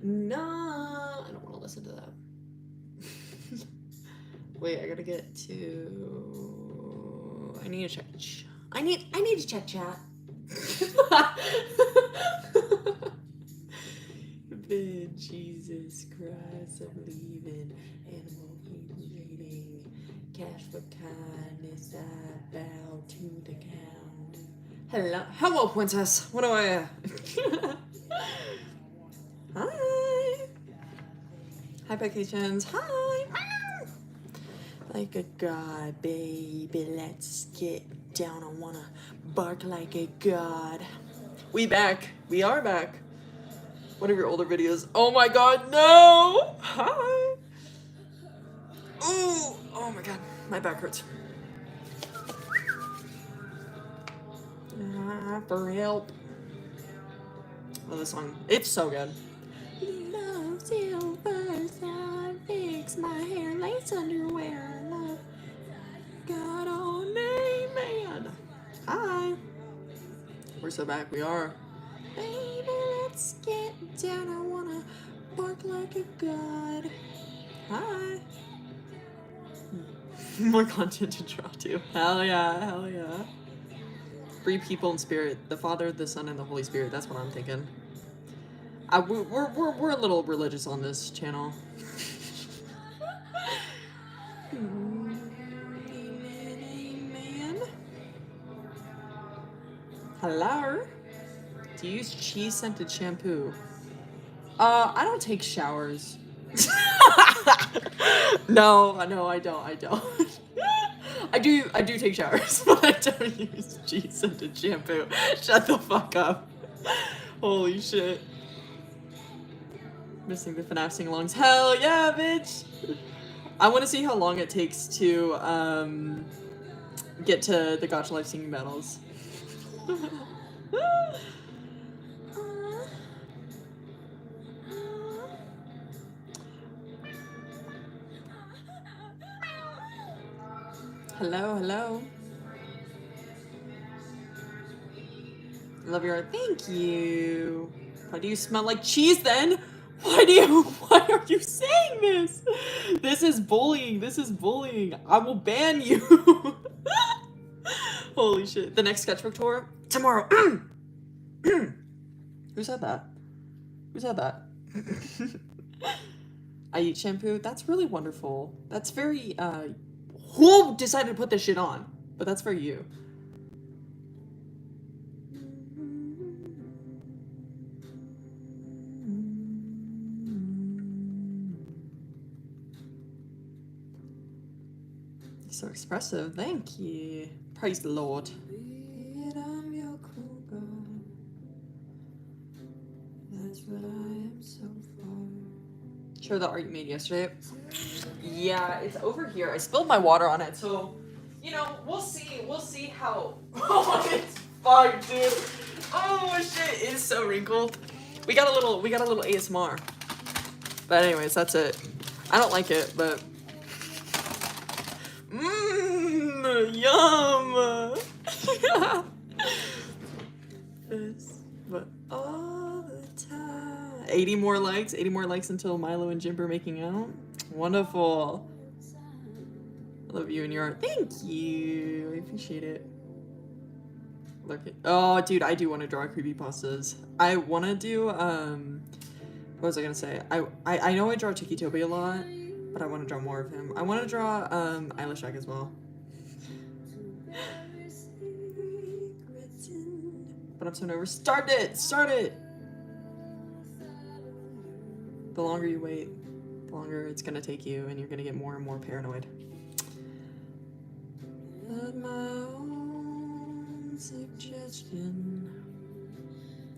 No, I don't want to listen to that. Wait, I gotta get to. I need to check. I need to check chat. Jesus Christ, I'm leaving. Animal eating. Cash for kindness. I bow to the count. Hello, princess. What do I? Hi. Hi, vacations. Hi. Like a god, baby. Let's get down. I wanna bark like a god. We back. We are back. One of your older videos. Oh my god, no! Hi. Ooh. Oh my god, my back hurts. For help. Love this song. It's so good. Love silver side, fix my hair, lace underwear. Love God on amen. Hi. We're so back. We are. Baby, let's get down. I wanna bark like a god. Hi. More content to draw to. Hell yeah, hell yeah. Three people in spirit. The Father, the Son, and the Holy Spirit. That's what I'm thinking. We're a little religious on this channel. Amen, amen. Hello? Do you use cheese scented shampoo? I don't take showers. No, I don't. I do take showers, but I don't use cheese scented shampoo. Shut the fuck up. Holy shit. Missing the FNAF sing-alongs. Hell yeah, bitch! I want to see how long it takes to get to the Gacha Life singing battles. Hello, hello. Love your art. Thank you. Why do you smell like cheese then? Why are you saying this? This is bullying. This is bullying. I will ban you. Holy shit. The next sketchbook tour? Tomorrow. Who said that? Who said that? I eat shampoo. That's really wonderful. That's very, who decided to put this shit on? But that's for you. So expressive. Thank you. Praise the Lord. That's what I am so far. Show the art you made yesterday. Yeah, it's over here. I spilled my water on it, so you know, we'll see. We'll see how. Oh, it's fucked, dude. Oh shit, it's so wrinkled. We got a little ASMR. But anyways, that's it. I don't like it, but yum. This, but all the time. 80 more likes. 80 more likes until Milo and Jimber making out. Wonderful. I love you and your art. Thank you. I appreciate it. Look at. Oh, dude, I do want to draw creepypastas. I want to do. What was I gonna say? I know I draw Tiki Toby a lot, but I want to draw more of him. I want to draw Eilish as well. But I'm so nervous. Start it! Start it! The longer you wait, the longer it's gonna take you, and you're gonna get more and more paranoid. At my own suggestion.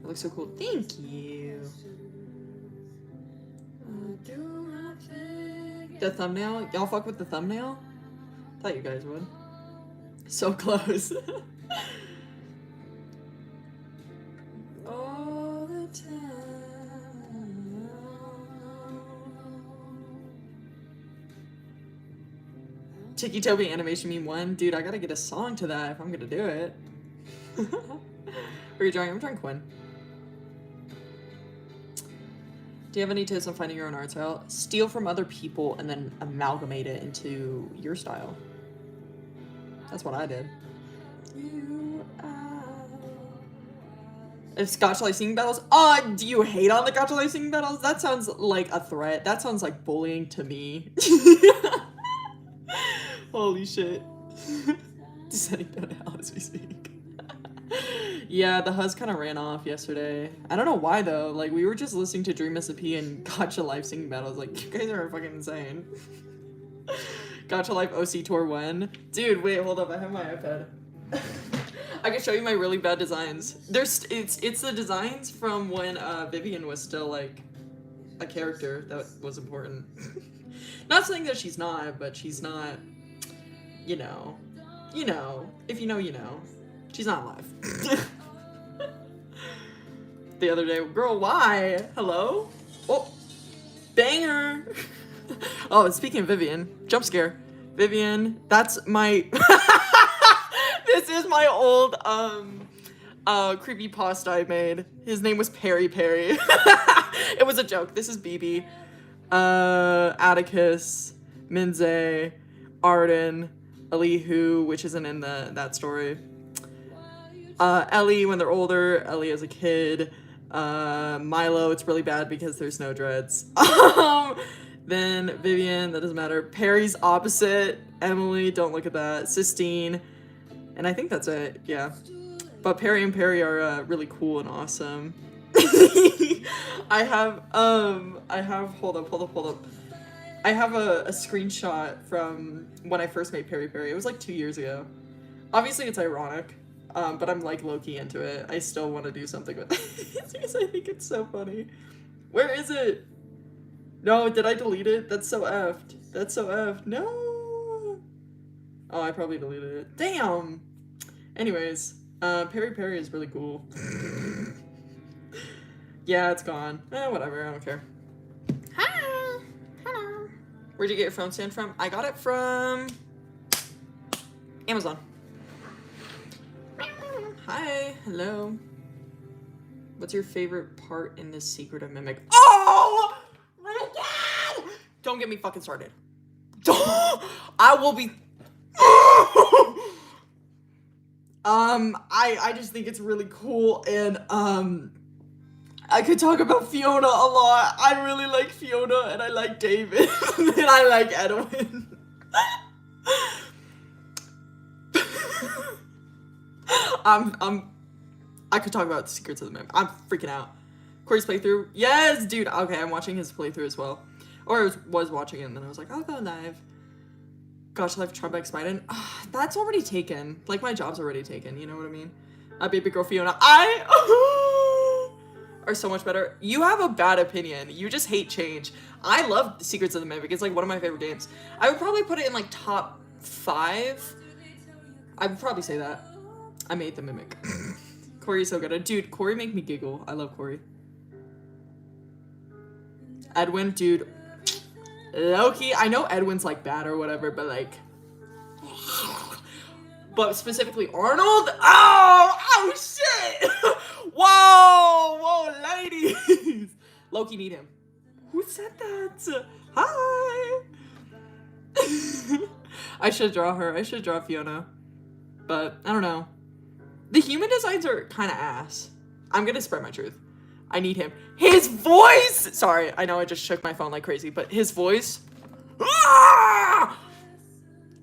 It looks so cool. Thank you. The thumbnail? Y'all fuck with the thumbnail? Thought you guys would. So close. All the time. Tiki Toby animation meme 1. Dude, I gotta get a song to that if I'm gonna do it. Who are you drawing? I'm drawing Quinn. Do you have any tips on finding your own art style? Steal from other people and then amalgamate it into your style. That's what I did. If Scotch Life singing battles, do you hate on the Scotch Life singing battles? That sounds like a threat. That sounds like bullying to me. Holy shit. Setting down now as we speak. Yeah, the huzz kind of ran off yesterday. I don't know why though. Like, we were just listening to Dream SP and Gotcha Life singing battles. Like, you guys are fucking insane. Gotcha Life OC Tour 1. Dude, wait, hold up. I have my iPad. I can show you my really bad designs. It's the designs from when Vivian was still like a character that was important. Not saying that she's not, but she's not, you know, if you know, you know. She's not alive. The other day, girl, why? Hello? Oh, banger. Oh, and speaking of Vivian, jump scare. Vivian, that's my, this is my old, creepypasta I made. His name was Perry Perry. It was a joke. This is BB. Atticus, Minze, Arden, Elihu, which isn't in that story. Ellie when they're older, Ellie as a kid. Milo, it's really bad because there's no dreads. Then Vivian, that doesn't matter. Perry's opposite. Emily, don't look at that. Sistine. And I think that's it, yeah. But Perry and Perry are really cool and awesome. I have, hold up. I have a screenshot from when I first made Perry Perry. It was like 2 years ago. Obviously it's ironic, but I'm like low-key into it. I still want to do something with it because I think it's so funny. Where is it? No, did I delete it? That's so effed. That's so effed. No. Oh, I probably deleted it. Damn. Anyways, Perry Perry is really cool. Yeah, it's gone. Whatever, I don't care. Hi. Hello. Where'd you get your phone stand from? I got it from Amazon. Hi. Hello. What's your favorite part in this Secret of Mimic? Oh! My God! Don't get me fucking started. I will be... I just think it's really cool, and I could talk about Fiona a lot. I really like Fiona, and I like David, and I like Edwin. I could talk about Secrets of the Mimic. I'm freaking out. Corey's playthrough, yes, dude. Okay, I'm watching his playthrough as well, or I was watching it, and then I was like, I'll go live. Gosh, Life Tribe by Spiden. That's already taken. Like, my job's already taken. You know what I mean? Baby girl Fiona. Are so much better. You have a bad opinion. You just hate change. I love Secrets of the Mimic. It's like one of my favorite games. I would probably put it in like top 5. I would probably say that. I made the Mimic. Corey's so good. Dude, Corey make me giggle. I love Corey. Edwin, dude. Loki, I know Edwin's like bad or whatever, but like, but specifically Arnold. Oh shit! Whoa, ladies. Loki need him. Who said that? Hi. I should draw her. I should draw Fiona, but I don't know. The human designs are kind of ass. I'm gonna spread my truth. I need him. His voice! Sorry, I know I just shook my phone like crazy, but his voice...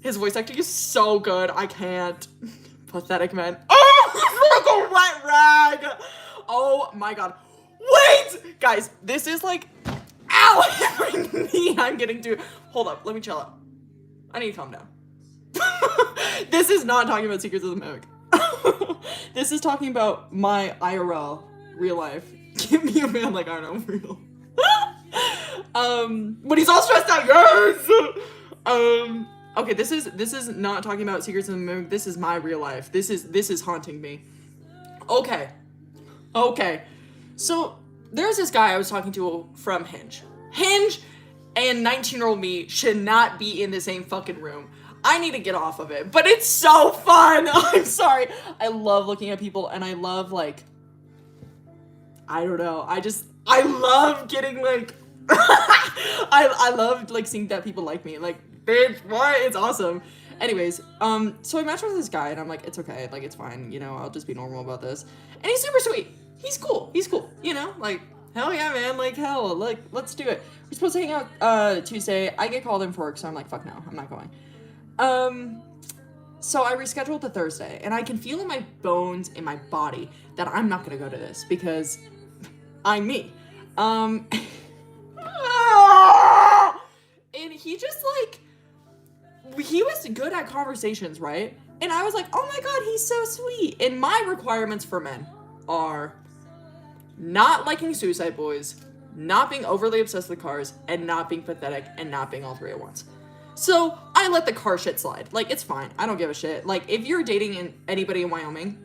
His voice acting is so good. I can't. Pathetic man. Oh, like a wet rag! Oh my god. Wait! Guys, this is like... Ow! Every knee I'm getting to... Hold up, let me chill out. I need to calm down. This is not talking about Secrets of the Mimic. This is talking about my IRL, real life. Give me a man like Arnold for real. But he's all stressed out. Yes. Okay, this is not talking about Secrets of the Mimic. This is my real life. This is haunting me. Okay. So there's this guy I was talking to from Hinge. Hinge and 19-year-old me should not be in the same fucking room. I need to get off of it, but it's so fun. I'm sorry. I love looking at people, and I love, like, I don't know. I love getting like, I love like seeing that people like me. Like, bitch, what? It's awesome. Anyways, so I matched with this guy and I'm like, it's okay, like it's fine, you know, I'll just be normal about this. And he's super sweet. He's cool, you know, like, hell yeah, man, like, hell, like, let's do it. We're supposed to hang out Tuesday. I get called in for work, so I'm like, fuck no, I'm not going. So I rescheduled to Thursday, and I can feel in my bones, in my body, that I'm not gonna go to this, because I'm me. And he just, like, he was good at conversations, right? And I was like, oh my god, he's so sweet. And my requirements for men are not liking Suicide Boys, not being overly obsessed with cars, and not being pathetic, and not being all three at once. So I let the car shit slide. Like, it's fine. I don't give a shit. Like, if you're dating anybody in Wyoming,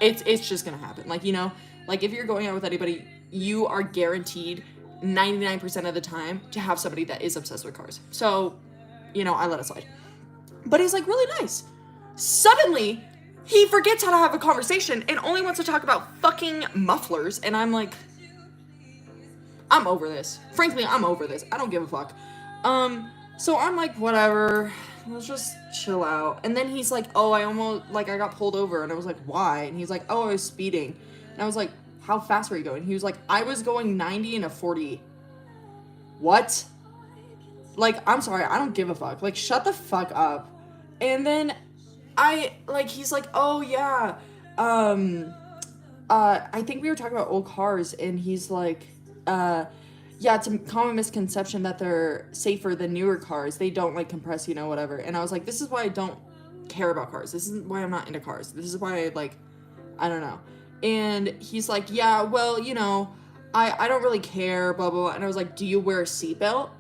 it's just gonna happen. Like, you know, like if you're going out with anybody, you are guaranteed 99% of the time to have somebody that is obsessed with cars. So, you know, I let it slide. But he's like really nice. Suddenly, he forgets how to have a conversation and only wants to talk about fucking mufflers. And I'm like, I'm over this. Frankly, I'm over this. I don't give a fuck. So I'm like, whatever, let's just chill out. And then he's like, oh, I got pulled over. And I was like, why? And he's like, oh, I was speeding. And I was like, how fast were you going? He was like, I was going 90 in a 40. What? Like, I'm sorry, I don't give a fuck. Like, shut the fuck up. And then he's like, oh yeah, I think we were talking about old cars. And he's like, yeah, it's a common misconception that they're safer than newer cars. They don't, like, compress, you know, whatever. And I was like, this is why I don't care about cars. This is why I'm not into cars. This is why, I don't know. And he's like, yeah, well, you know, I don't really care, blah, blah, blah. And I was like, do you wear a seatbelt?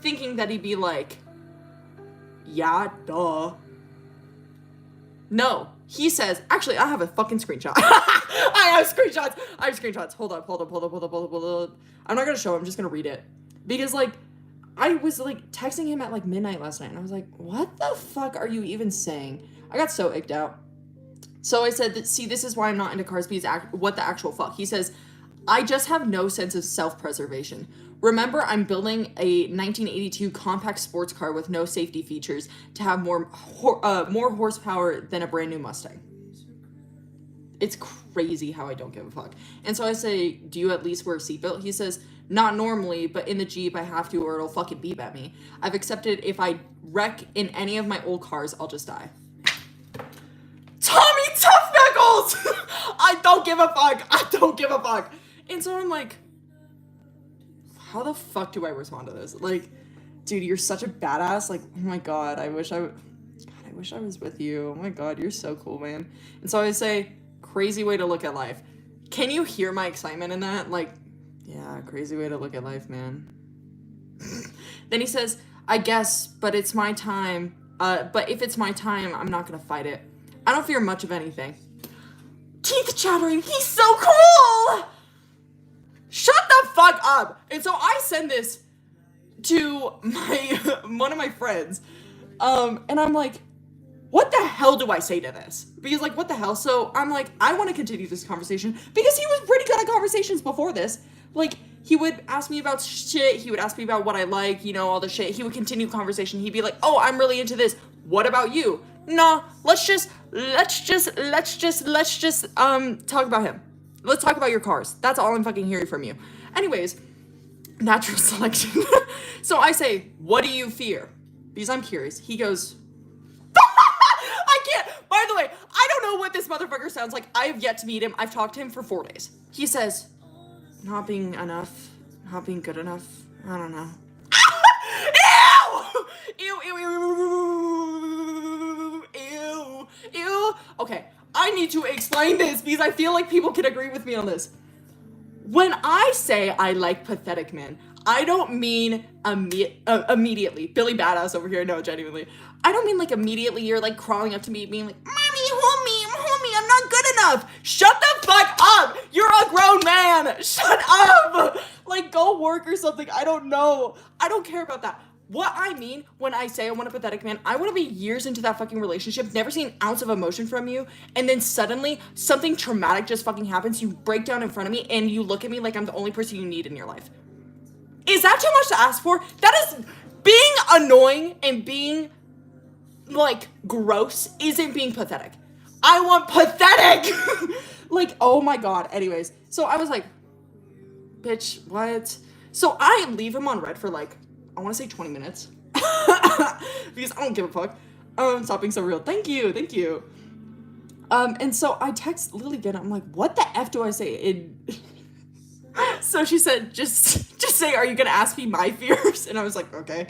Thinking that he'd be like, yeah, duh. No. He says, actually, I have a fucking screenshot. I have screenshots. Hold up. I'm not gonna show him, I'm just gonna read it. Because, like, I was, like, texting him at, like, midnight last night, and I was like, what the fuck are you even saying? I got so icked out. So I said, see, this is why I'm not into cars, because what the actual fuck? He says, I just have no sense of self-preservation. Remember, I'm building a 1982 compact sports car with no safety features to have more horsepower than a brand new Mustang. It's crazy how I don't give a fuck. And so I say, do you at least wear a seatbelt? He says, not normally, but in the Jeep I have to or it'll fucking beep at me. I've accepted if I wreck in any of my old cars, I'll just die. Tommy Tough Knuckles! I don't give a fuck. And so I'm like, how the fuck do I respond to this? Like, dude, you're such a badass. Like, oh my god, I wish I was with you. Oh my god, you're so cool, man. And so I say, crazy way to look at life. Can you hear my excitement in that? Like, yeah, crazy way to look at life, man. Then he says, I guess, but it's my time. But if it's my time, I'm not gonna fight it. I don't fear much of anything. Teeth chattering, he's so cool! Shut the fuck up! And so I send this to one of my friends. And I'm like, what the hell do I say to this? Because, like, what the hell? So I'm like, I want to continue this conversation because he was pretty good at conversations before this. Like, he would ask me about shit. He would ask me about what I like, you know, all the shit. He would continue conversation. He'd be like, oh, I'm really into this. What about you? Nah, let's just talk about him. Let's talk about your cars. That's all I'm fucking hearing from you. Anyways, natural selection. So I say, what do you fear? Because I'm curious. He goes, I can't. By the way, I don't know what this motherfucker sounds like. I have yet to meet him. I've talked to him for 4 days. He says, not being enough, not being good enough. I don't know. Ew. Okay, I need to explain this because I feel like people can agree with me on this. When I say I like pathetic men, I don't mean immediately. Billy Badass over here, no, genuinely. I don't mean like immediately you're like crawling up to me being like, Mommy, hold me, I'm not good enough. Shut the fuck up. You're a grown man. Shut up. Like, go work or something. I don't know. I don't care about that. what I mean when I say I want a pathetic man, I want to be years into that fucking relationship, never see an ounce of emotion from you, and then suddenly something traumatic just fucking happens, you break down in front of me, and you look at me like I'm the only person you need in your life. Is that too much to ask for? That is being annoying and being, like, gross isn't being pathetic. I want pathetic! Like, oh my god. Anyways, so I was like, bitch, what? So I leave him on red for, like, I want to say 20 minutes. Because I don't give a fuck. Stop being so real. Thank you. And so I text Lily again. I'm like, what the F do I say? So she said, just say, are you going to ask me my fears? And I was like, okay.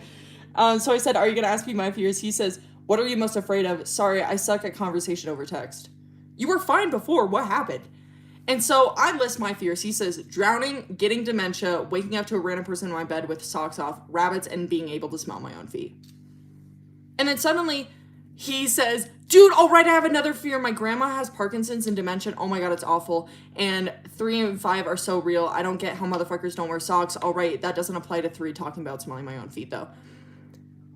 So I said, are you going to ask me my fears? He says, what are you most afraid of? Sorry, I suck at conversation over text. You were fine before. What happened? And so I list my fears. He says, drowning, getting dementia, waking up to a random person in my bed with socks off, rabbits, and being able to smell my own feet. And then suddenly he says, dude, all right, I have another fear. My grandma has Parkinson's and dementia. Oh my God, it's awful. And 3 and 5 are so real. I don't get how motherfuckers don't wear socks. All right, that doesn't apply to 3 talking about smelling my own feet, though.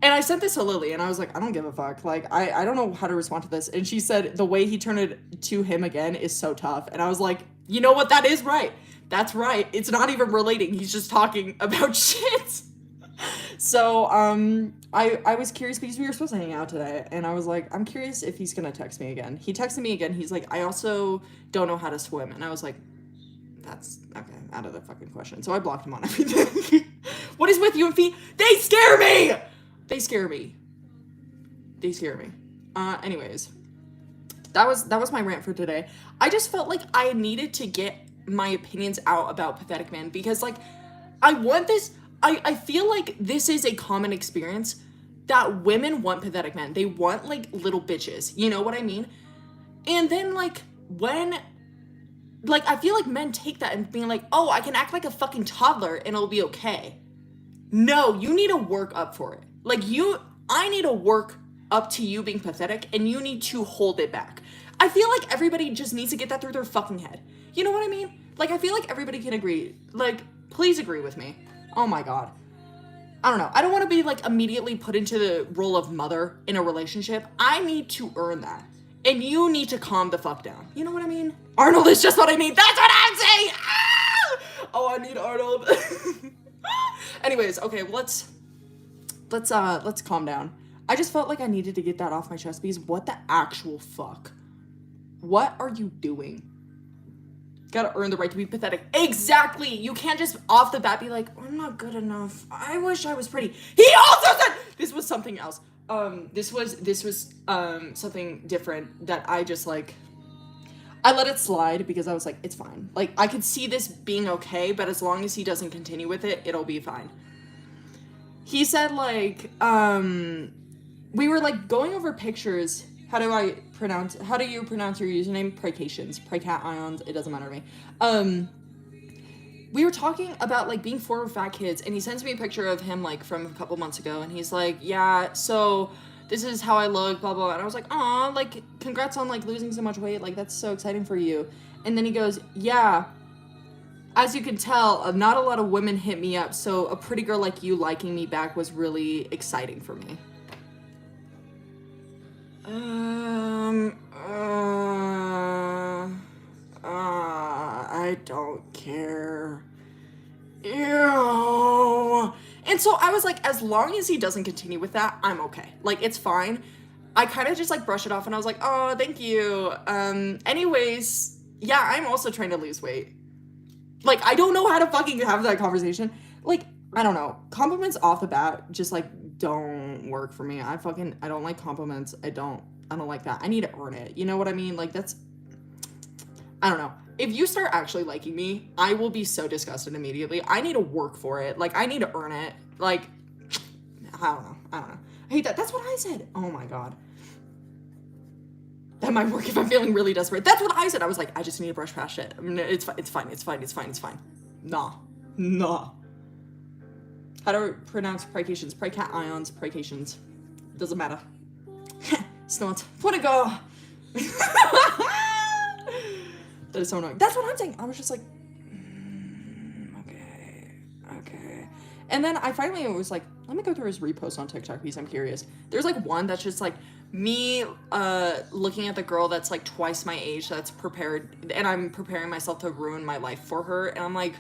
And I sent this to Lily, and I was like, I don't give a fuck. Like, I don't know how to respond to this. And she said, the way he turned it to him again is so tough. And I was like, you know what? That is right. That's right. It's not even relating. He's just talking about shit. So, I was curious because we were supposed to hang out today. And I was like, I'm curious if he's going to text me again. He texted me again. He's like, I also don't know how to swim. And I was like, that's, okay, out of the fucking question. So I blocked him on everything. What is with you and feet? They scare me! They scare me. Anyways, that was my rant for today. I just felt like I needed to get my opinions out about pathetic man because, like, I want this. I feel like this is a common experience that women want pathetic men. They want, like, little bitches. You know what I mean? And then, like, when, like, I feel like men take that and being like, oh, I can act like a fucking toddler and it'll be okay. No, you need to work up for it. Like, I need to work up to you being pathetic, and you need to hold it back. I feel like everybody just needs to get that through their fucking head. You know what I mean? Like, I feel like everybody can agree. Like, please agree with me. Oh my god. I don't know. I don't want to be, like, immediately put into the role of mother in a relationship. I need to earn that. And you need to calm the fuck down. You know what I mean? Arnold is just what I need. That's what I'm saying! Ah! Oh, I need Arnold. Anyways, okay, let's calm down. I just felt like I needed to get that off my chest because what the actual fuck? What are you doing? Gotta earn the right to be pathetic. Exactly! You can't just off the bat be like, I'm not good enough. I wish I was pretty. He also said this was something else. This was something different that I just, like, I let it slide because I was like, it's fine. Like, I could see this being okay, but as long as he doesn't continue with it, it'll be fine. He said, like, we were, like, going over pictures. How do you pronounce your username? Precations. Precat ions. It doesn't matter to me. We were talking about, like, being 4 fat kids, and he sends me a picture of him, like, from a couple months ago, and he's like, yeah, so this is how I look, blah, blah, blah. And I was like, aw, like, congrats on, like, losing so much weight. Like, that's so exciting for you. And then he goes, yeah, as you can tell, not a lot of women hit me up, so a pretty girl like you liking me back was really exciting for me. I don't care. Ew. And so I was like, as long as he doesn't continue with that, I'm okay. Like, it's fine. I kind of just, like, brush it off, and I was like, oh, thank you. Anyways, yeah, I'm also trying to lose weight. Like, I don't know how to fucking have that conversation. Like, I don't know. Compliments off the bat just, like, don't work for me. I don't like compliments. I don't like that. I need to earn it. You know what I mean? Like, I don't know. If you start actually liking me, I will be so disgusted immediately. I need to work for it. Like, I need to earn it. Like, I don't know. I hate that. That's what I said. Oh my god. That might work if I'm feeling really desperate. That's what I said. I was like, I just need to brush past it. I mean, it's fine. Nah. How do I pronounce precations? Precat ions, precations. Doesn't matter. Snort. Wanna go? That is so annoying. That's what I'm saying. I was just like, okay. And then I finally was like, let me go through his reposts on TikTok because I'm curious. There's like one that's just like me looking at the girl that's like twice my age that's prepared, and I'm preparing myself to ruin my life for her, and I'm like,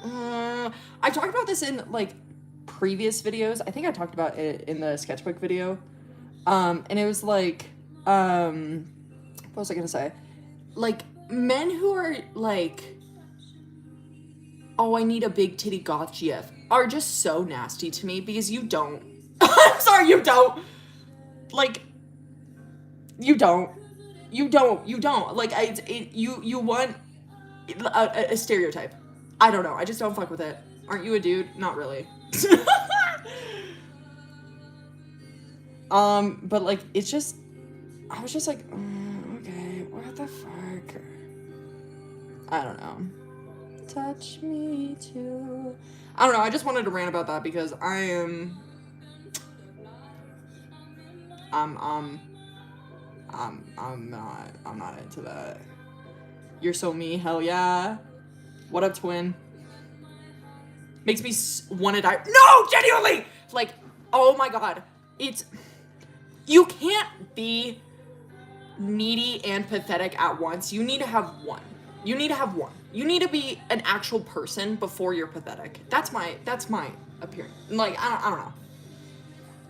I talked about this in like previous videos. I think I talked about it in the sketchbook video. And it was like, what was I gonna say? Like, men who are like, oh, I need a big titty goth GF are just so nasty to me because you don't. I'm sorry, you don't. Like, you don't. Like, you want a stereotype. I don't know. I just don't fuck with it. Aren't you a dude? Not really. But like, it's just, I was just like, okay, what the fuck? I don't know. Touch me too. I don't know. I just wanted to rant about that because I'm not into that. You're so me, hell yeah. What up, twin? Makes me want to die. No, genuinely! Like, oh my god. You can't be needy and pathetic at once. You need to have one. You need to be an actual person before you're pathetic. That's my appearance. Like, I don't know.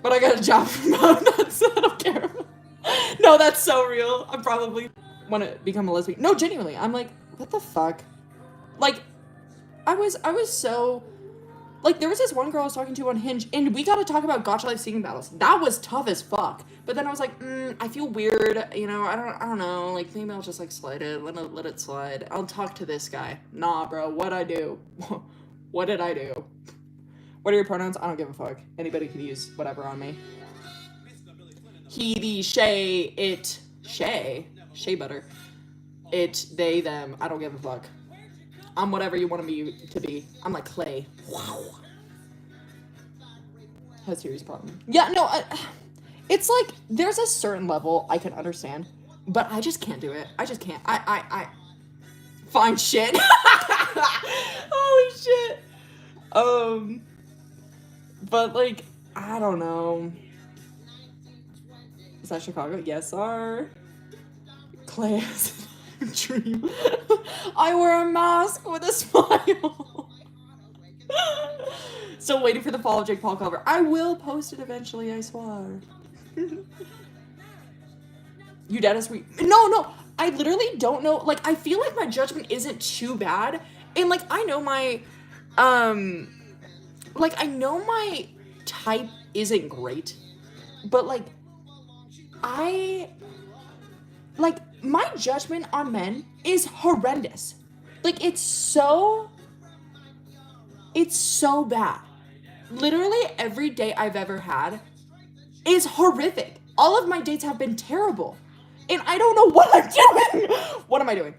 But I got a job from that, so I don't care. No, that's so real. I probably want to become a lesbian. No, genuinely. I'm like, what the fuck? Like, I was so... Like, there was this one girl I was talking to on Hinge, and we got to talk about Gotcha Life singing battles. That was tough as fuck. But then I was like, I feel weird, you know, I don't know, like, maybe I'll just, like, slide it, let it slide. I'll talk to this guy. Nah, bro, what'd I do? What did I do? What are your pronouns? I don't give a fuck. Anybody can use whatever on me. He, the, shay, it, shay, shea butter. It, they, them, I don't give a fuck. I'm whatever you want me to be. I'm like clay. Wow. Has a serious problem. Yeah, no, it's like, there's a certain level I can understand, but I just can't do it. I just can't. I fine shit. Holy shit. But like, I don't know. Is that Chicago? Yes, sir. Clay has a dream. I wear a mask with a smile. Still waiting for the Fall of Jake Paul cover. I will post it eventually, I swear. You dead as sweet. No. I literally don't know. Like, I feel like my judgment isn't too bad. And like, I know my, like, I know my type isn't great. But like, my judgment on men is horrendous. Like, it's so bad. Literally every date I've ever had is horrific. All of my dates have been terrible. And I don't know what I'm doing. What am I doing?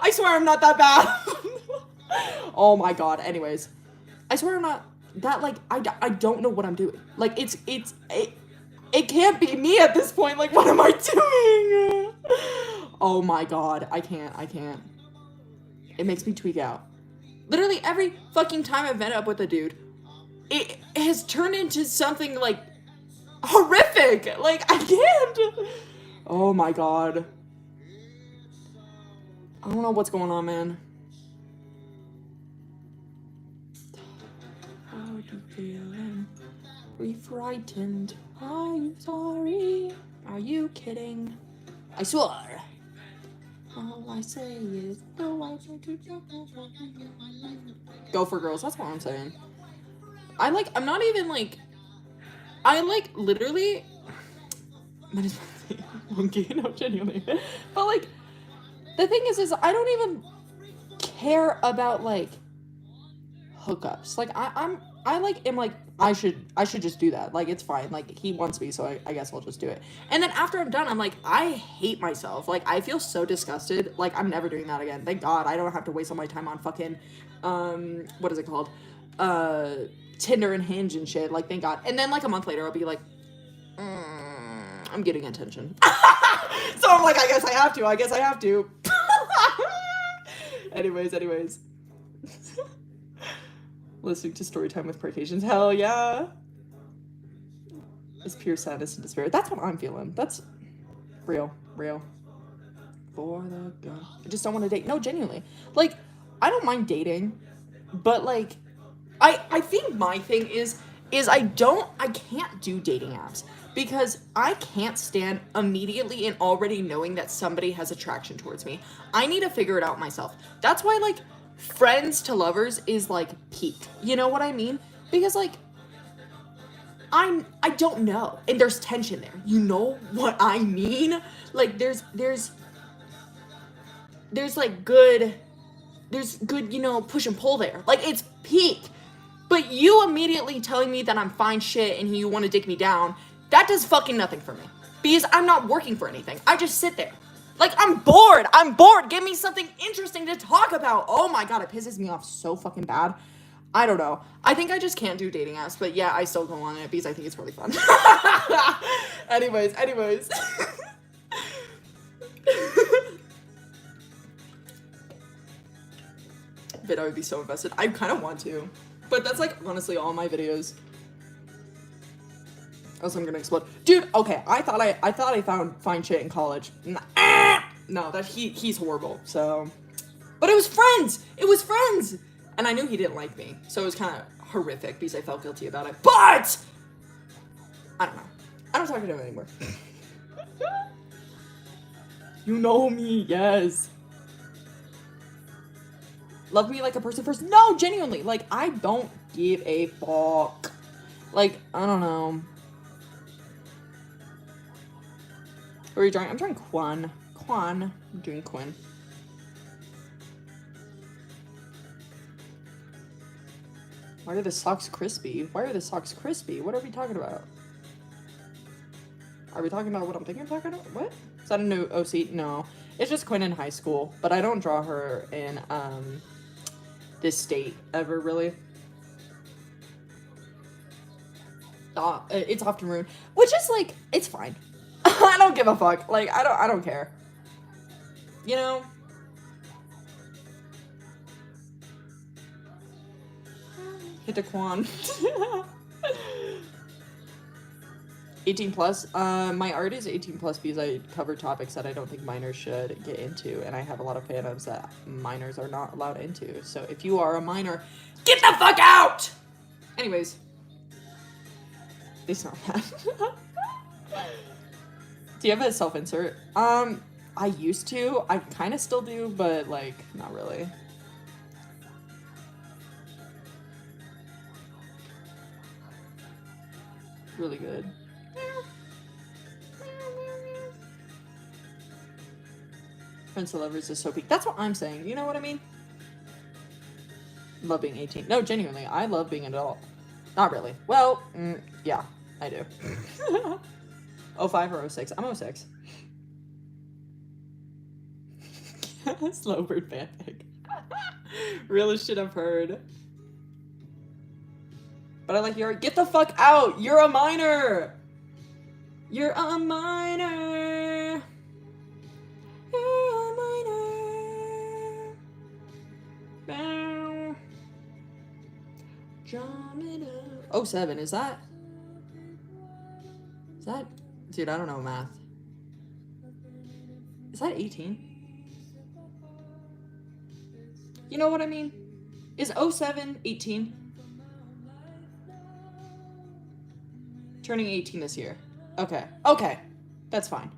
I swear I'm not that bad. Oh my god. Anyways, I swear I'm not that, like, I don't know what I'm doing. Like, it can't be me at this point. Like, what am I doing? Oh my god. I can't. It makes me tweak out. Literally every fucking time I've met up with a dude, it has turned into something, like, horrific. Like, I can't. Oh my god. I don't know what's going on, man. How are you feeling? Are you frightened? Are you sorry? Are you kidding? I swear. All I say is, no, I try to go for girls. That's what I'm saying. I'm not even like, I like literally. Monkey, no, genuinely. But like, the thing is I don't even care about like hookups. Like am like, I should just do that. Like, it's fine. Like, he wants me, so I guess I'll just do it. And then after I'm done, I'm like, I hate myself. Like, I feel so disgusted. Like, I'm never doing that again. Thank God I don't have to waste all my time on fucking, what is it called? Tinder and Hinge and shit. Like, thank God. And then like a month later, I'll be like, I'm getting attention. So I'm like, I guess I have to. Anyways. Listening to story time with Caucasians. Hell yeah. It's pure sadness and despair. That's what I'm feeling. That's real. For the girl. I just don't want to date. No, genuinely. Like, I don't mind dating, but like, I think my thing is I can't do dating apps because I can't stand immediately and already knowing that somebody has attraction towards me. I need to figure it out myself. That's why like friends to lovers is like peak. You know what I mean? Because like I don't know, and there's tension there. You know what I mean? Like there's like good, you know, push and pull there. Like it's peak. But you immediately telling me that I'm fine shit and you want to dick me down, that does fucking nothing for me. Because I'm not working for anything. I just sit there. Like, I'm bored. Give me something interesting to talk about. Oh my god, it pisses me off so fucking bad. I don't know. I think I just can't do dating apps, but yeah, I still go on it because I think it's really fun. anyways. But I would be so invested. I kind of want to. But that's like honestly all my videos. Else I'm gonna explode. Dude, okay, I thought I found fine shit in college. No, that he's horrible. So, but it was friends. And I knew he didn't like me. So it was kind of horrific because I felt guilty about it. But I don't know. I don't talk to him anymore. You know me, yes. Love me like a person first. No, genuinely. Like, I don't give a fuck. Like, I don't know. What are you drawing? I'm drawing Quan. I'm doing Quinn. Why are the socks crispy? What are we talking about? Are we talking about what I'm thinking of talking about? What? Is that a new OC? No. It's just Quinn in high school. But I don't draw her in, this state ever, really. It's often rude, which is like, it's fine. I don't give a fuck. Like, I don't care. You know? Hit the Quan. 18 plus. My art is 18 plus because I cover topics that I don't think minors should get into, and I have a lot of fandoms that minors are not allowed into. So if you are a minor, get the fuck out! Anyways. They sound bad. Do you have a self-insert? I used to. I kind of still do, but like, not really. Really good. Friends to lovers is so peak. That's what I'm saying. You know what I mean? Love being 18. No, genuinely, I love being an adult. Not really. Well, yeah, I do. 05 or 06? I'm 06. Slowbird fanfic. Realest shit I've heard. But I like your get the fuck out! You're a minor! You're a minor! You're a minor! Bow. Drum it up. 07, is that? Dude, I don't know math. Is that 18? You know what I mean? Is 07 18? Turning 18 this year. Okay. That's fine.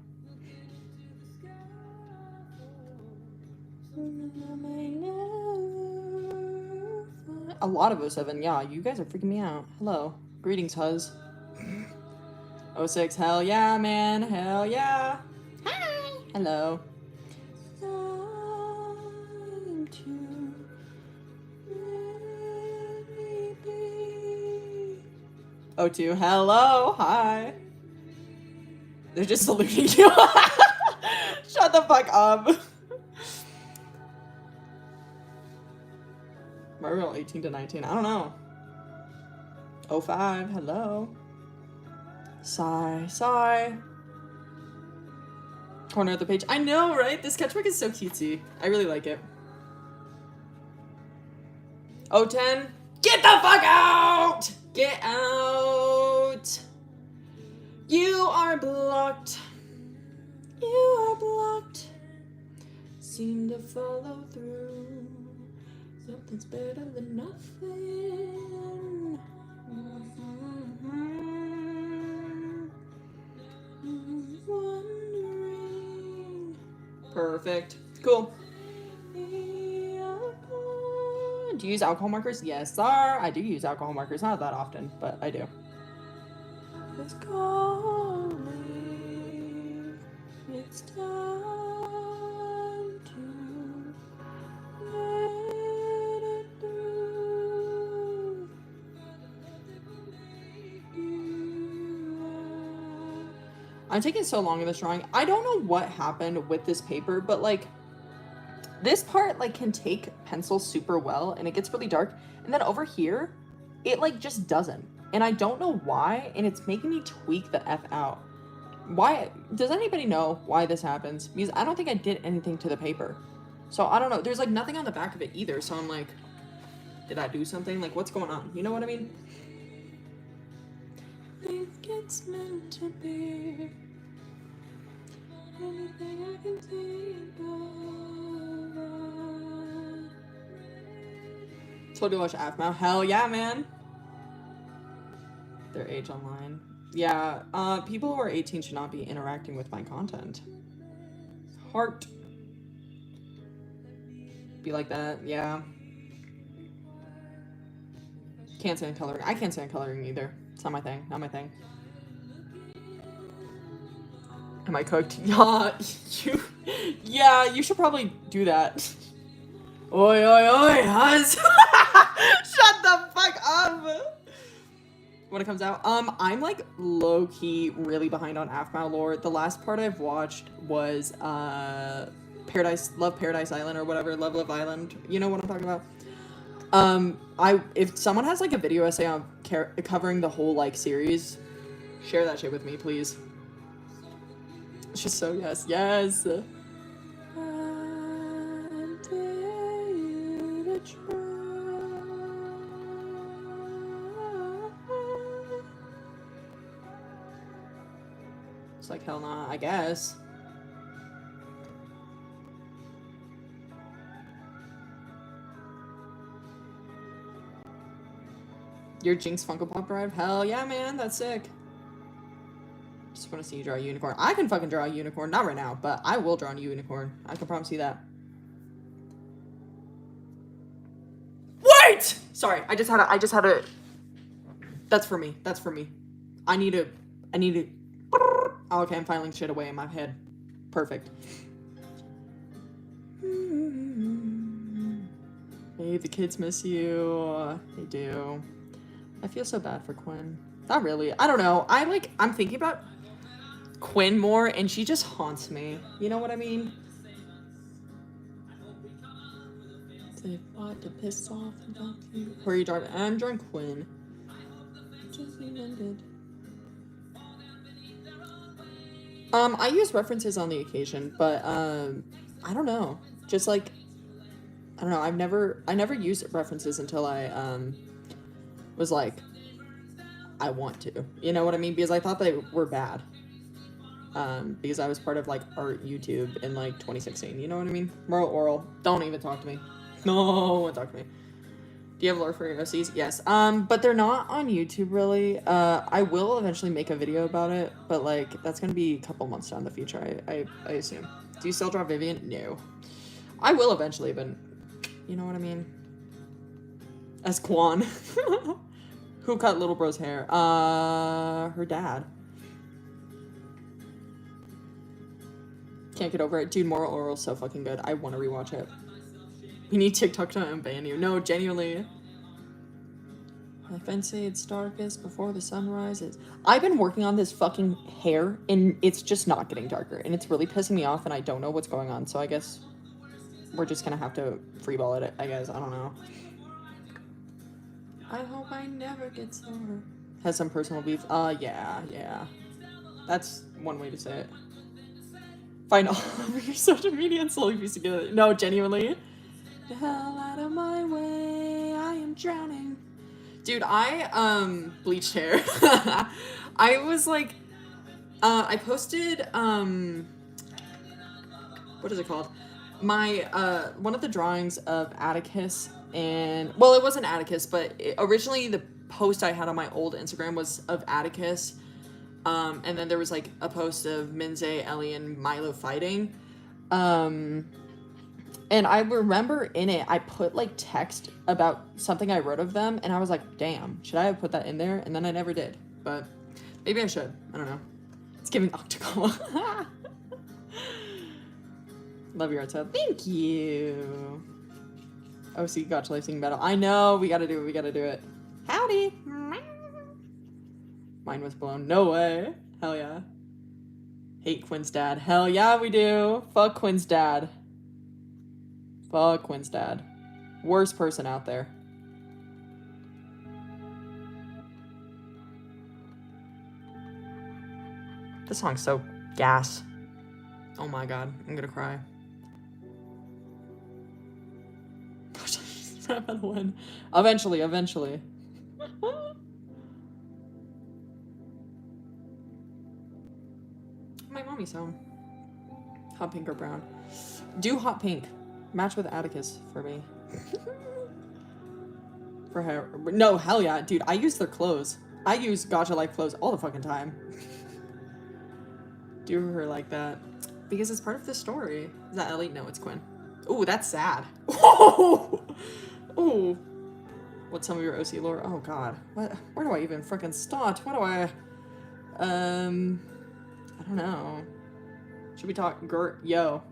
A lot of 07, yeah. You guys are freaking me out. Hello. Greetings, huz. 06, hell yeah, man. Hell yeah. Hi. Hello. 02, hello, hi. They're just saluting you. Shut the fuck up. Mario 18 to 19, I don't know. 05, hello. Sigh. Corner of the page. I know, right? This sketchbook is so cutesy. I really like it. 010, get Get the fuck out! Get out! You are blocked. You are blocked. Seem to follow through. Something's better than nothing. Wondering. Perfect. Cool. Do you use alcohol markers? Yes, sir. I do use alcohol markers. Not that often, but I do. It's calling. It's time to let it through. I'm taking so long in this drawing. I don't know what happened with this paper, but like this part like can take pencil super well and it gets really dark. And then over here, it like just doesn't. And I don't know why, and it's making me tweak the F out. Why? Does anybody know why this happens? Because I don't think I did anything to the paper. So I don't know. There's like nothing on the back of it either. So I'm like, did I do something? Like, what's going on? You know what I mean? Think it's meant to be. Anything I can think of. Totally watch AFMAO. Hell yeah, man. Their age online. Yeah, people who are 18 should not be interacting with my content. Heart. Be like that, yeah. Can't stand coloring. I can't stand coloring either. It's not my thing. Not my thing. Am I cooked? Yeah, you should probably do that. Oi, oi, oi, Huz. Shut the fuck up. When it comes out, I'm like low-key really behind on AFMAO lore. The last part I've watched was Love Paradise Island or whatever, Love Island. You know what I'm talking about? If someone has like a video essay on covering the whole like series, share that shit with me, please. It's just so yes. It's like, hell nah, I guess. Your Jinx Funko Pop drive? Hell yeah, man, that's sick. Just want to see you draw a unicorn. I can fucking draw a unicorn. Not right now, but I will draw a unicorn. I can promise you that. Wait! Sorry, I just had a... That's for me. That's for me. I need to... Oh, okay, I'm filing shit away in my head. Perfect. Hey, the kids miss you. They do. I feel so bad for Quinn. Not really. I don't know. I'm thinking about Quinn more, and she just haunts me. You know what I mean? They fought to piss off about you. Who are you drawing? I'm drawing Quinn. Just ended. I use references on the occasion, but I don't know. Just like, I don't know. I never used references until I was like, I want to. You know what I mean? Because I thought they were bad. Because I was part of like art YouTube in like 2016. You know what I mean? Moral oral. Don't even talk to me. No, don't talk to me. Do you have lore for your OCs? Yes. But they're not on YouTube really. I will eventually make a video about it, but like that's gonna be a couple months down the future. I assume. Do you still draw Vivian? No. I will eventually, but you know what I mean. As Quan. Who cut little bro's hair? Her dad. Can't get over it. Dude, Moral Oral's so fucking good. I want to rewatch it. We need TikTok to unban you. No, genuinely. My fence fades darkest before the sun rises. I've been working on this fucking hair, and it's just not getting darker. And it's really pissing me off, and I don't know what's going on. So I guess we're just gonna have to freeball it, I guess. I don't know. I hope I never get sober. Has some personal beef. Yeah. That's one way to say it. Find all over your social media and slowly piece together. No, genuinely. The hell out of my way, I am drowning. Dude, I bleached hair. I was like, I posted what is it called? My one of the drawings of Atticus, and well, it wasn't Atticus, but originally the post I had on my old Instagram was of Atticus, and then there was like a post of Minze, Ellie, and Milo fighting. And I remember in it, I put like text about something I wrote of them, and I was like, damn, should I have put that in there? And then I never did, but maybe I should. I don't know. It's giving Octocoma. Love your art style. Thank you. OC Gotcha Life Singing Battle. I know, we gotta do it, we gotta do it. Howdy. Mine was blown. No way. Hell yeah. Hate Quinn's dad. Hell yeah, we do. Fuck Quinn's dad. Fuck Quinn's dad. Worst person out there. This song's so gas. Oh my god, I'm gonna cry. Gosh, I'm gonna win. Eventually. My mommy's home. Hot pink or brown? Do hot pink. Match with Atticus for me. For hair. No, hell yeah. Dude, I use their clothes. I use Gacha Life clothes all the fucking time. Do her like that. Because it's part of the story. Is that Ellie? No, it's Quinn. Ooh, that's sad. Ooh. What's some of your OC lore? Oh god. What? Where do I even freaking start? What do I... I don't know. Should we talk... Yo.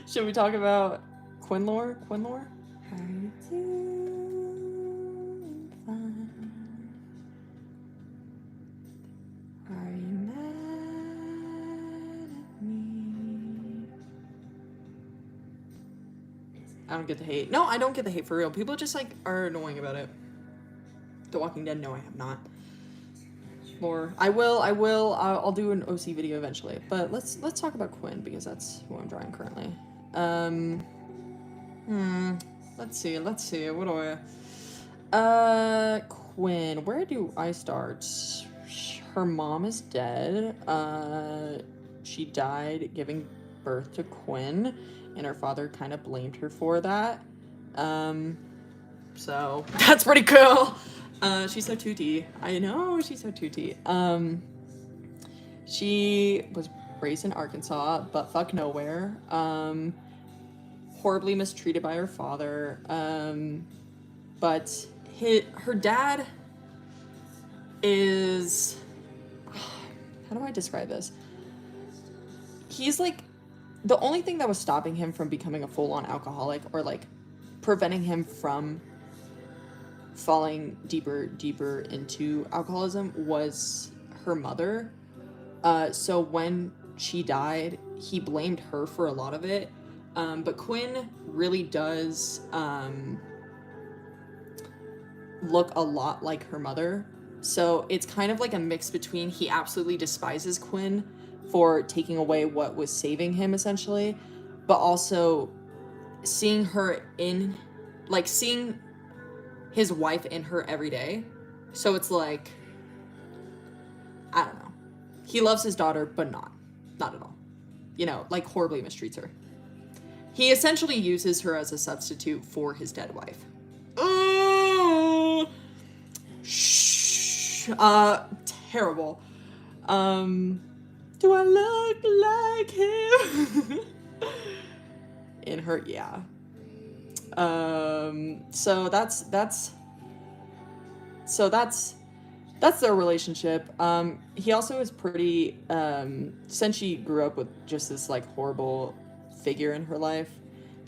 Should we talk about Quinn lore? Quinn lore? How you doing? Fine. Are you mad at me? I don't get the hate. No, I don't get the hate for real. People just like are annoying about it. The Walking Dead, no, I have not. Lore. I will. I'll do an OC video eventually. But let's talk about Quinn because that's who I'm drawing currently. Let's see. What do I? Quinn. Where do I start? Her mom is dead. She died giving birth to Quinn, and her father kind of blamed her for that. So that's pretty cool. She's so tootie. I know, she's so tootie. She was raised in Arkansas, but fuck nowhere. Horribly mistreated by her father. But her dad is... How do I describe this? He's like... The only thing that was stopping him from becoming a full-on alcoholic, or like preventing him from falling deeper into alcoholism, was her mother. So when she died, he blamed her for a lot of it. But Quinn really does look a lot like her mother. So it's kind of like a mix between he absolutely despises Quinn for taking away what was saving him, essentially, but also seeing her in, like, seeing his wife in her every day. So it's like, I don't know. He loves his daughter, but not at all. You know, like, horribly mistreats her. He essentially uses her as a substitute for his dead wife. Terrible. Do I look like him? In her, yeah. So that's their relationship. He also is pretty, since she grew up with just this like horrible figure in her life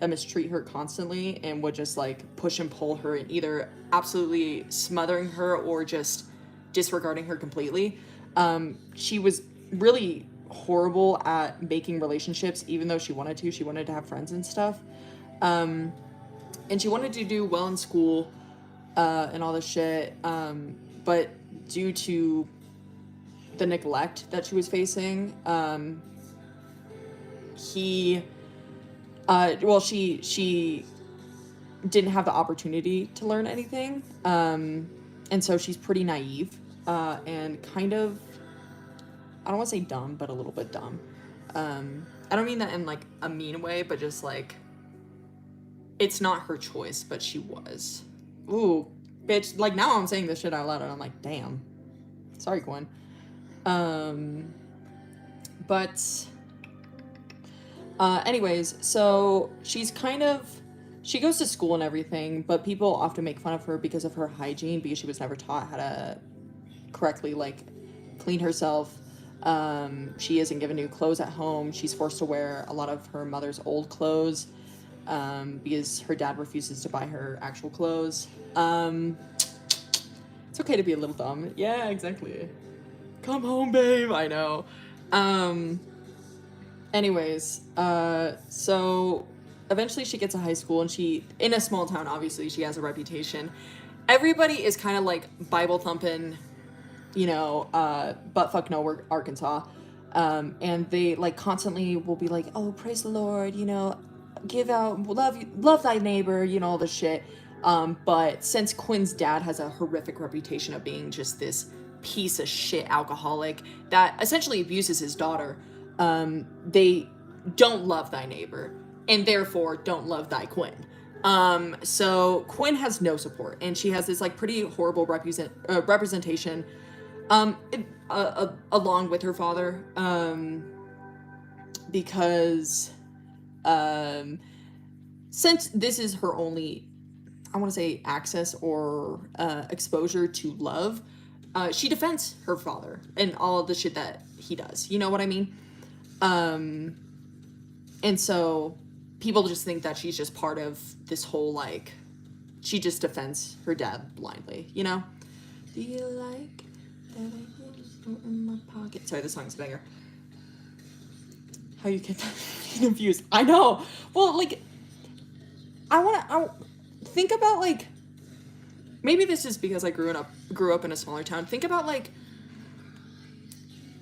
that mistreat her constantly and would just like push and pull her and either absolutely smothering her or just disregarding her completely. She was really horrible at making relationships, even though she wanted to have friends and stuff. And she wanted to do well in school, and all this shit. But due to the neglect that she was facing, she didn't have the opportunity to learn anything. And so she's pretty naive, and kind of, I don't want to say dumb, but a little bit dumb. I don't mean that in like a mean way, but just like, it's not her choice, but she was. Ooh, bitch. Like, now I'm saying this shit out loud and I'm like, damn. Sorry, Quinn. But anyways, so she's kind of, she goes to school and everything, but people often make fun of her because of her hygiene, because she was never taught how to correctly, like, clean herself. She isn't given new clothes at home. She's forced to wear a lot of her mother's old clothes, because her dad refuses to buy her actual clothes. It's okay to be a little dumb. Yeah, exactly. Come home, babe. I know. Anyways, so eventually she gets to high school, and she, in a small town, obviously, she has a reputation. Everybody is kind of like Bible thumping, you know, buttfuck no Arkansas. And they like constantly will be like, oh, praise the Lord, you know, give out, love thy neighbor, you know, all this shit. But since Quinn's dad has a horrific reputation of being just this piece of shit alcoholic that essentially abuses his daughter, they don't love thy neighbor, and therefore don't love thy Quinn. So Quinn has no support, and she has this like pretty horrible representation, along with her father, because, since this is her only, I want to say, access or exposure to love, she defends her father and all of the shit that he does. You know what I mean? And so people just think that she's just part of this whole, like, she just defends her dad blindly, you know? Do you like that I put in my pocket? Sorry, this song's a banger. How you get that confused? I know. Well, like, I think about, like, maybe this is because I grew up in a smaller town. Think about like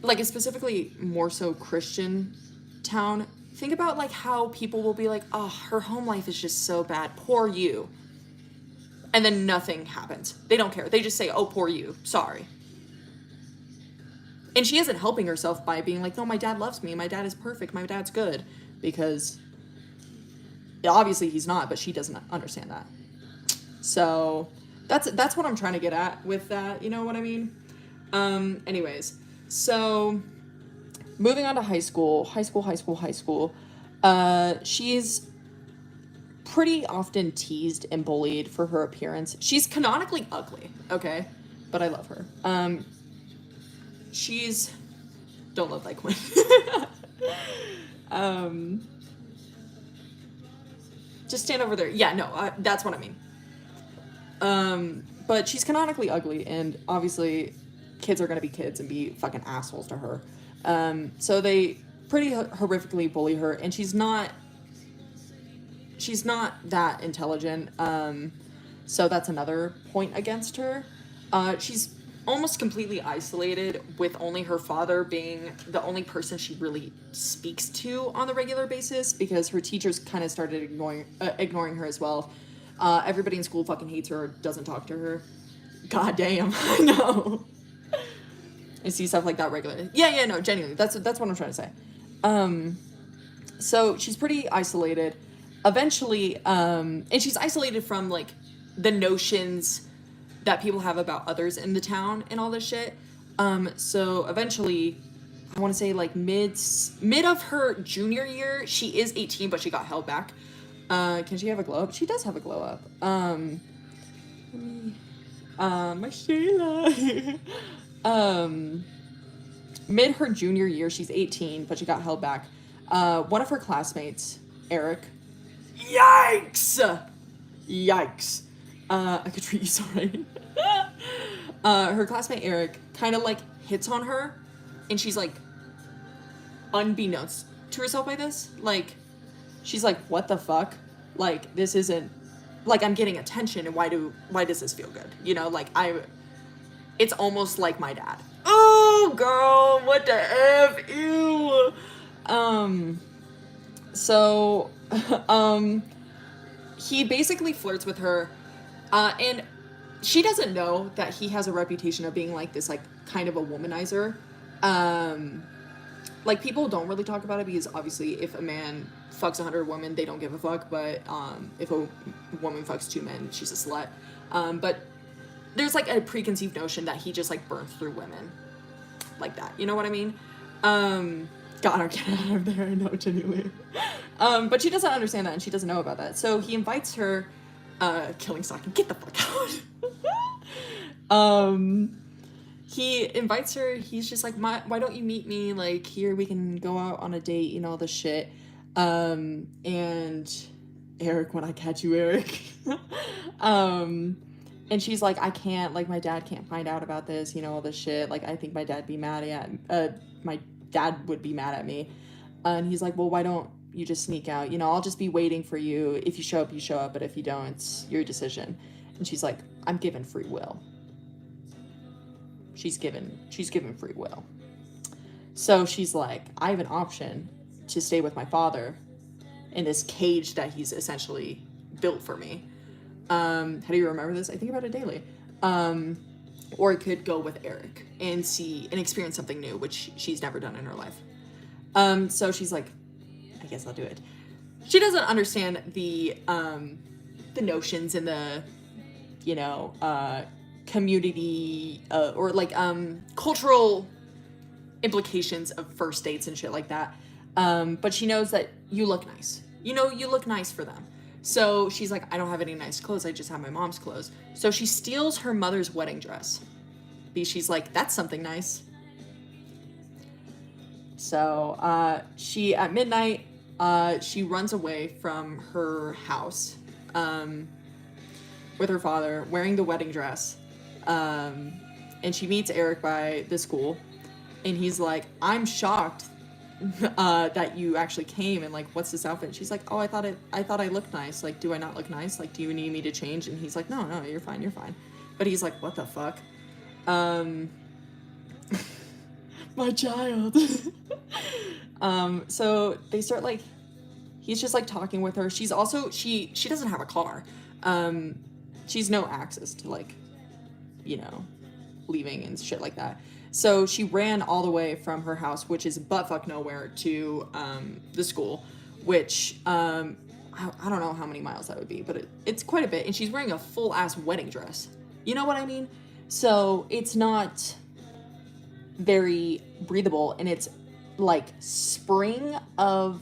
a specifically more so Christian town. Think about like how people will be like, oh, her home life is just so bad, poor you. And then nothing happens. They don't care. They just say, oh, poor you, sorry. And she isn't helping herself by being like, no, my dad loves me, my dad is perfect, my dad's good. Because obviously he's not, but she doesn't understand that. So that's what I'm trying to get at with that, you know what I mean? Anyways, so moving on to high school. She's pretty often teased and bullied for her appearance. She's canonically ugly, okay? But I love her. She's, don't love like Quinn. Just stand over there. Yeah, no, that's what I mean. But she's canonically ugly, and obviously kids are gonna be kids and be fucking assholes to her. So they pretty horrifically bully her, and she's not that intelligent. So that's another point against her. She's almost completely isolated, with only her father being the only person she really speaks to on the regular basis, because her teachers kind of started ignoring her as well. Everybody in school fucking hates her or doesn't talk to her. God damn, I know. I see stuff like that regularly. Yeah, no, genuinely, that's what I'm trying to say. So she's pretty isolated. Eventually, and she's isolated from like the notions that people have about others in the town and all this shit. So eventually, I want to say like mid of her junior year, she is 18, but she got held back. Can she have a glow up? She does have a glow up. My Shayla. Mid her junior year, she's 18, but she got held back. One of her classmates, Eric. Yikes! I could treat you so right. Her classmate Eric kind of like hits on her, and she's like, unbeknownst to herself by this, like, she's like, what the fuck? Like, this isn't, like, I'm getting attention, and why does this feel good? You know, like, it's almost like my dad. Oh, girl, what the F? Ew. So, he basically flirts with her, and she doesn't know that he has a reputation of being like this, like kind of a womanizer. Like people don't really talk about it because obviously if a man fucks 100 women, they don't give a fuck. But if a woman fucks 2 men, she's a slut. But there's like a preconceived notion that he just like burns through women like that. You know what I mean? God, get out of there. I know, genuinely. But she doesn't understand that and she doesn't know about that. So he invites her, killing stalking, get the fuck out. He invites her, he's just like, why don't you meet me, like, here, we can go out on a date, you know, all this shit. And Eric, when I catch you, Eric. And she's like, I can't, like, my dad can't find out about this, you know, all this shit, like, I think my dad would be mad at me. And he's like, well, why don't you just sneak out, you know, I'll just be waiting for you, if you show up, you show up, but if you don't, it's your decision. And she's like, I'm given free will. She's given free will. So she's like, I have an option to stay with my father in this cage that he's essentially built for me. How do you remember this? I think about it daily. Or I could go with Eric and see and experience something new, which she's never done in her life. So she's like, I guess I'll do it. She doesn't understand the notions and the, you know, community or like cultural implications of first dates and shit like that, but she knows that you look nice, you know, you look nice for them. So she's like, I don't have any nice clothes, I just have my mom's clothes. So she steals her mother's wedding dress because she's like, that's something nice. So she at midnight she runs away from her house with her father wearing the wedding dress. And she meets Eric by the school, and he's like, I'm shocked that you actually came, and like, what's this outfit? And she's like, oh, I thought I looked nice. Like, do I not look nice? Like, do you need me to change? And he's like, no, you're fine. But he's like, what the fuck? My child. So they start like, he's just like talking with her. She's also, she doesn't have a car. She's no access to like, you know, leaving and shit like that. So she ran all the way from her house, which is buttfuck nowhere, to the school, which I don't know how many miles that would be, but it's quite a bit. And she's wearing a full ass wedding dress. You know what I mean? So it's not very breathable, and it's like spring of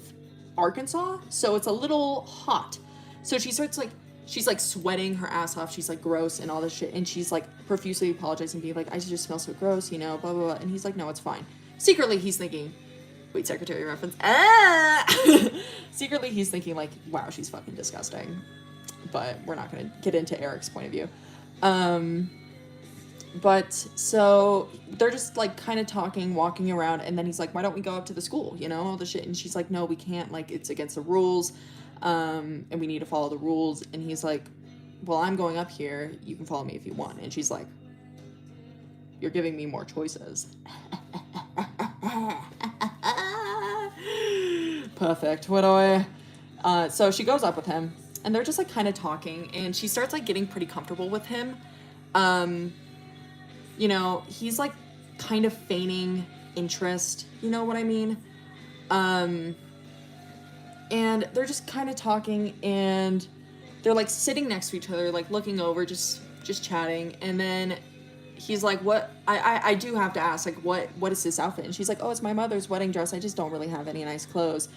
Arkansas, so it's a little hot. So she starts like, she's like sweating her ass off. She's like gross and all this shit. And she's like profusely apologizing, being like, I just smell so gross, you know, blah, blah, blah. And he's like, no, it's fine. Secretly, he's thinking, wait, secretary reference. Secretly, he's thinking like, wow, she's fucking disgusting. But we're not going to get into Eric's point of view. But so they're just like kind of talking, walking around. And then he's like, why don't we go up to the school? You know, all the shit. And she's like, no, we can't. Like, it's against the rules. And we need to follow the rules. And he's like, well, I'm going up here, you can follow me if you want. And she's like, you're giving me more choices. Perfect. What do I so she goes up with him, and they're just like kind of talking, and she starts like getting pretty comfortable with him. You know, he's like kind of feigning interest, you know what I mean? And they're just kind of talking, and they're like sitting next to each other, like looking over, just chatting. And then he's like, what, I do have to ask, like, what is this outfit? And she's like, oh, it's my mother's wedding dress. I just don't really have any nice clothes.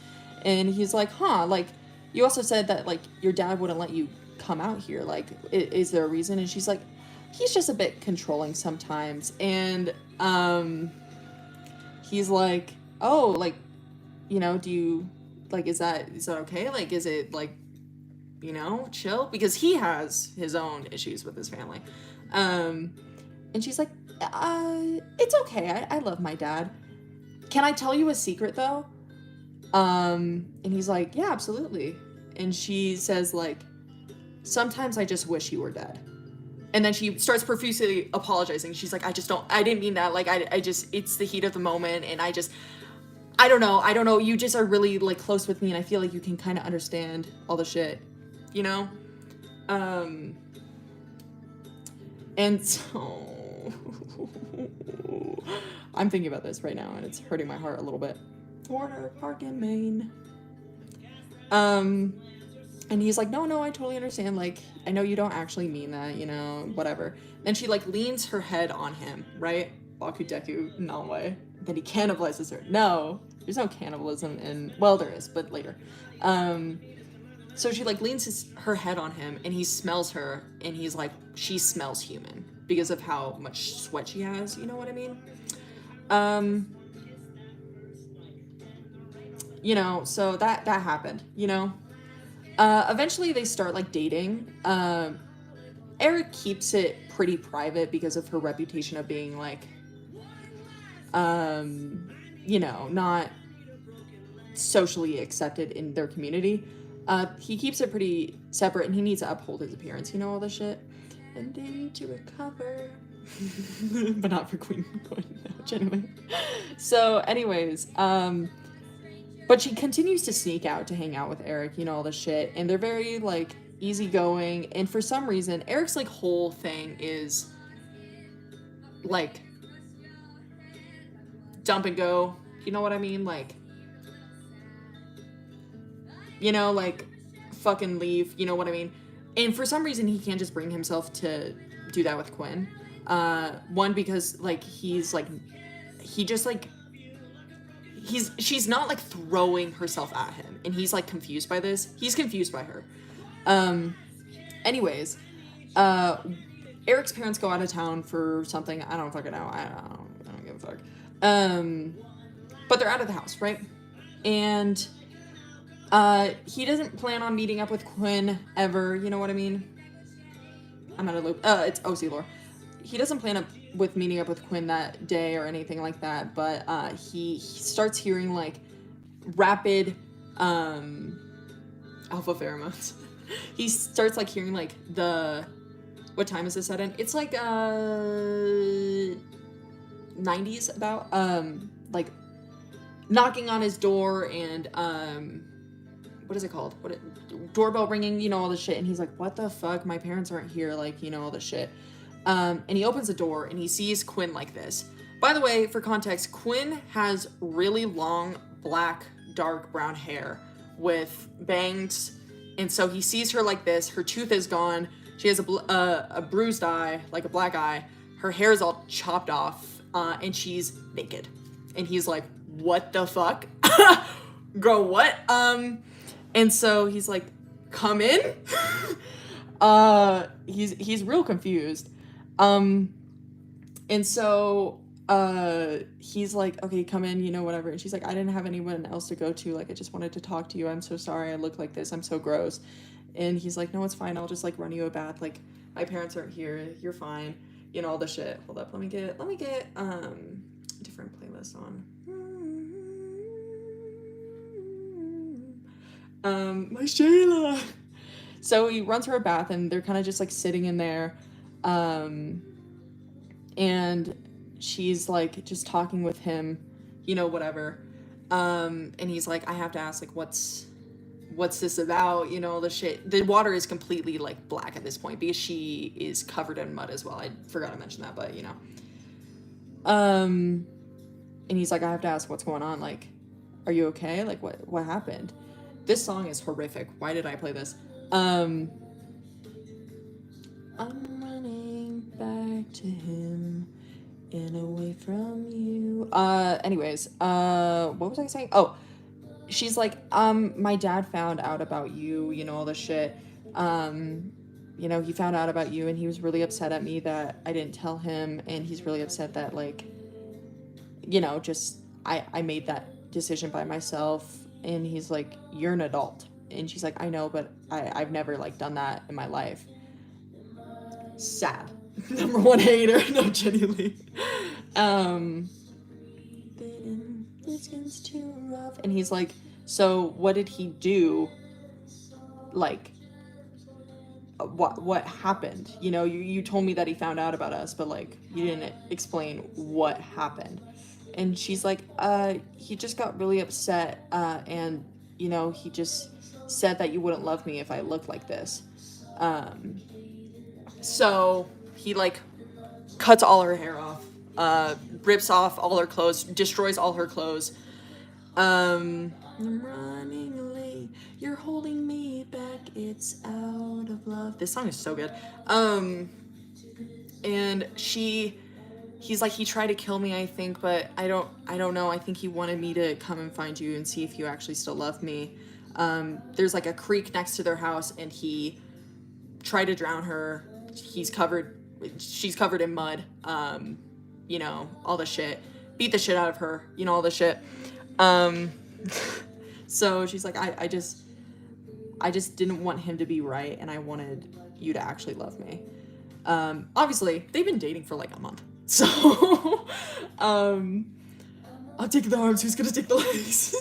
And he's like, huh, like, you also said that like your dad wouldn't let you come out here. Like, is there a reason? And she's like, he's just a bit controlling sometimes. And he's like, oh, like, you know, do you, like, is that okay? Like, is it, like, you know, chill? Because he has his own issues with his family. And she's like, it's okay. I love my dad. Can I tell you a secret, though? And he's like, yeah, absolutely. And she says, like, sometimes I just wish you were dead. And then she starts profusely apologizing. She's like, I didn't mean that. Like, I just, it's the heat of the moment. And I don't know. You just are really, like, close with me, and I feel like you can kind of understand all the shit, you know? Um, and so I'm thinking about this right now, and it's hurting my heart a little bit. Warner Park in Maine. And he's like, no, I totally understand. Like, I know you don't actually mean that, you know, whatever. Then she like leans her head on him, right? Bakudeku Nanway. Then he cannibalizes her. No, there's no cannibalism in, well, there is, but later. So she like leans her head on him, and he smells her, and he's like, she smells human because of how much sweat she has. You know what I mean? You know, so that happened. You know. Eventually they start like dating. Eric keeps it pretty private because of her reputation of being like, you know, not socially accepted in their community. He keeps it pretty separate, and he needs to uphold his appearance, you know, all this shit. And they need to recover. But not for Queen, no, genuinely. So, anyways, but she continues to sneak out to hang out with Eric, you know, all this shit. And they're very, like, easygoing. And for some reason, Eric's, like, whole thing is, like, dump and go. You know what I mean? Like, you know, like, fucking leave. You know what I mean? And for some reason, he can't just bring himself to do that with Quinn. One, because, like, he's, like, he just, like, she's not like throwing herself at him, and he's like confused by this. He's confused by her. Anyways, Eric's parents go out of town for something. I don't fucking know. I don't give a fuck. But they're out of the house, right? And he doesn't plan on meeting up with Quinn ever. You know what I mean? I'm out of loop. It's OC lore. He doesn't plan with meeting up with Quinn that day or anything like that, but he starts hearing like rapid alpha pheromones. He starts like hearing like what time is this set in? It's like 90s about like knocking on his door, and what is it called? Doorbell ringing, you know, all this shit. And he's like, what the fuck? My parents aren't here, like, you know, all this shit. And he opens the door, and he sees Quinn like this. By the way, for context, Quinn has really long, black, dark brown hair with bangs. And so he sees her like this. Her tooth is gone. She has a bruised eye, like a black eye. Her hair is all chopped off, and she's naked. And he's like, what the fuck? Girl, what? And so he's like, come in? He's real confused. And so, he's like, okay, come in, you know, whatever. And she's like, I didn't have anyone else to go to. Like, I just wanted to talk to you. I'm so sorry I look like this. I'm so gross. And he's like, no, it's fine. I'll just like run you a bath. Like, my parents aren't here. You're fine. You know, all the shit. Hold up. Let me get, a different playlist on. My Shayla. So he runs her a bath, and they're kind of just like sitting in there. And she's like just talking with him, you know, whatever. And he's like, I have to ask, like, what's this about? You know, the shit. The water is completely like black at this point because she is covered in mud as well. I forgot to mention that, but you know. And he's like, I have to ask what's going on. Like, are you okay? Like, what happened? This song is horrific. Why did I play this? I'm running back to him and away from you. Anyways, what was I saying? Oh, she's like, my dad found out about you, you know, all this shit. You know, he found out about you, and he was really upset at me that I didn't tell him, and he's really upset that, like, you know, just, I made that decision by myself. And he's like, you're an adult. And she's like, I know, but I've never, like, done that in my life. Sad. Number one hater. No, genuinely. This gets too rough. And he's like, so what did he do? Like, what happened? You know, you told me that he found out about us, but, like, you didn't explain what happened. And she's like, he just got really upset, and, you know, he just said that you wouldn't love me if I looked like this. So he like cuts all her hair off, rips off all her clothes, destroys all her clothes. I'm running late, you're holding me back, it's out of love. This song is so good. And he's like, he tried to kill me, I think, but I don't know. I think he wanted me to come and find you and see if you actually still love me. There's like a creek next to their house, and he tried to drown her. She's covered in mud. You know, all the shit. Beat the shit out of her, you know, all the shit. So she's like, I just didn't want him to be right, and I wanted you to actually love me. Obviously, they've been dating for like a month. So, I'll take the arms, who's gonna take the legs?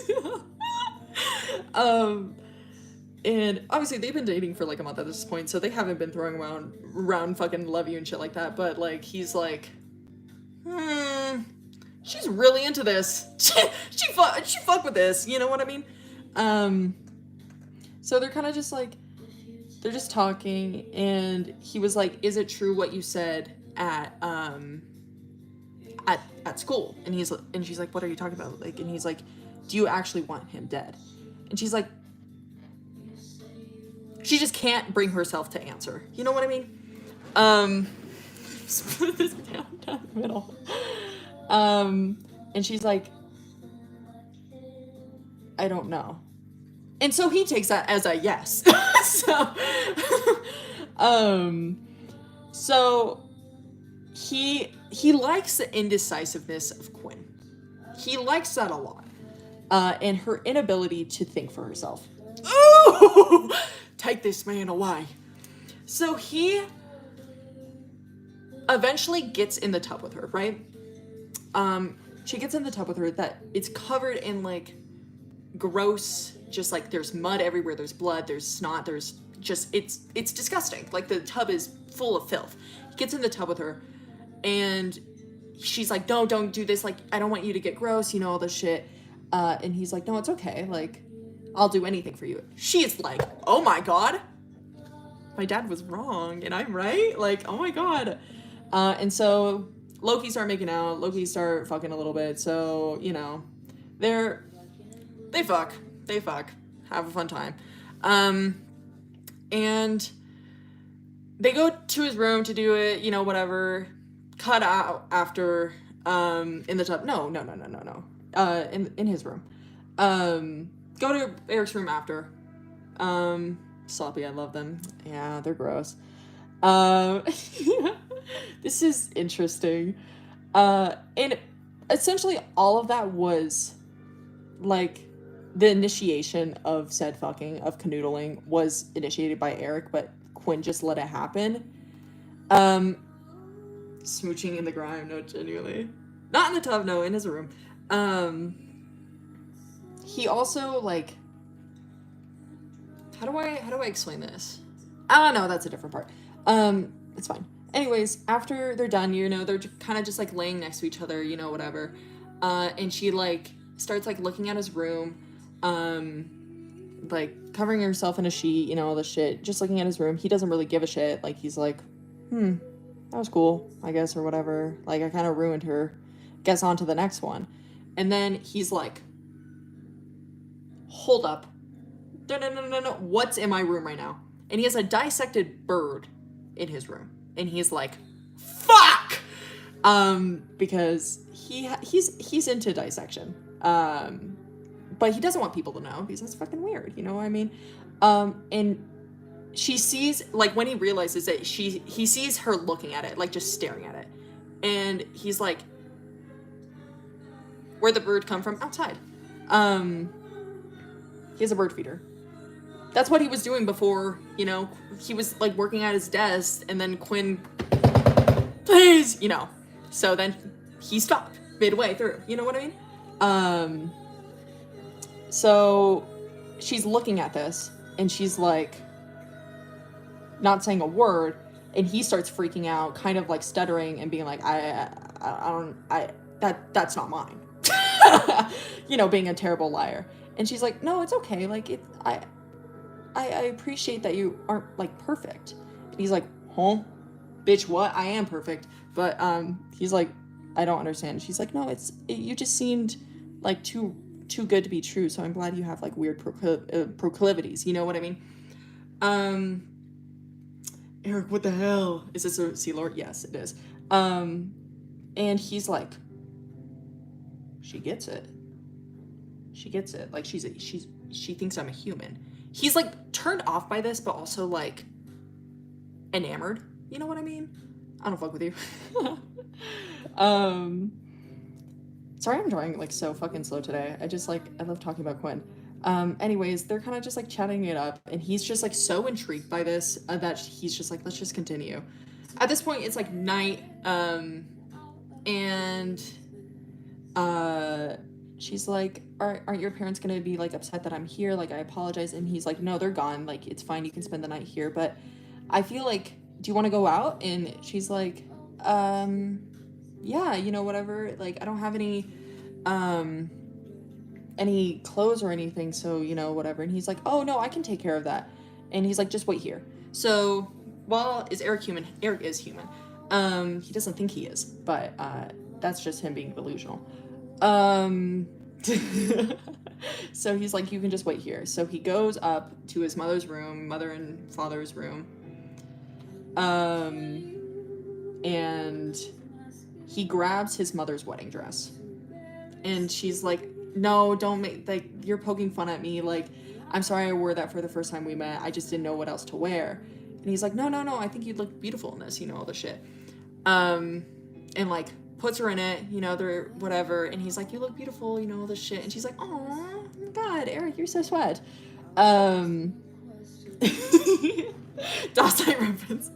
And obviously they've been dating for like a month at this point, so they haven't been throwing around fucking love you and shit like that, but like, he's like, she's really into this. She fuck with this, you know what I mean? So they're kind of just like, they're just talking, and he was like, is it true what you said at school? And she's like, what are you talking about? Like, and he's like, do you actually want him dead? And she's like, she just can't bring herself to answer. You know what I mean? Split this down the middle. And she's like, I don't know. And so he takes that as a yes. So he likes the indecisiveness of Quinn. He likes that a lot. And her inability to think for herself. Ooh! Take this man away. So he eventually gets in the tub with her, right? She gets in the tub with her that it's covered in like gross, just like there's mud everywhere, there's blood, there's snot, there's just, it's disgusting. Like the tub is full of filth. He gets in the tub with her, and she's like, no, don't do this. Like, I don't want you to get gross, you know, all this shit. And he's like, no, it's okay. Like, I'll do anything for you. She's like, oh my God, my dad was wrong and I'm right. Like, oh my God. And so Loki start making out. Loki start fucking a little bit. So, you know, they fuck. Have a fun time. And they go to his room to do it, you know, whatever. Cut out after, in the tub. No. In his room. Go to Eric's room after. Sloppy, I love them. Yeah, they're gross. This is interesting. And essentially all of that was like the initiation of said fucking, of canoodling, was initiated by Eric, but Quinn just let it happen. Smooching in the grime, no, genuinely. Not in the tub, no, in his room. He also, like, how do I explain this? I don't know, that's a different part. It's fine. Anyways, after they're done, you know, they're kind of just like laying next to each other, you know, whatever. And she like starts like looking at his room, like covering herself in a sheet, you know, all this shit, just looking at his room. He doesn't really give a shit. Like, he's like, that was cool, I guess, or whatever. Like, I kind of ruined her. Guess on to the next one. And then he's like, hold up. No. What's in my room right now? And he has a dissected bird in his room. And he's like, fuck! Because he's into dissection. But he doesn't want people to know because that's fucking weird, you know what I mean? And she sees, like, when he realizes that he sees her looking at it, like, just staring at it. And he's like, where'd the bird come from? Outside. He has a bird feeder. That's what he was doing before, you know, he was like working at his desk, and then Quinn, please, you know. So then he stopped midway through, you know what I mean? So she's looking at this, and she's like, not saying a word, and he starts freaking out, kind of like stuttering and being like, that's not mine. You know, being a terrible liar. And she's like, no, it's okay. Like, I appreciate that you aren't like perfect. And he's like, huh? Bitch, what? I am perfect. But he's like, I don't understand. She's like, no, you just seemed like too good to be true. So I'm glad you have like weird proclivities. You know what I mean? Um, Eric, what the hell? Is this a Sea Lord? Yes, it is. And he's like, she gets it. She gets it. Like she thinks I'm a human. He's like turned off by this, but also like enamored. You know what I mean? I don't fuck with you. Sorry, I'm drawing like so fucking slow today. I love talking about Quinn. Anyways, they're kind of just like chatting it up, and he's just like so intrigued by this that he's just like, let's just continue. At this point, it's like night, and she's like, aren't your parents gonna be like upset that I'm here? Like, I apologize. And he's like, no, they're gone. Like, it's fine. You can spend the night here. But I feel like, do you want to go out? And she's like, yeah, you know, whatever. Like, I don't have any clothes or anything, so, you know, whatever. And he's like, oh no, I can take care of that. And he's like, just wait here. So, is Eric human? Eric is human. He doesn't think he is, but that's just him being delusional. So he's like, you can just wait here. So he goes up to his mother and father's room. And he grabs his mother's wedding dress. And she's like, no, don't make, like, you're poking fun at me. Like, I'm sorry I wore that for the first time we met. I just didn't know what else to wear. And he's like, no, I think you'd look beautiful in this, you know, all the shit. And like puts her in it, you know, they're whatever. And he's like, you look beautiful, you know, all this shit. And she's like, oh my God, Eric, you're so sweat. Das Side reference.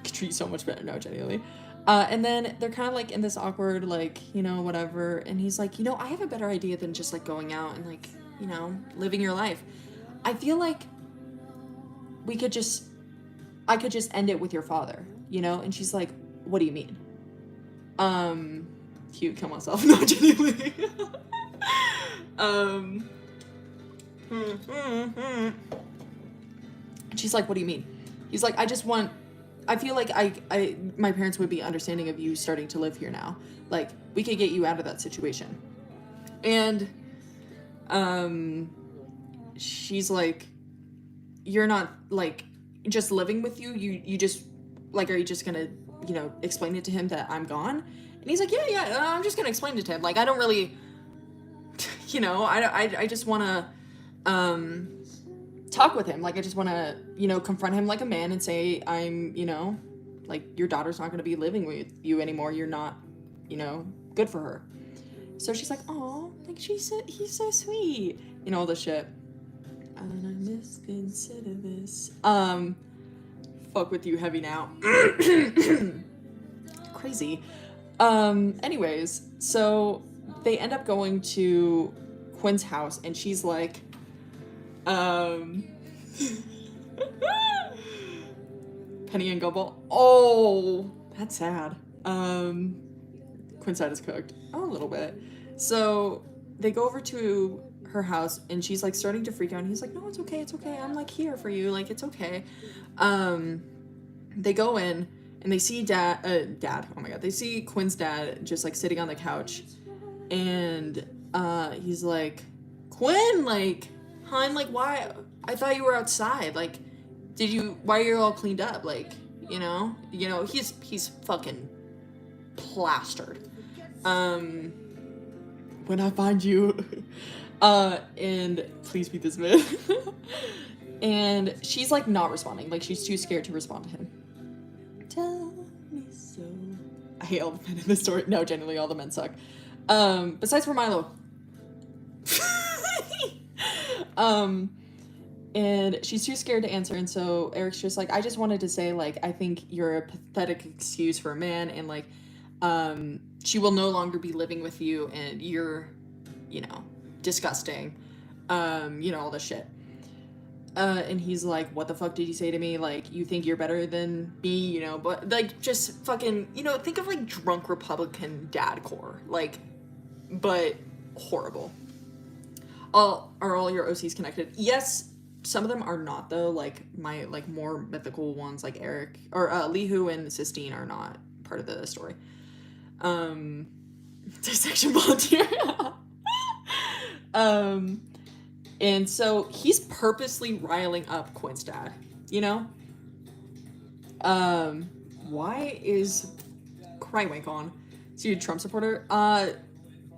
Could treat so much better. No, genuinely. And then they're kind of like in this awkward, like, you know, whatever. And he's like, you know, I have a better idea than just like going out and like, you know, living your life. I feel like I could just end it with your father, you know? And she's like, what do you mean? Cute, kill myself. No, genuinely. And she's like, what do you mean? He's like, I feel like my parents would be understanding of you starting to live here now. Like, we could get you out of that situation. And, she's like, you're not, like, just living with you. You just, like, are you just gonna, you know, explain it to him that I'm gone? And he's like, yeah, I'm just gonna explain it to him. Like, I don't really, you know, I just wanna, talk with him. Like, I just want to, you know, confront him like a man and say, I'm, you know, like, your daughter's not going to be living with you anymore. You're not, you know, good for her. So she's like, oh, like, he's so sweet. You know, all this shit. And I misconsider this. Fuck with you heavy now. Crazy. Anyways, so they end up going to Quinn's house, and she's like, Penny and Gobble. Oh, that's sad. Quinn's side is cooked. Oh, a little bit. So they go over to her house, and she's like starting to freak out, and he's like, no, it's okay, I'm like here for you, like, it's okay. They go in, and they see dad, oh my God, they see Quinn's dad just like sitting on the couch, and he's like, Quinn, like, hon, like, why? I thought you were outside. Like, why are you all cleaned up? Like, you know, he's fucking plastered. When I find you, and please beat this man. And she's like not responding. Like, she's too scared to respond to him. Tell me so. I hate all the men in this story. No, genuinely, all the men suck. Besides for Milo. And she's too scared to answer, and so Eric's just like, I just wanted to say, like, I think you're a pathetic excuse for a man, and like, she will no longer be living with you, and you're, you know, disgusting, you know, all this shit. And he's like, what the fuck did you say to me? Like, you think you're better than me, you know? But like, just fucking, you know, think of like drunk Republican dad core, like, but horrible. all your OCs connected? Yes, some of them are not though. Like my like more mythical ones, like Eric or Lihu and Sistine, are not part of the story. Dissection volunteer. And so he's purposely riling up Quinn's dad. You know. Why is Crywank on? Is he a Trump supporter?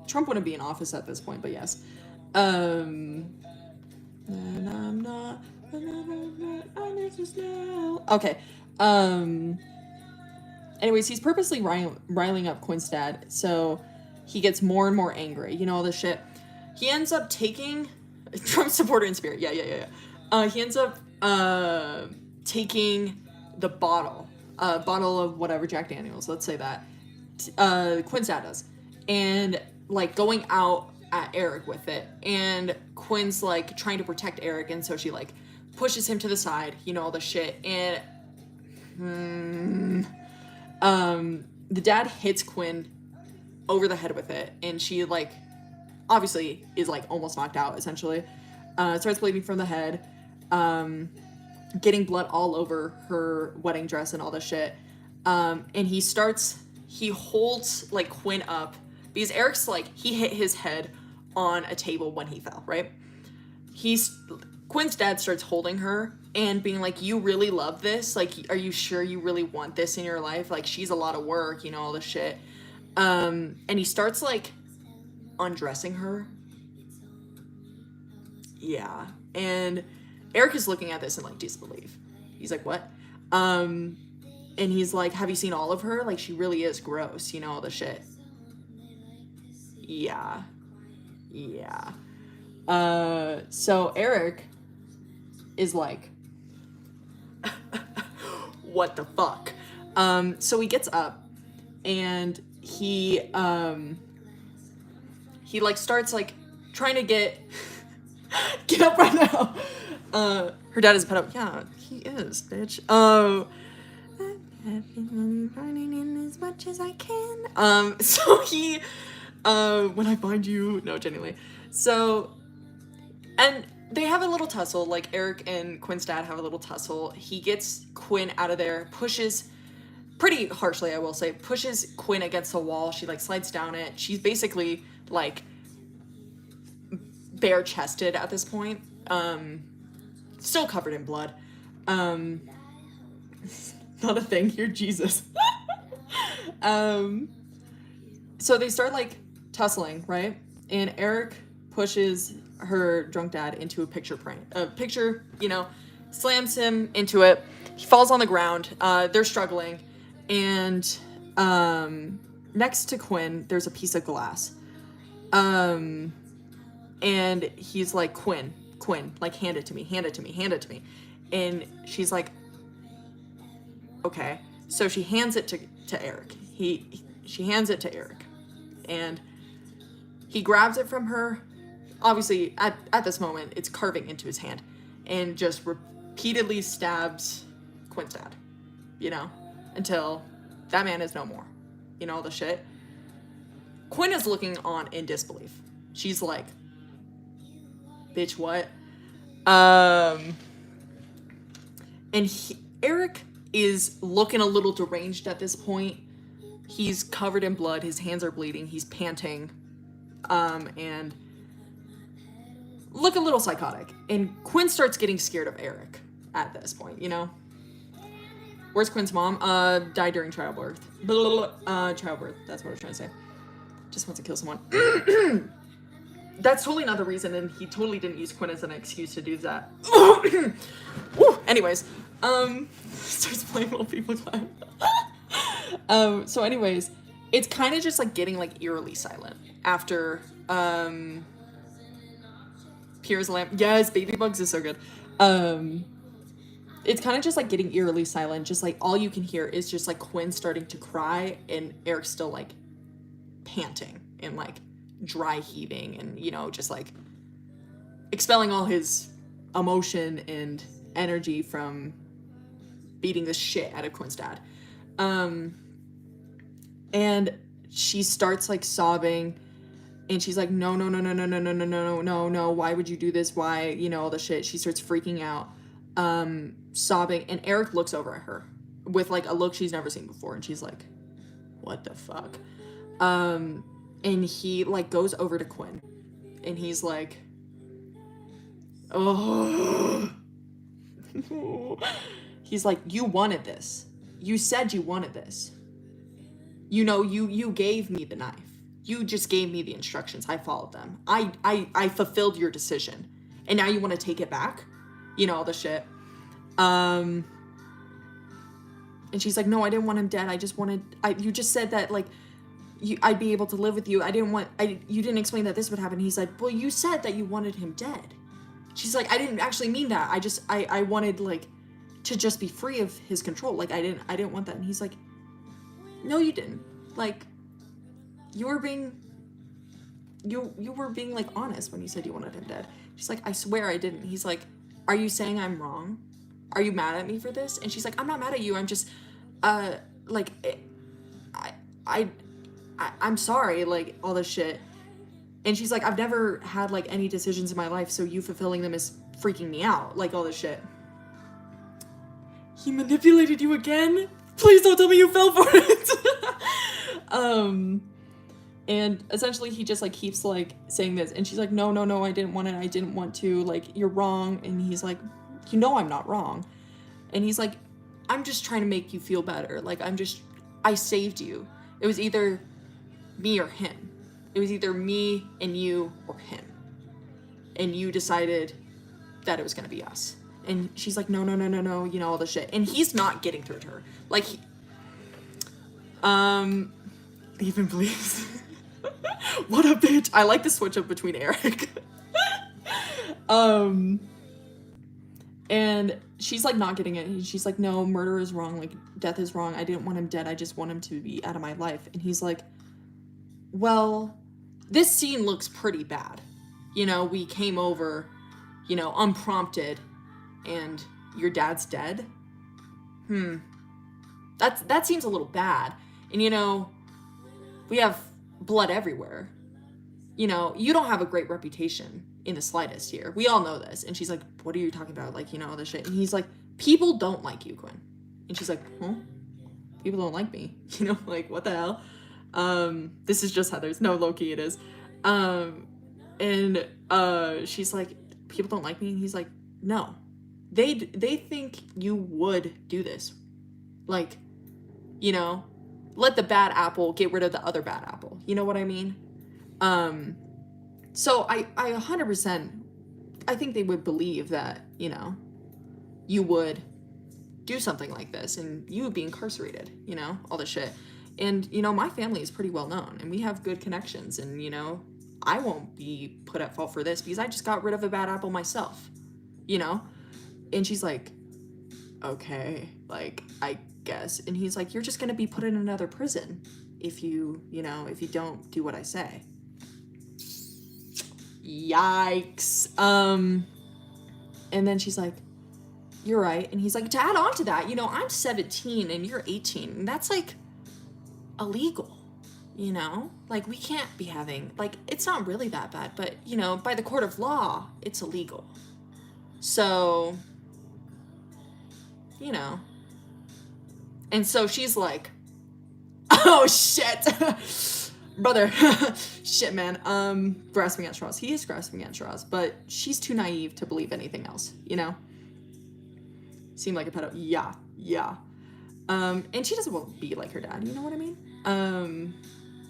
Trump wouldn't be in office at this point, but yes. And I'm not okay. Anyways, he's purposely riling up Quinn's dad, so he gets more and more angry. You know, all this shit. He ends up taking Trump supporter in spirit. Yeah. He ends up taking the bottle of whatever, Jack Daniels, let's say that. Quinn's dad does, and like going out at Eric with it, and Quinn's like trying to protect Eric, and so she like pushes him to the side, you know, all the shit, and the dad hits Quinn over the head with it, and she like obviously is like almost knocked out essentially. Starts bleeding from the head, getting blood all over her wedding dress and all this shit. And he holds like Quinn up because Eric's like, he hit his head on a table when he fell, right? Quinn's dad starts holding her and being like, you really love this? Like, are you sure you really want this in your life? Like, she's a lot of work, you know, all this shit. And he starts like undressing her. Yeah. And Eric is looking at this in like disbelief. He's like, what? And he's like, have you seen all of her? Like, she really is gross, you know, all the shit. Yeah. So Eric is like, what the fuck? So he gets up and he like starts like trying to get up right now. Her dad is put up. Yeah, he is, bitch. Running in as much as I can. So he, when I find you, no, genuinely. So, and they have a little tussle. Like Eric and Quinn's dad have a little tussle. He gets Quinn out of there, pushes pretty harshly, I will say, pushes Quinn against the wall. She like slides down it. She's basically like bare chested at this point. Still covered in blood. Not a thing here, Jesus. So they start like tussling, right? And Eric pushes her drunk dad into a picture, you know, slams him into it. He falls on the ground. They're struggling. And next to Quinn, there's a piece of glass. And he's like, Quinn, like, hand it to me. And she's like, okay. So she hands it to Eric. She hands it to Eric. And he grabs it from her. Obviously, at this moment, it's carving into his hand. And just repeatedly stabs Quinn's dad. You know? Until that man is no more. You know, all the shit. Quinn is looking on in disbelief. She's like, bitch, what? And Eric is looking a little deranged at this point. He's covered in blood. His hands are bleeding. He's panting. And look a little psychotic. And Quinn starts getting scared of Eric at this point, you know? Where's Quinn's mom? Died during childbirth. Childbirth. That's what I was trying to say. Just wants to kill someone. That's totally not the reason, and he totally didn't use Quinn as an excuse to do that. Woo! Anyways, starts playing while people clap. So anyways, it's kind of just like getting like eerily silent after Pierre's lamp. Yes, Baby Bugs is so good. It's kind of just like getting eerily silent. Just like all you can hear is just like Quinn starting to cry and Eric still like panting and like dry heaving and, you know, just like expelling all his emotion and energy from beating the shit out of Quinn's dad. And she starts like sobbing. And she's like, no, no, no, no, no, no, no, no, no, no, no, why would you do this? Why, you know, all the shit. She starts freaking out, sobbing. And Eric looks over at her with like a look she's never seen before. And she's like, what the fuck? And he like goes over to Quinn and he's like, oh, he's like, you wanted this. You said you wanted this. You know, you gave me the knife. You just gave me the instructions. I followed them. I fulfilled your decision. And now you want to take it back? You know, all the shit. And she's like, no, I didn't want him dead. I just wanted, you just said that, like, I'd be able to live with you. You didn't explain that this would happen. He's like, well, you said that you wanted him dead. She's like, I didn't actually mean that. I wanted, like, to just be free of his control. Like, I didn't want that. And he's like, no, you didn't. Like, you were being like honest when you said you wanted him dead. She's like, I swear I didn't. He's like, are you saying I'm wrong? Are you mad at me for this? And she's like, I'm not mad at you. I'm just, like, I'm sorry, like, all this shit. And she's like, I've never had, like, any decisions in my life, so you fulfilling them is freaking me out, like, all this shit. He manipulated you again? Please don't tell me you fell for it. And essentially he just, like, keeps, like, saying this. And she's like, no, no, no, I didn't want it. I didn't want to. Like, you're wrong. And he's like, you know I'm not wrong. And he's like, I'm just trying to make you feel better. Like, I saved you. It was either me or him. It was either me and you or him. And you decided that it was going to be us. And she's like, no, no, no, no, no, you know, all the shit. And he's not getting through to her. Like, even please. What a bitch. I like the switch up between Eric. And she's like not getting it. And she's like, no, murder is wrong. Like, death is wrong. I didn't want him dead. I just want him to be out of my life. And he's like, well, this scene looks pretty bad. You know, we came over, you know, unprompted, and your dad's dead? That seems a little bad. And, you know, we have blood everywhere. You know, you don't have a great reputation in the slightest here. We all know this. And she's like, what are you talking about? Like, you know, all this shit. And he's like, people don't like you, Quinn. And she's like, huh? People don't like me. You know, like, what the hell? This is just Heather's. No, low-key it is. And she's like, people don't like me? And he's like, no. They think you would do this. Like, you know, let the bad apple get rid of the other bad apple. You know what I mean? So I 100%, I think they would believe that, you know, you would do something like this and you would be incarcerated, you know, all this shit. And, you know, my family is pretty well known and we have good connections and, you know, I won't be put at fault for this because I just got rid of a bad apple myself, you know? And she's like, okay, like, I guess. And he's like, you're just going to be put in another prison if you don't do what I say. Yikes. And then she's like, you're right. And he's like, to add on to that, you know, I'm 17 and you're 18 and that's like illegal, you know, like we can't be having, like, it's not really that bad, but you know, by the court of law, it's illegal. So, you know, and so she's like, oh shit, brother, shit, man, grasping at straws. He is grasping at straws, but she's too naive to believe anything else, you know? Seem like a pedo. Yeah. And she doesn't want to be like her dad, you know what I mean?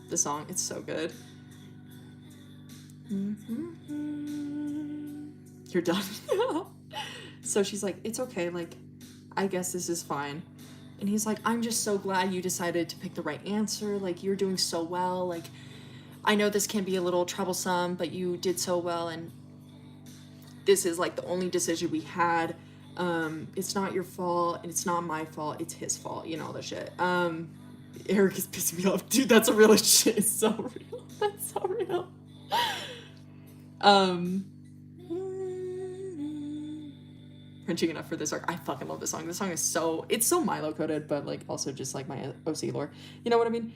The song, it's so good. You're done. So she's like, it's okay, like, I guess this is fine. And he's like, I'm just so glad you decided to pick the right answer. Like, you're doing so well. Like, I know this can be a little troublesome, but you did so well. And this is like the only decision we had. It's not your fault and it's not my fault. It's his fault. You know, all the shit. Eric is pissing me off. Dude, that's a real shit. It's so real. That's so real. Cringing enough for this arc. I fucking love this song. This song is so, it's so Milo coded, but like also just like my OC lore. You know what I mean?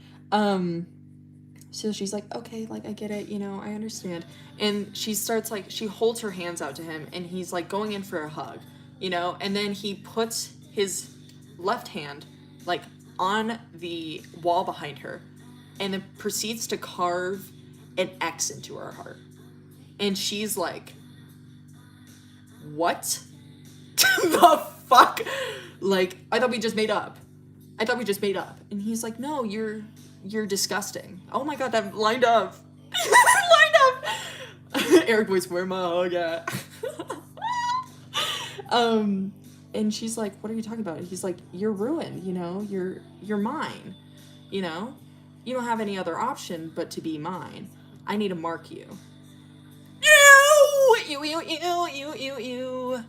So she's like, okay, like, I get it, you know, I understand. And she starts, like, she holds her hands out to him, and he's, like, going in for a hug, you know? And then he puts his left hand, like, on the wall behind her, and then proceeds to carve an X into her heart. And she's like, what the fuck? Like, I thought we just made up. And he's like, no, you're disgusting. Oh my god, that lined up. Lined up. Eric voice, where my hug at? And she's like, what are you talking about? He's like, you're ruined, you know, you're mine, you know? You don't have any other option but to be mine. I need to mark you. Ew.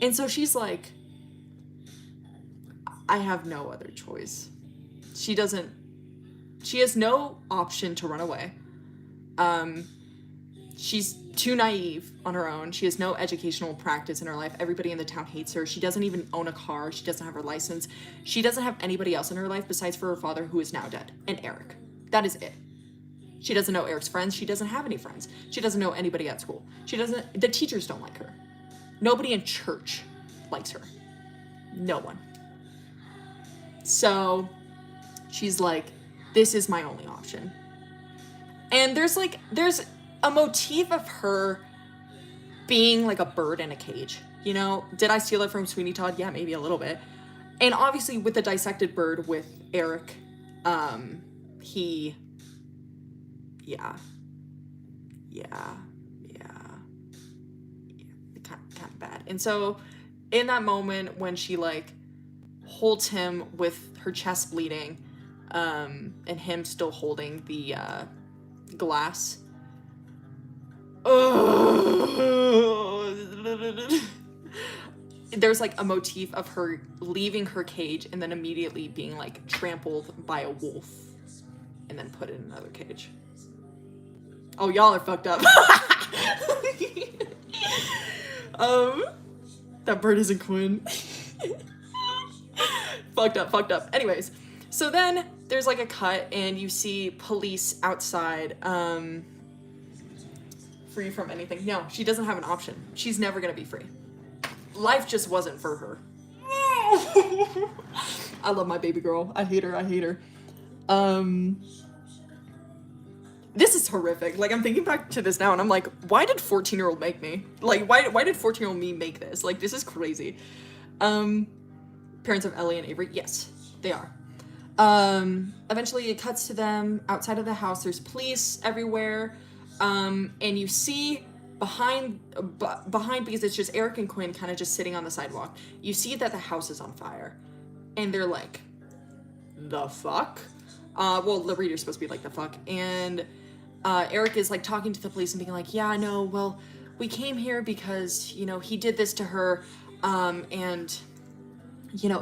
And so she's like, I have no other choice. She has no option to run away. She's too naive on her own. She has no educational practice in her life. Everybody in the town hates her. She doesn't even own a car. She doesn't have her license. She doesn't have anybody else in her life besides for her father, who is now dead, and Eric. That is it. She doesn't know Eric's friends. She doesn't have any friends. She doesn't know anybody at school. The teachers don't like her. Nobody in church likes her. No one. So she's like, this is my only option. And there's a motif of her being like a bird in a cage. You know, did I steal it from Sweeney Todd? Yeah, maybe a little bit. And obviously with the dissected bird with Eric, kind of bad. And so in that moment when she like holds him with her chest bleeding, and him still holding the glass, there's like a motif of her leaving her cage and then immediately being like trampled by a wolf and then put in another cage. Oh, y'all are fucked up. That bird isn't Quinn. Fucked up. Anyways, so then there's like a cut and you see police outside, free from anything. No, she doesn't have an option. She's never gonna be free. Life just wasn't for her. I love my baby girl. I hate her. This is horrific. Like, I'm thinking back to this now and I'm like, why did 14-year-old make me? Like, why did 14-year-old me make this? Like, this is crazy. Parents of Ellie and Avery, yes, they are. Eventually it cuts to them outside of the house. There's police everywhere. And you see behind, because it's just Eric and Quinn kind of just sitting on the sidewalk, you see that the house is on fire. And they're like, the fuck? Well, the reader's supposed to be like, the fuck? And Eric is like talking to the police and being like, yeah, no, well, we came here because, you know, he did this to her, and, you know,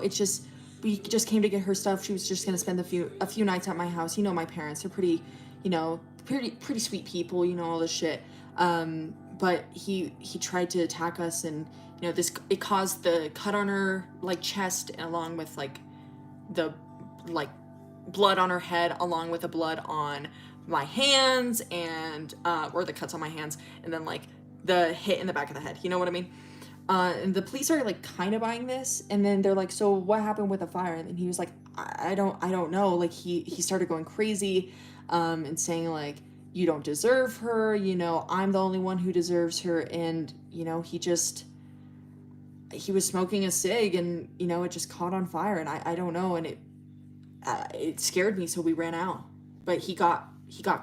we just came to get her stuff. She was just gonna spend a few nights at my house. You know, my parents, they're pretty, you know, pretty sweet people, you know, all this shit. But he tried to attack us, and, you know, it caused the cut on her, like, chest, along with, like, the, like, blood on her head, along with the blood on my hands, and or the cuts on my hands, and then like the hit in the back of the head, you know what I mean? And the police are like kind of buying this, and then they're like, so what happened with the fire? And he was like, I don't know. Like he started going crazy, and saying like, you don't deserve her, you know, I'm the only one who deserves her. And, you know, he was smoking a cig, and, you know, it just caught on fire, and I don't know, and it scared me, so we ran out. But he got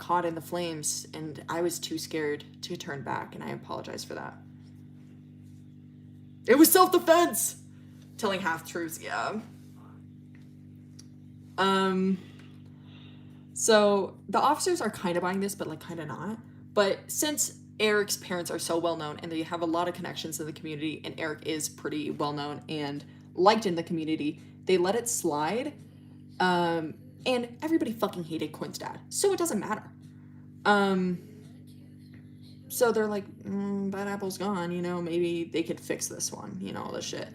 caught in the flames, and I was too scared to turn back, and I apologize for that. It was self-defense! Telling half-truths, yeah. So the officers are kind of buying this, but like kind of not. But since Eric's parents are so well-known, and they have a lot of connections in the community, and Eric is pretty well-known and liked in the community, they let it slide. And everybody fucking hated Quinn's dad, so it doesn't matter. So they're like, Bad Apple's gone, you know, maybe they could fix this one, you know, all this shit.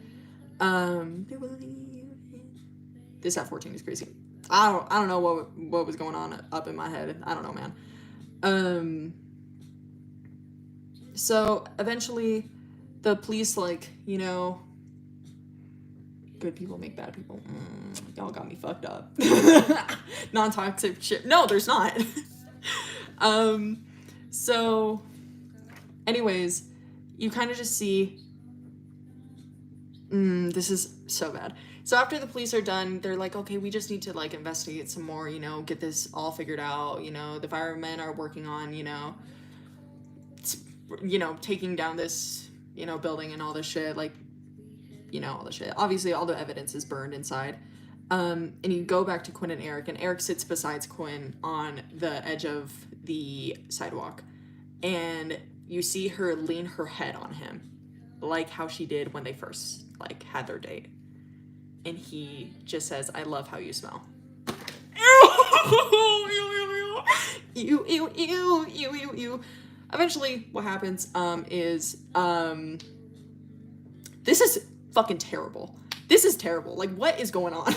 This at 14 is crazy. I don't know what was going on up in my head. I don't know, man. So eventually the police, like, you know, good people make bad people. Y'all got me fucked up. Non-toxic shit. No, there's not. So anyways, you kind of just see, this is so bad. So after the police are done, they're like, okay, we just need to like investigate some more, you know, get this all figured out. You know, the firemen are working on, you know, taking down this, you know, building and all this shit, like, you know, all the shit. Obviously, all the evidence is burned inside. And you go back to Quinn and Eric sits beside Quinn on the edge of the sidewalk, and you see her lean her head on him, like how she did when they first, like, had their date. And he just says, "I love how you smell." Ew, ew, ew, ew, ew, ew. Eventually, what happens, is, this is fucking terrible. This is terrible. Like, what is going on?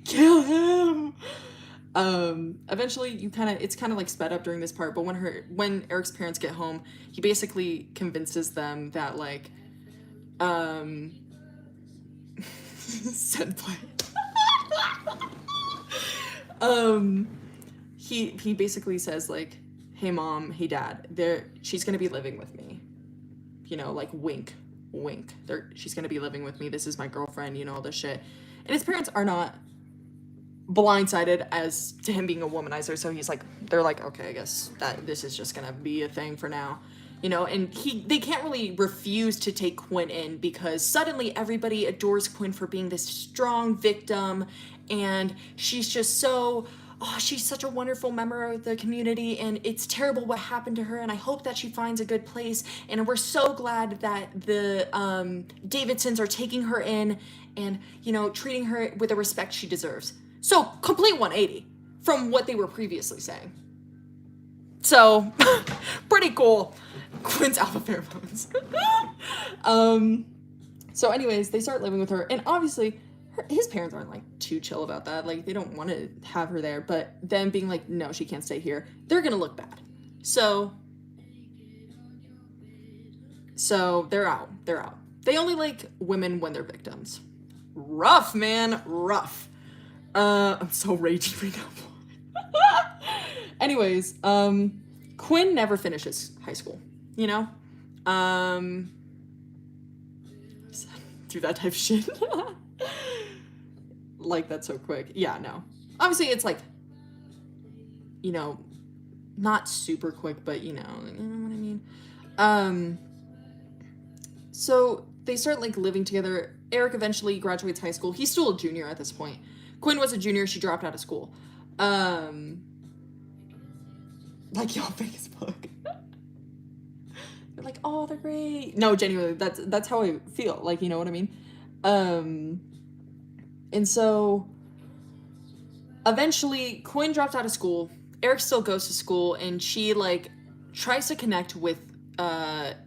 Kill him. Eventually it's kind of like sped up during this part, but when Eric's parents get home, he basically convinces them that, like, said play. He basically says, like, hey mom, hey dad, she's gonna be living with me, you know, like, wink wink, she's gonna be living with me, this is my girlfriend, you know, all this shit. And his parents are not blindsided as to him being a womanizer, so they're like, okay, I guess that this is just gonna be a thing for now, you know. And they can't really refuse to take Quinn in, because suddenly everybody adores Quinn for being this strong victim, and she's just so, she's such a wonderful member of the community, and it's terrible what happened to her, and I hope that she finds a good place, and we're so glad that the Davidsons are taking her in and, you know, treating her with the respect she deserves. So, complete 180 from what they were previously saying. So, pretty cool. Quinn's alpha pheromones. So anyways, they start living with her, and obviously his parents aren't, like, too chill about that. Like, they don't want to have her there, but them being like, no, she can't stay here, they're gonna look bad. So they're out. They only like women when they're victims. Rough, man, rough. I'm so raging right now. Anyways, Quinn never finishes high school, you know? Do that type of shit. Like, that's so quick. Yeah, no. Obviously, it's like, you know, not super quick, but you know what I mean? So they start, like, living together. Eric eventually graduates high school. He's still a junior at this point. Quinn was a junior. She dropped out of school. Like, y'all fake as fuck. They're like, oh, they're great. No, genuinely, that's how I feel. Like, you know what I mean? And so eventually Quinn drops out of school. Eric still goes to school, and she, like, tries to connect with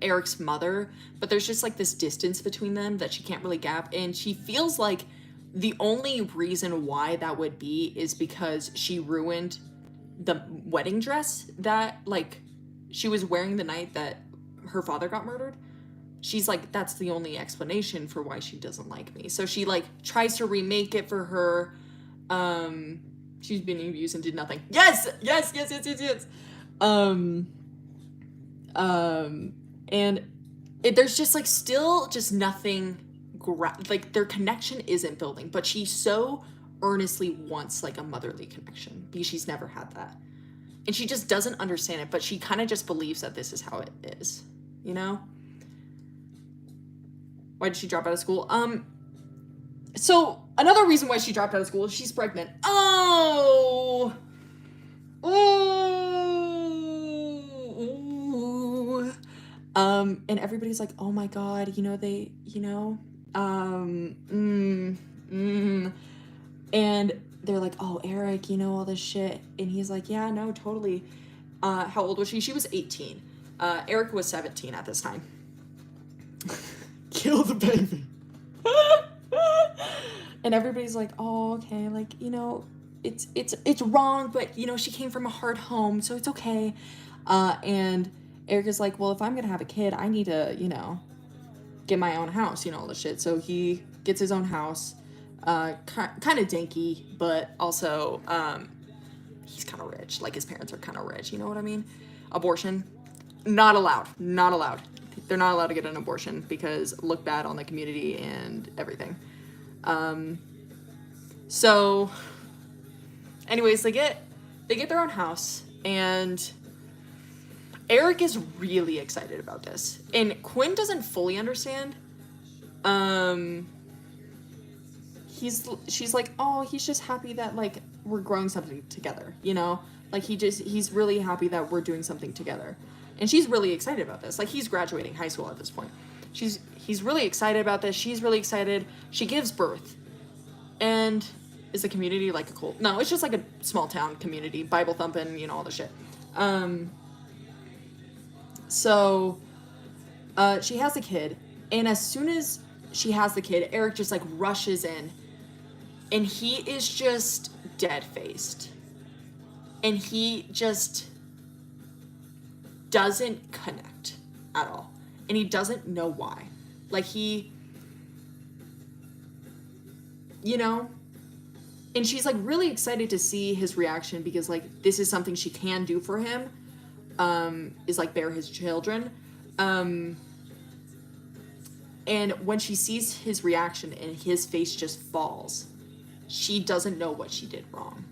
Eric's mother, but there's just, like, this distance between them that she can't really gap, and she feels like the only reason why that would be is because she ruined the wedding dress that, like, she was wearing the night that her father got murdered. She's like, that's the only explanation for why she doesn't like me. So she, like, tries to remake it for her. She's been abused and did nothing. Yes. And there's just, like, still just nothing, like, their connection isn't building, but she so earnestly wants, like, a motherly connection, because she's never had that. And she just doesn't understand it, but she kind of just believes that this is how it is, you know? Why did she drop out of school? So another reason why she dropped out of school is she's pregnant. Oh! Ooh. And everybody's like, oh my God, you know, and they're like, oh, Eric, you know, all this shit. And he's like, yeah, no, totally. How old was she? She was 18. Eric was 17 at this time. Kill the baby. And everybody's like, oh, okay, like, you know, it's wrong, but, you know, she came from a hard home, so it's okay. And Eric is like, well, if I'm gonna have a kid, I need to, you know, get my own house, you know, all this shit. So he gets his own house, kind of dinky, but also he's kind of rich. Like his parents are kind of rich, you know what I mean? Abortion, not allowed, not allowed. They're not allowed to get an abortion because look bad on the community and everything. So anyways, they get their own house, and Eric is really excited about this, and Quinn doesn't fully understand. She's like, oh, he's just happy that like we're growing something together, you know, like he's really happy that we're doing something together, and she's really excited about this. Like he's graduating high school at this point. He's really excited about this. She's really excited. She gives birth, and is the community like a cult? No, it's just like a small town community, Bible thumping, you know, all the shit. So she has a kid, and as soon as she has the kid, Eric just like rushes in, and he is just dead-faced, and he just doesn't connect at all, and he doesn't know why. Like he, you know, and she's like really excited to see his reaction, because like this is something she can do for him, is like bear his children. And when she sees his reaction and his face just falls, she doesn't know what she did wrong.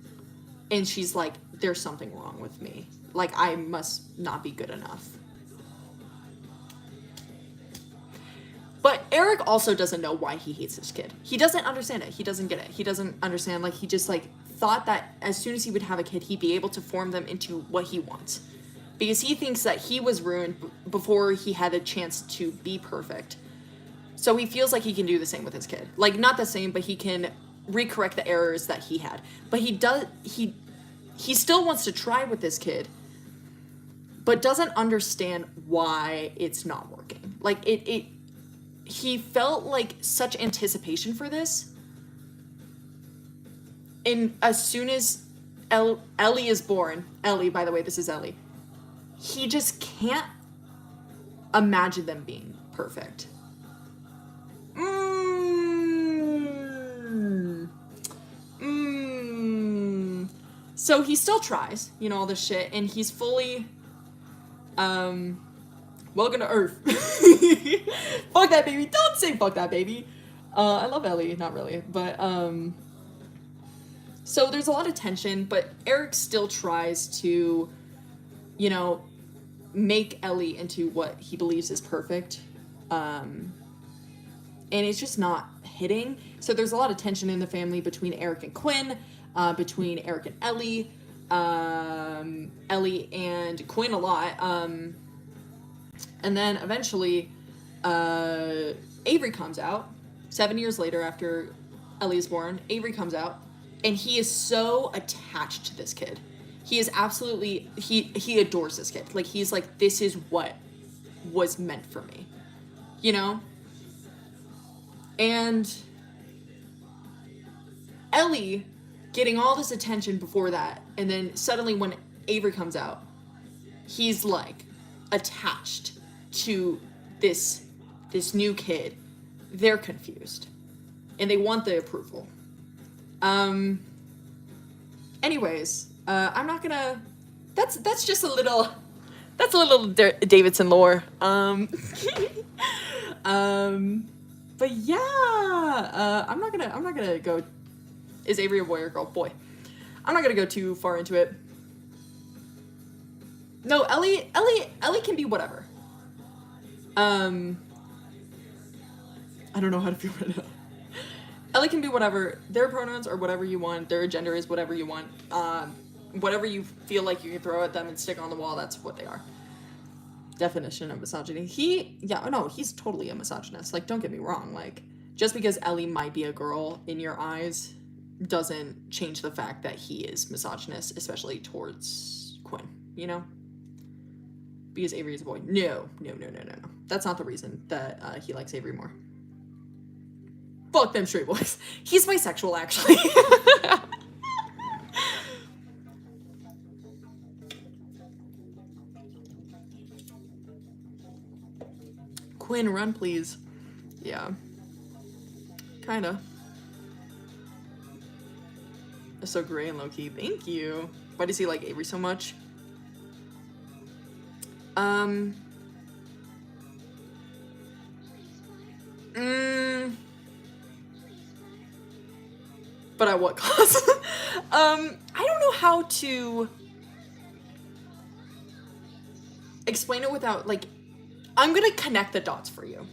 And she's like, there's something wrong with me. Like, I must not be good enough. But Eric also doesn't know why he hates his kid. He doesn't understand it. He doesn't get it. He doesn't understand. Like, he just, like, thought that as soon as he would have a kid, he'd be able to form them into what he wants. Because he thinks that he was ruined before he had a chance to be perfect. So he feels like he can do the same with his kid. Like, not the same, but he can recorrect the errors that he had. But he still wants to try with this kid, but doesn't understand why it's not working. Like, he felt like such anticipation for this. And as soon as Ellie is born, Ellie, by the way, this is Ellie, he just can't imagine them being perfect. So he still tries, you know, all this shit, and he's fully, welcome to Earth. Fuck that baby. Don't say fuck that baby. I love Ellie, not really, but, so there's a lot of tension, but Eric still tries to, you know, make Ellie into what he believes is perfect, and it's just not hitting. So there's a lot of tension in the family between Eric and Quinn, between Eric and Ellie, Ellie and Quinn a lot, and then eventually Avery comes out 7 years later after Ellie is born. Avery comes out, and he is so attached to this kid. He is absolutely, he adores this kid. Like, he's like, this is what was meant for me, you know? And Ellie getting all this attention before that, and then suddenly when Avery comes out, he's like attached to this new kid. They're confused, and they want the approval. Anyways, I'm not gonna. That's just a little. That's a little Davidson lore. But yeah, I'm not gonna go. Is Avery a boy or girl? Boy. I'm not gonna go too far into it. No, Ellie can be whatever. I don't know how to feel right now. Ellie can be whatever. Their pronouns are whatever you want. Their gender is whatever you want. Whatever you feel like you can throw at them and stick on the wall, that's what they are. Definition of misogyny. He's totally a misogynist. Like, don't get me wrong. Like, just because Ellie might be a girl in your eyes doesn't change the fact that he is misogynist, especially towards Quinn, you know? Because Avery is a boy. No. That's not the reason that he likes Avery more. Fuck them straight boys. He's bisexual, actually. Quinn, run, please. Yeah. Kinda. It's so gray and low-key. Thank you. Why does he like Avery so much? But at what cost? I don't know how to explain it without, like, I'm gonna connect the dots for you.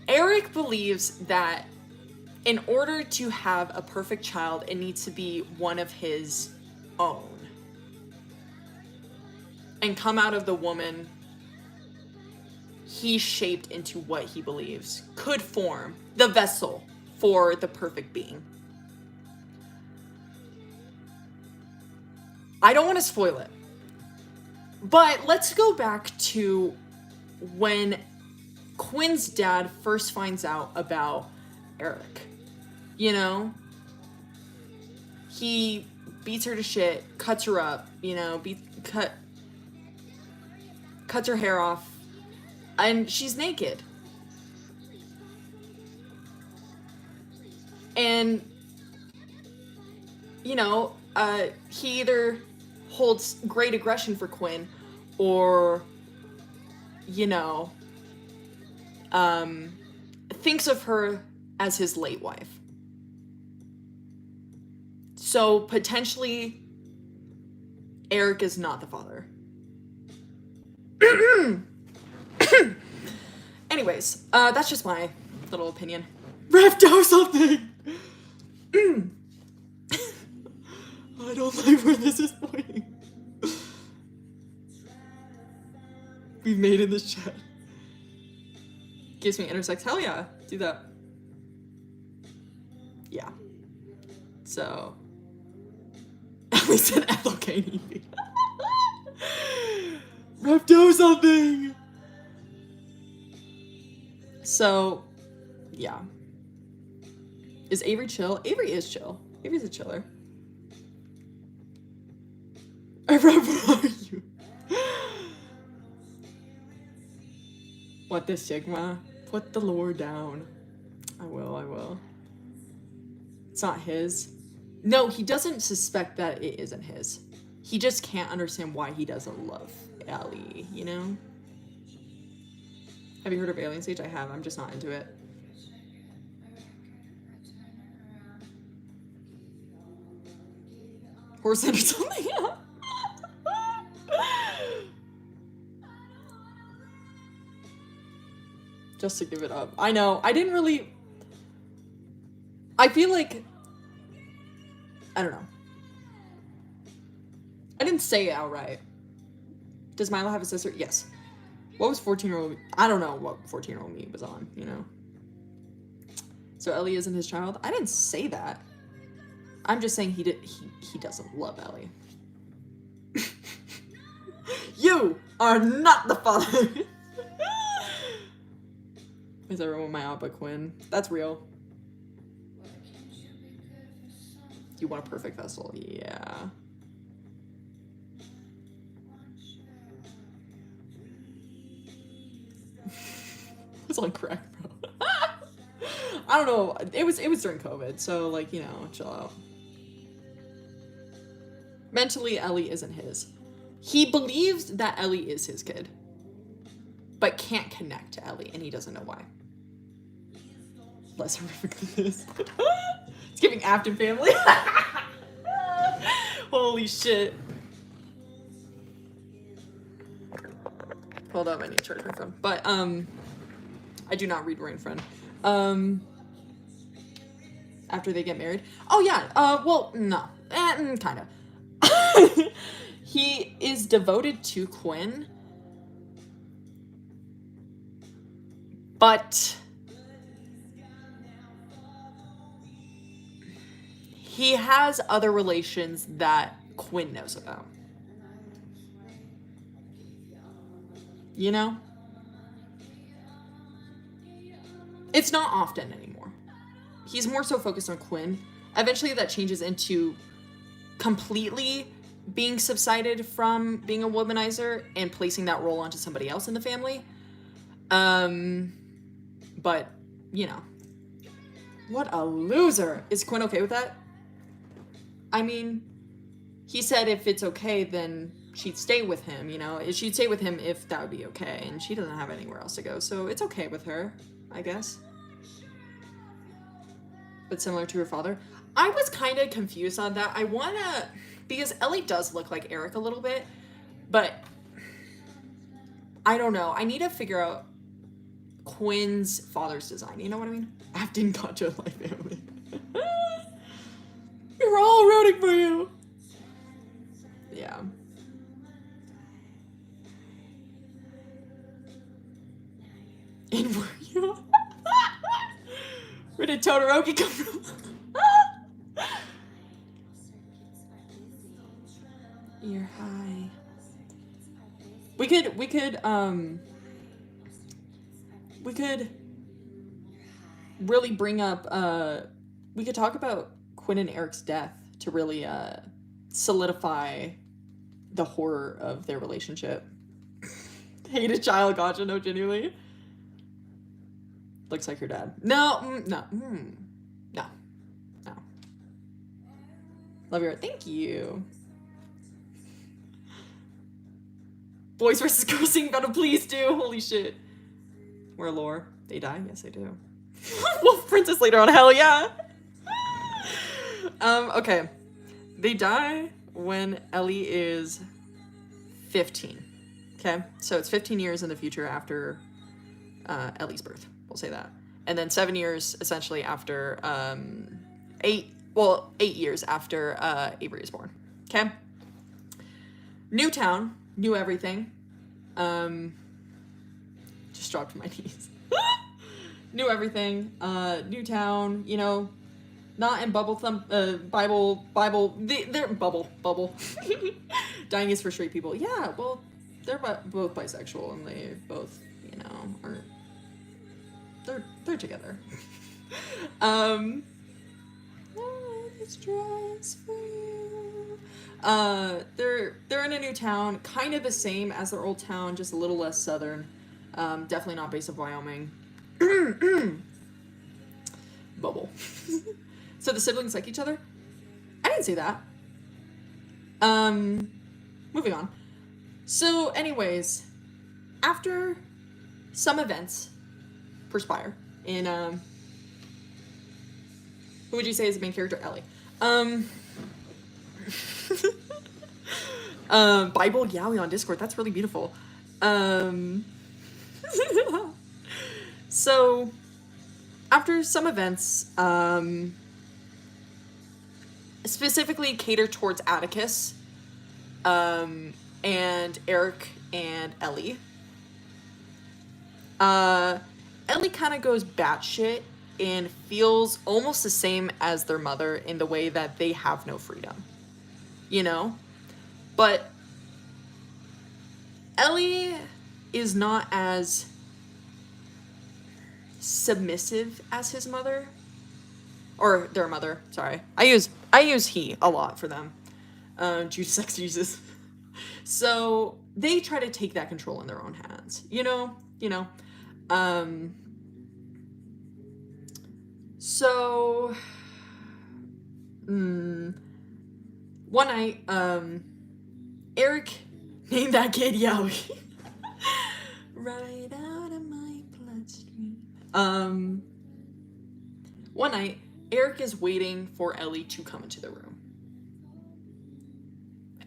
Eric believes that in order to have a perfect child, it needs to be one of his own. And come out of the woman he shaped into what he believes could form the vessel for the perfect being. I don't want to spoil it, but let's go back to when Quinn's dad first finds out about Eric. You know, he beats her to shit, cuts her up, you know, cuts her hair off, and she's naked. And, you know, he either holds great aggression for Quinn or, you know, thinks of her as his late wife. So potentially, Eric is not the father. Anyways, that's just my little opinion. Ref, do something! I don't like where this is pointing. We've made in this chat. Gives me intersex. Hell yeah, do that. Yeah. So. We said Ethel Ref, do something! So, yeah. Is Avery chill? Avery is chill. Avery's a chiller. Ref, where are you? What the Sigma? Put the lore down. I will. It's not his. No, he doesn't suspect that it isn't his. He just can't understand why he doesn't love Ellie, you know? Have you heard of Alien Stage? I have. I'm just not into it. Horse or something? Just to give it up. I know. I didn't really... I feel like... I don't know. I didn't say it outright. Does Milo have a sister? Yes. What was 14-year-old... I don't know what 14-year-old me was on, you know? So Ellie isn't his child? I didn't say that. I'm just saying he doesn't love Ellie. You are not the father! Is everyone my aunt but Quinn? That's real. You want a perfect vessel? Yeah. It's on crack, bro. I don't know. It was during COVID, so like, you know, chill out. Mentally, Ellie isn't his. He believes that Ellie is his kid, but can't connect to Ellie, and he doesn't know why. Less horrific than this. It's giving Afton family. Holy shit. Hold up, I need to charge my phone. But, I do not read Rain Friend. After they get married. Oh, yeah. Well, no. Kind of. He is devoted to Quinn. But he has other relations that Quinn knows about. You know? It's not often anymore. He's more so focused on Quinn. Eventually that changes into completely being subsided from being a womanizer and placing that role onto somebody else in the family. But, you know. What a loser. Is Quinn okay with that? I mean, he said if it's okay, then she'd stay with him, you know? She'd stay with him if that would be okay, and she doesn't have anywhere else to go, so it's okay with her, I guess. But similar to her father. I was kind of confused on that. I want to... Because Ellie does look like Eric a little bit, but I don't know. I need to figure out Quinn's father's design. You know what I mean? Acting gotcha my family. We're all rooting for you. Yeah. And were you? Where did Todoroki come from? You're high. We could really bring up, we could talk about Quinn and Eric's death to really, solidify the horror of their relationship. Hate a child, gotcha, no, genuinely. Looks like your dad. No. Love your art. Thank you. Boys versus girls sing battle, please do. Holy shit. Where lore? They die? Yes, they do. Wolf Princess later on, hell yeah. Okay. They die when Ellie is 15. Okay? So it's 15 years in the future after Ellie's birth. We'll say that. And then 7 years, essentially, after, 8 years after Avery is born. Okay? New town. New everything. Just dropped to my knees. New everything. New town, you know, not in Bible. They're bubble. Dying is for straight people. Yeah, well, they're both bisexual and they both, you know, aren't. They're together. It's just for you. They're in a new town, kind of the same as their old town, just a little less southern. Definitely not based in Wyoming. Bubble. So the siblings like each other? I didn't say that. Moving on. So anyways, after some events perspire in, who would you say is the main character? Ellie. Bible Yaoi on Discord. That's really beautiful. So after some events, specifically catered towards Atticus, and Eric and Ellie, Ellie kind of goes batshit and feels almost the same as their mother in the way that they have no freedom, you know? But Ellie is not as submissive as his mother, or their mother, sorry. I use he a lot for them. Sex Jesus. So they try to take that control in their own hands, you know? So, one night, Eric named that kid Yowie. Right out of my bloodstream. One night, Eric is waiting for Ellie to come into the room.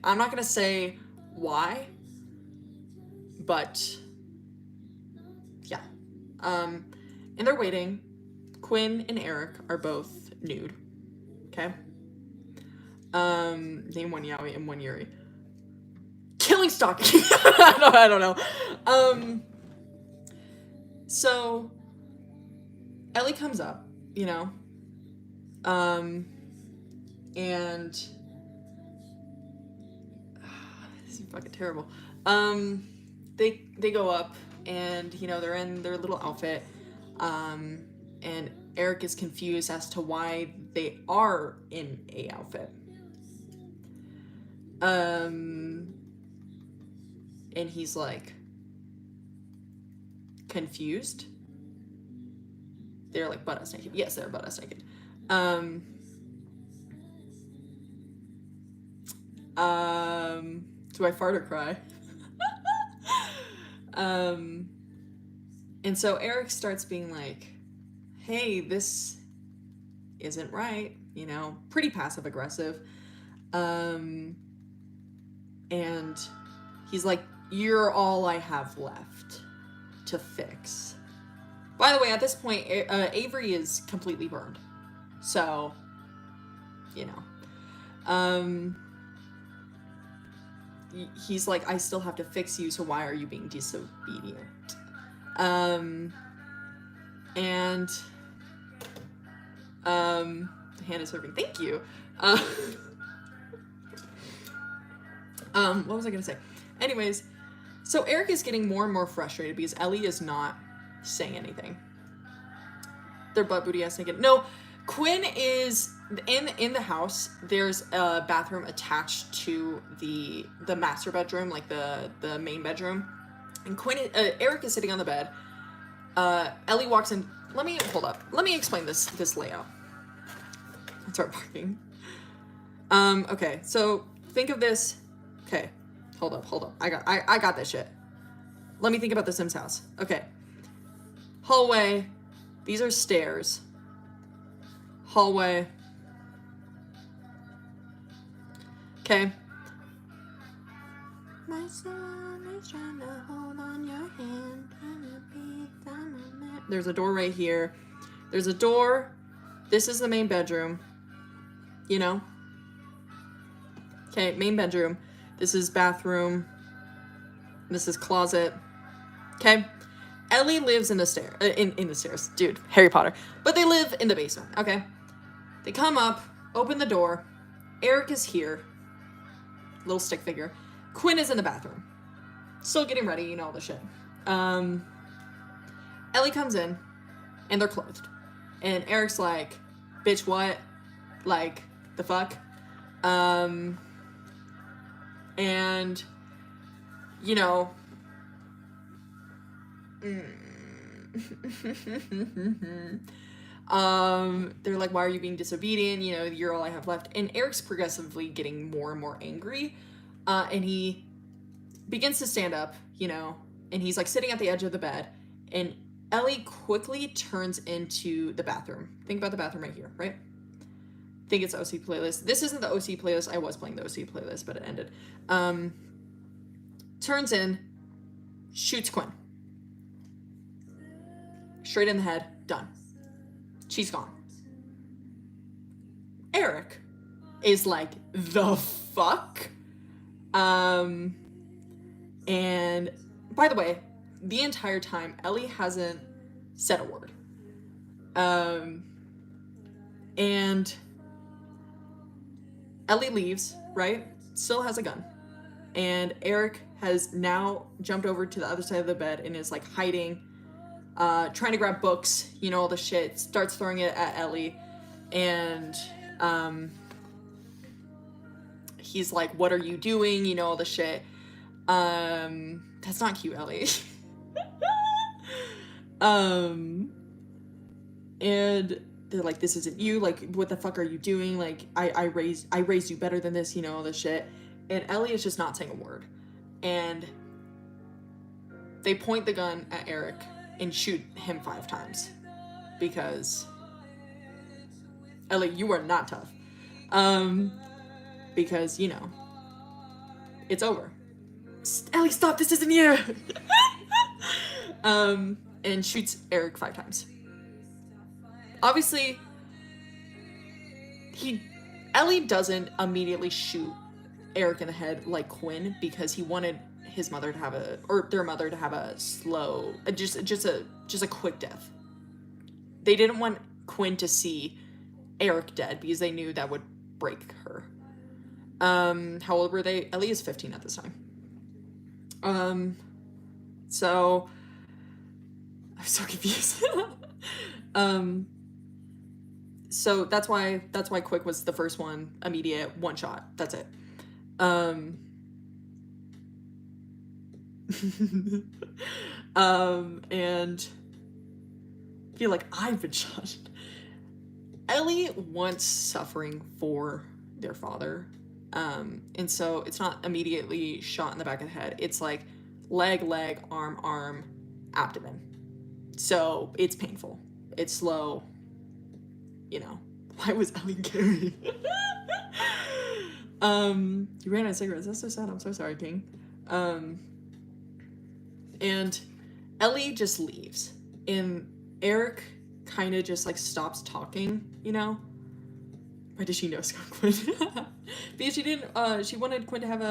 I'm not gonna say why, but yeah. And they're waiting. Quinn and Eric are both nude. Okay? Name one Yaoi and one Yuri. Killing stalking. I don't know. So Ellie comes up, you know, and this is fucking terrible. They go up and, you know, they're in their little outfit, and Eric is confused as to why they are in a outfit. And he's like confused. They're like butt-ass naked. Yes, they're butt-ass naked. Do I fart or cry? And so Eric starts being like, hey, this isn't right, you know, pretty passive aggressive. And he's like, you're all I have left to fix. By the way, at this point, Avery is completely burned. So, you know. He's like, I still have to fix you, so why are you being disobedient? And Hannah serving. Thank you. What was I gonna say? Anyways, so Eric is getting more and more frustrated because Ellie is not saying anything. They're butt booty ass naked. No, Quinn is in the house. There's a bathroom attached to the master bedroom, like the main bedroom. And Eric is sitting on the bed. Ellie walks in. Hold up. Let me explain this layout. Let's start barking. Okay, so think of this. Okay, hold up. I got this shit. Let me think about the Sims house. Okay. Hallway. These are stairs. Hallway. Okay. My son is trying to hold on your hand. There's a door right here. There's a door. This is the main bedroom. You know? Okay, main bedroom. This is bathroom. This is closet. Okay? Ellie lives in the stairs. Dude, Harry Potter. But they live in the basement, okay? They come up, open the door. Eric is here. Little stick figure. Quinn is in the bathroom. Still getting ready, you know, all the shit. Ellie comes in, and they're clothed. And Eric's like, bitch, what? Like, the fuck? And, you know... They're like, why are you being disobedient? You know, you're all I have left. And Eric's progressively getting more and more angry. And he begins to stand up, you know, and he's like sitting at the edge of the bed. And Ellie quickly turns into the bathroom. Think about the bathroom right here, right? Think it's OC playlist. This isn't the OC playlist. I was playing the OC playlist, but it ended. Turns in, shoots Quinn. Straight in the head, done. She's gone. Eric is like, the fuck? And by the way, the entire time, Ellie hasn't said a word. And Ellie leaves, right? Still has a gun. And Eric has now jumped over to the other side of the bed and is like hiding, trying to grab books, you know, all the shit, starts throwing it at Ellie. And he's like, what are you doing? You know, all the shit. That's not cute, Ellie. And they're like, this isn't you, like, what the fuck are you doing? Like, I raised you better than this, you know, all this shit. And Ellie is just not saying a word. And they point the gun at Eric and shoot him 5 times. Because Ellie, you are not tough. Because, you know, it's over. Ellie, stop, this isn't you. And shoots Eric 5 times. Obviously, Ellie doesn't immediately shoot Eric in the head like Quinn because he wanted his mother to have their mother to have a slow, just a quick death. They didn't want Quinn to see Eric dead because they knew that would break her. How old were they? Ellie is 15 at this time. So I'm so confused. So that's why Quick was the first one, immediate, one shot. That's it. And I feel like I've been shot. Ellie wants suffering for their father. And so it's not immediately shot in the back of the head. It's like leg, arm, abdomen. So it's painful. It's slow. You know. Why was Ellie carrying? You ran out of cigarettes. That's so sad. I'm so sorry, King. And Ellie just leaves. And Eric kind of just like stops talking, you know? Why did she know Scott Quinn? Because she didn't, she wanted Quinn to have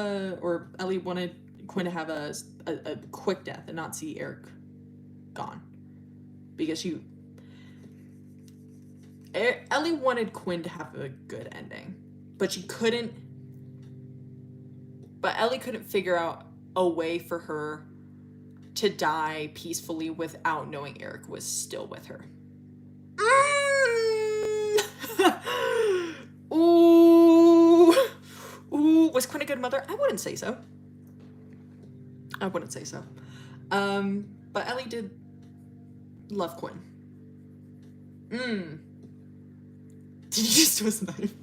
Ellie wanted Quinn to have a quick death and not see Eric gone. Because Ellie wanted Quinn to have a good ending. But Ellie couldn't figure out a way for her to die peacefully without knowing Eric was still with her. Ooh. Was Quinn a good mother? I wouldn't say so. But Ellie did love Quinn. Did you just twist a knife?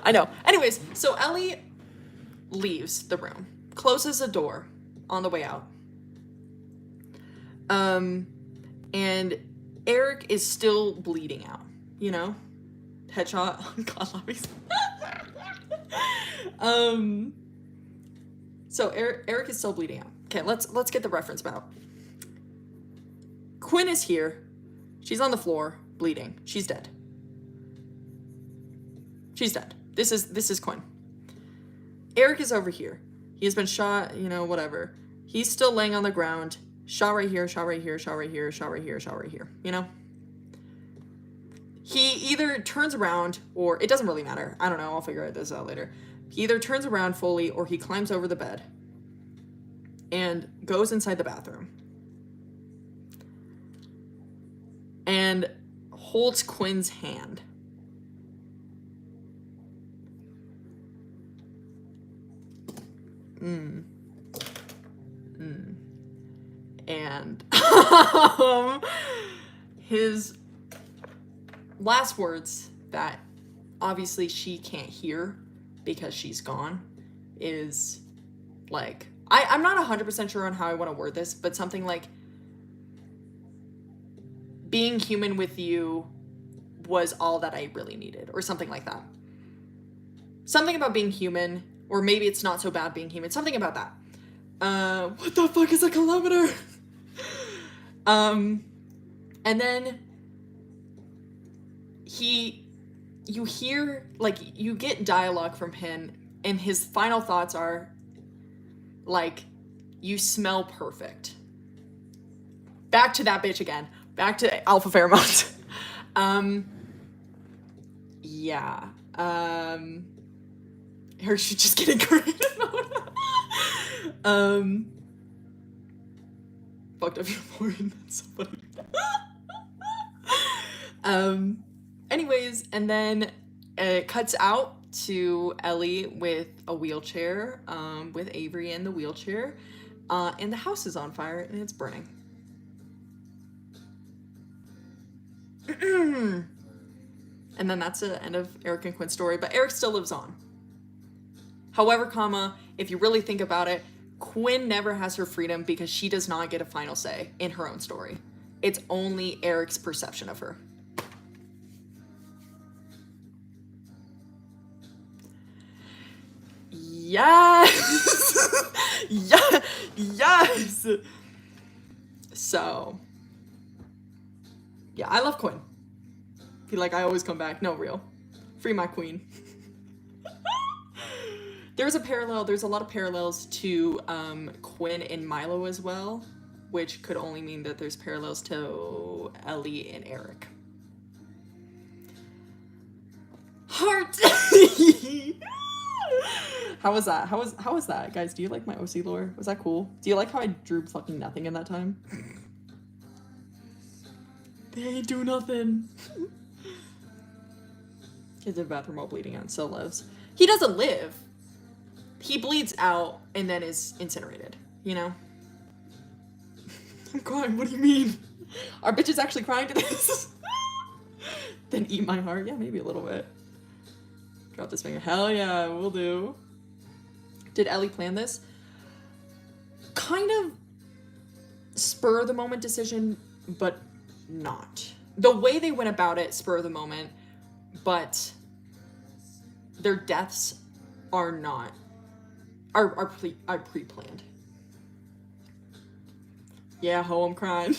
I know. Anyways, so Ellie leaves the room, closes the door on the way out. And Eric is still bleeding out, you know? Headshot. God love me. So Eric is still bleeding out. Okay, let's get the reference about. Quinn is here. She's on the floor, bleeding. She's dead. This is Quinn. Eric is over here. He has been shot, you know, whatever. He's still laying on the ground. Shot right here, shot right here, shot right here, shot right here, shot right here, you know? He either turns around, or it doesn't really matter. I don't know, I'll figure this out later. He either turns around fully, or he climbs over the bed and goes inside the bathroom and holds Quinn's hand. And his last words that obviously she can't hear because she's gone is like, I'm not 100% sure on how I want to word this, but something like, being human with you was all that I really needed, or something like that. Something about being human, or maybe it's not so bad being human, something about that. What the fuck is a kilometer? And then you hear, like, you get dialogue from him, and his final thoughts are, like, you smell perfect. Back to that bitch again. Back to alpha pheromones. Yeah. Her should just get in creative mode. Fucked up your porn. That's so funny. Anyways, and then it cuts out to Ellie with a wheelchair, with Avery in the wheelchair, and the house is on fire and it's burning. And then that's the end of Eric and Quinn's story, but Eric still lives on. However, if you really think about it, Quinn never has her freedom because she does not get a final say in her own story. It's only Eric's perception of her. Yes! Yes! So, yeah, I love Quinn. Feel like I always come back. No, real. Free my queen. There's a lot of parallels to Quinn and Milo as well, which could only mean that there's parallels to Ellie and Eric. Heart! How was that? How was that, guys? Do you like my OC lore? Was that cool? Do you like how I drew fucking nothing in that time? They ain't do nothing. He's in the bathroom all bleeding out and still lives. He doesn't live. He bleeds out and then is incinerated, you know? I'm crying, what do you mean? Our bitch is actually crying to this. Then eat my heart? Yeah, maybe a little bit. Drop this finger. Hell yeah, we'll do. Did Ellie plan this? Kind of spur of the moment decision, but not. The way they went about it, spur of the moment, but their deaths are not, are pre-planned. Yeah, ho, I'm crying.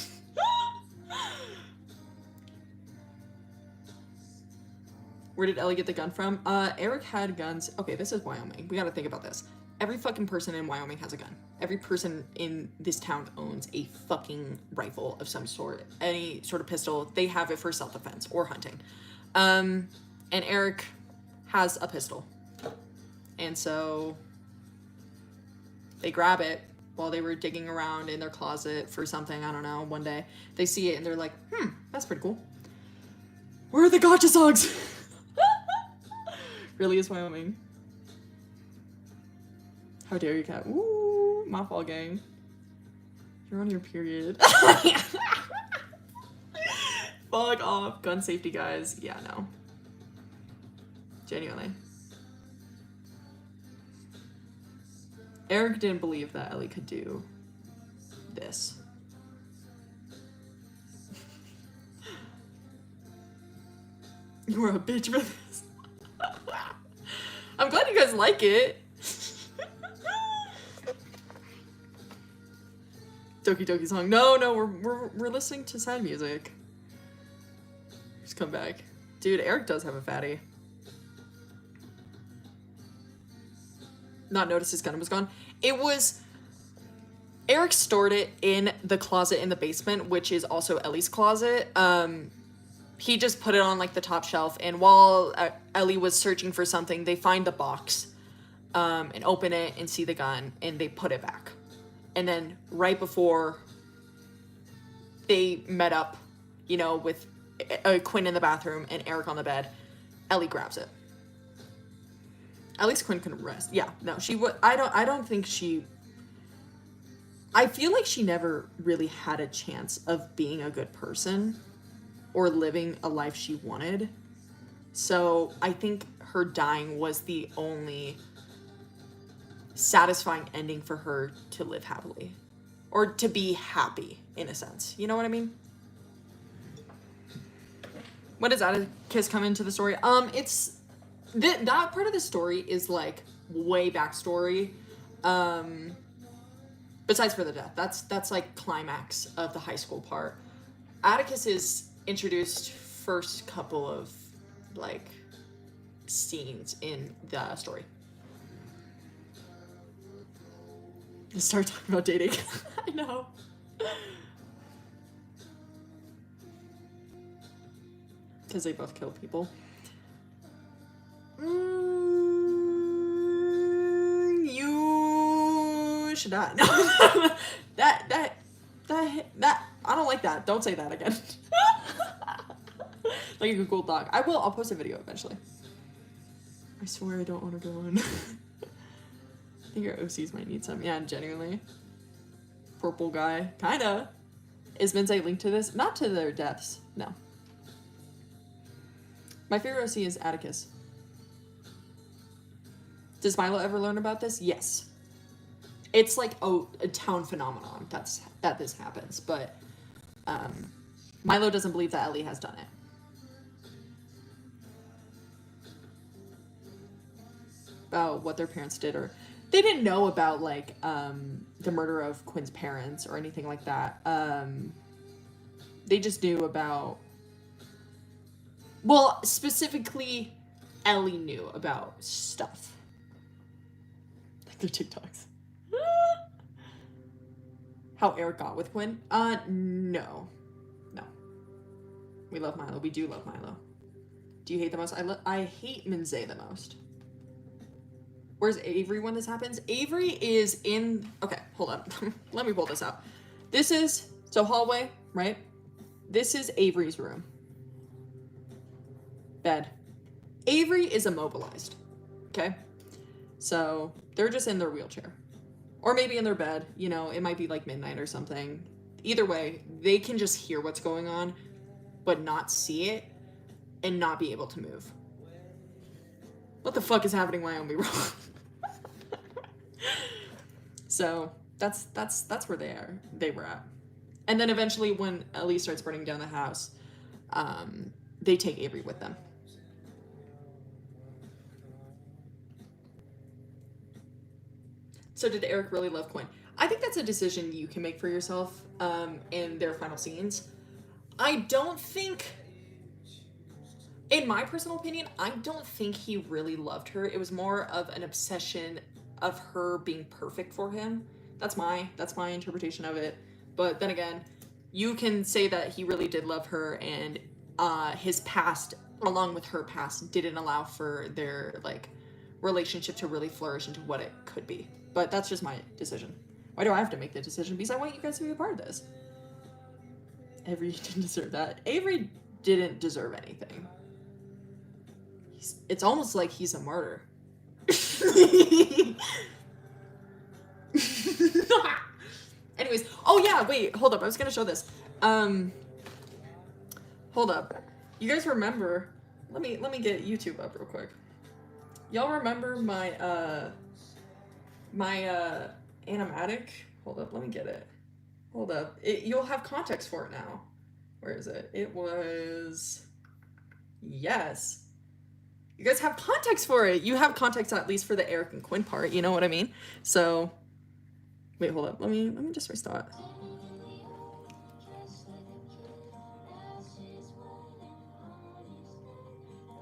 Where did Ellie get the gun from? Eric had guns. Okay, this is Wyoming. We gotta think about this. Every fucking person in Wyoming has a gun. Every person in this town owns a fucking rifle of some sort. Any sort of pistol. They have it for self-defense or hunting. And Eric has a pistol. And so they grab it while they were digging around in their closet for something, I don't know, one day. They see it and they're like, that's pretty cool. Where are the gotcha songs? Really is Wyoming. How dare you, cat? Ooh, my fault, gang. You're on your period. Fuck off. Gun safety, guys. Yeah, no. Genuinely. Eric didn't believe that Ellie could do this. You were a bitch for this. I'm glad you guys like it. Doki Doki song. No, we're listening to sad music. Just come back. Dude, Eric does have a fatty. Not noticed his gun was gone. It was... Eric stored it in the closet in the basement, which is also Ellie's closet. He just put it on like the top shelf, and while Ellie was searching for something, they find the box and open it and see the gun, and they put it back. And then right before they met up, you know, with Quinn in the bathroom and Eric on the bed, Ellie grabs it. At least Quinn can rest. Yeah, no, she would. I don't think she. I feel like she never really had a chance of being a good person or living a life she wanted. So I think her dying was the only satisfying ending for her to live happily. Or to be happy, in a sense. You know what I mean? When does Atticus come into the story? It's... that part of the story is, like, way backstory. Besides for the death. That's like, climax of the high school part. Atticus is introduced first couple of, like, scenes in the story. Let's start talking about dating. I know. Because they both kill people. You should die. No. that I don't like that. Don't say that again. Like a Google Doc. I will. I'll post a video eventually. I swear I don't want to go on. I think your OCs might need some. Yeah, genuinely. Purple guy. Kinda. Is Minze linked to this? Not to their deaths. No. My favorite OC is Atticus. Does Milo ever learn about this? Yes. It's like a town phenomenon that this happens, but Milo doesn't believe that Ellie has done it. About what their parents did, or they didn't know about like the murder of Quinn's parents or anything like that. They just knew about, well, specifically Ellie knew about stuff. Like their TikToks. How Eric got with Quinn? No. We love Milo. We do love Milo. Do you hate the most? I hate Minze the most. Where's Avery when this happens? Avery is in... Okay, hold up. Let me pull this out. This is... So hallway, right? This is Avery's room. Bed. Avery is immobilized. Okay? So they're just in their wheelchair. Or maybe in their bed. You know, it might be like midnight or something. Either way, they can just hear what's going on, but not see it and not be able to move. What the fuck is happening, Wyoming? So that's where they were at. And then eventually when Ellie starts burning down the house, they take Avery with them. So did Eric really love Quinn? I think that's a decision you can make for yourself in their final scenes. I don't think, in my personal opinion, I don't think he really loved her. It was more of an obsession of her being perfect for him. That's my interpretation of it. But then again, you can say that he really did love her, and his past, along with her past, didn't allow for their like relationship to really flourish into what it could be. But that's just my decision. Why do I have to make the decision? Because I want you guys to be a part of this. Avery didn't deserve that. Avery didn't deserve anything. It's almost like he's a martyr. Anyways, oh yeah, wait, hold up. I was gonna show this. Hold up. You guys remember? Let me get YouTube up real quick. Y'all remember my animatic? Hold up, let me get it. Hold up. You'll have context for it now. Where is it? It was... Yes. You guys have context for it. You have context at least for the Eric and Quinn part, you know what I mean? So... Wait, hold up. Let me just restart.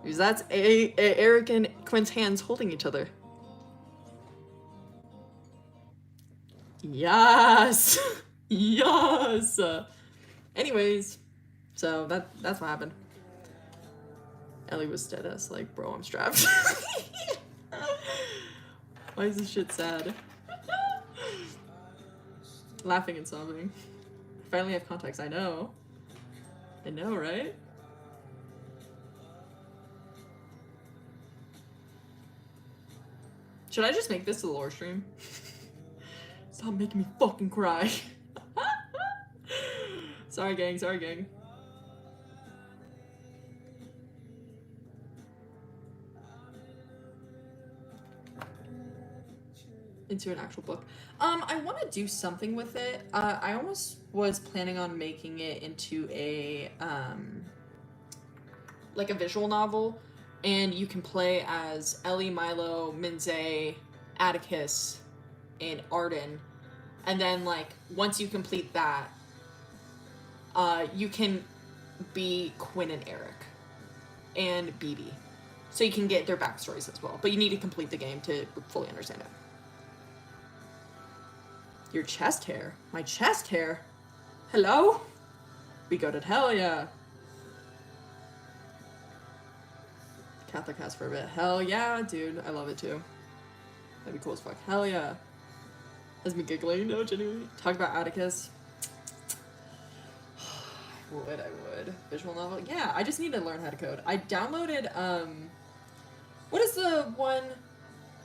Because that's Eric and Quinn's hands holding each other. Yes! Yes! Anyways, so that's what happened. Ellie was dead ass like, bro, I'm strapped. Why is this shit sad? Laughing and sobbing. I finally have context. I know. I know, right? Should I just make this a lore stream? Stop making me fucking cry. Sorry, gang. Sorry, gang. Into an actual book. I want to do something with it. I almost was planning on making it into a like a visual novel, and you can play as Ellie, Milo, Minze, Atticus, and Arden, and then like once you complete that, you can be Quinn and Eric and BB, so you can get their backstories as well. But you need to complete the game to fully understand it. Your chest hair? My chest hair? Hello? We go to hell yeah. Catholic house for a bit. Hell yeah, dude. I love it too. That'd be cool as fuck. Hell yeah. That's me giggling. No, genuinely. Talk about Atticus. I would. Visual novel. Yeah, I just need to learn how to code. I downloaded, what is the one...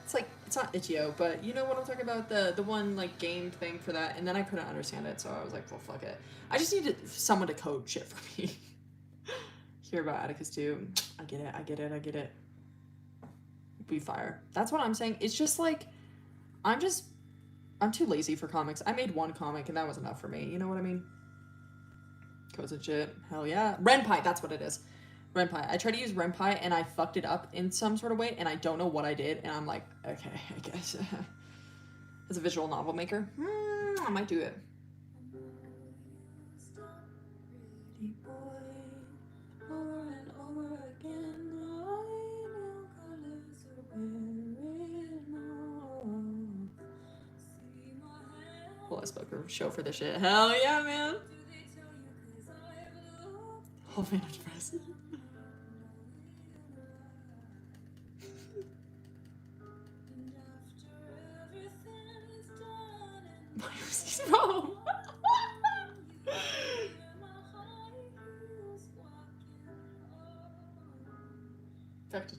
It's like, it's not itch.io, but you know what I'm talking about? The one, like, game thing for that, and then I couldn't understand it, so I was like, well, fuck it. I just needed someone to code shit for me. Hear about Atticus, too. I get it. Be fire. That's what I'm saying. It's just, like, I'm too lazy for comics. I made one comic, and that was enough for me. You know what I mean? Codes and shit. Hell yeah. Renpai, that's what it is. Renpai. I tried to use Renpai and I fucked it up in some sort of way and I don't know what I did and I'm like, okay, I guess. As a visual novel maker, I might do it. Well, let's book a show for this shit. Hell yeah, man. Oh man, I'm depressed. Why was he wrong?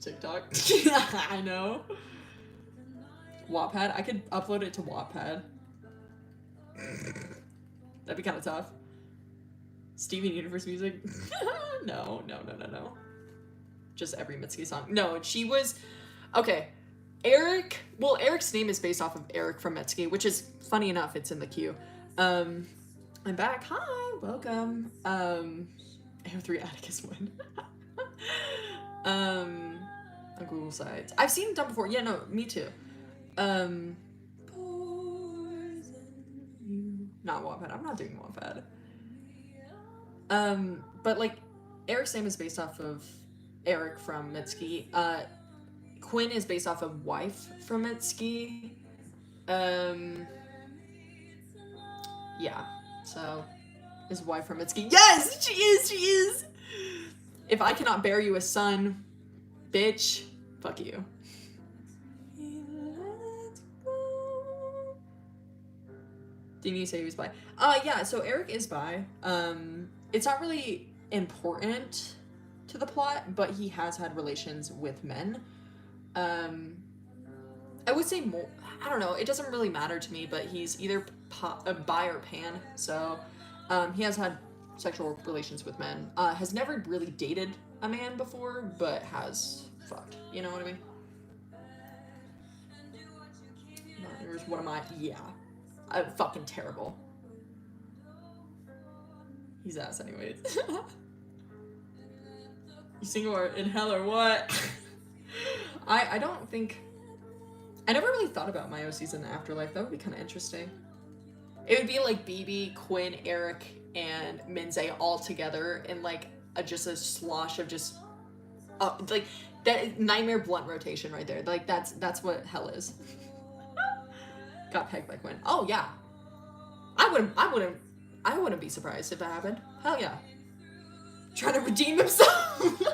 TikTok. I know. Wattpad. I could upload it to Wattpad. That'd be kind of tough. Steven Universe music? No. Just every Mitski song. No, she was... Okay. Eric... Well, Eric's name is based off of Eric from Mitski, which is, funny enough, it's in the queue. I'm back. Hi, welcome. Air 3 Atticus win. On Google Sites. I've seen it done before. Yeah, no, me too. Not Wattpad. I'm not doing Wattpad. But like, Eric's name is based off of Eric from Mitski. Quinn is based off of wife from Mitski. Yeah. So, his wife from Mitski. Yes, she is. If I cannot bear you a son, bitch, fuck you. Didn't you say he was bi? Yeah, so Eric is bi. It's not really important to the plot, but he has had relations with men. I would say more, I don't know, it doesn't really matter to me, but he's either bi or pan, so he has had sexual relations with men. Has never really dated a man before, but has fucked, you know what I mean? Not yours, what am I? Yeah. I'm fucking terrible. He's ass anyways. You single or in hell or what? I don't think... I never really thought about my OCs in the afterlife. That would be kind of interesting. It would be like BB, Quinn, Eric, and Minze all together in like just a slosh of just... like that nightmare blunt rotation right there. Like that's what hell is. Got pegged by Quinn. Oh yeah. I wouldn't be surprised if that happened. Hell yeah. Trying to redeem himself.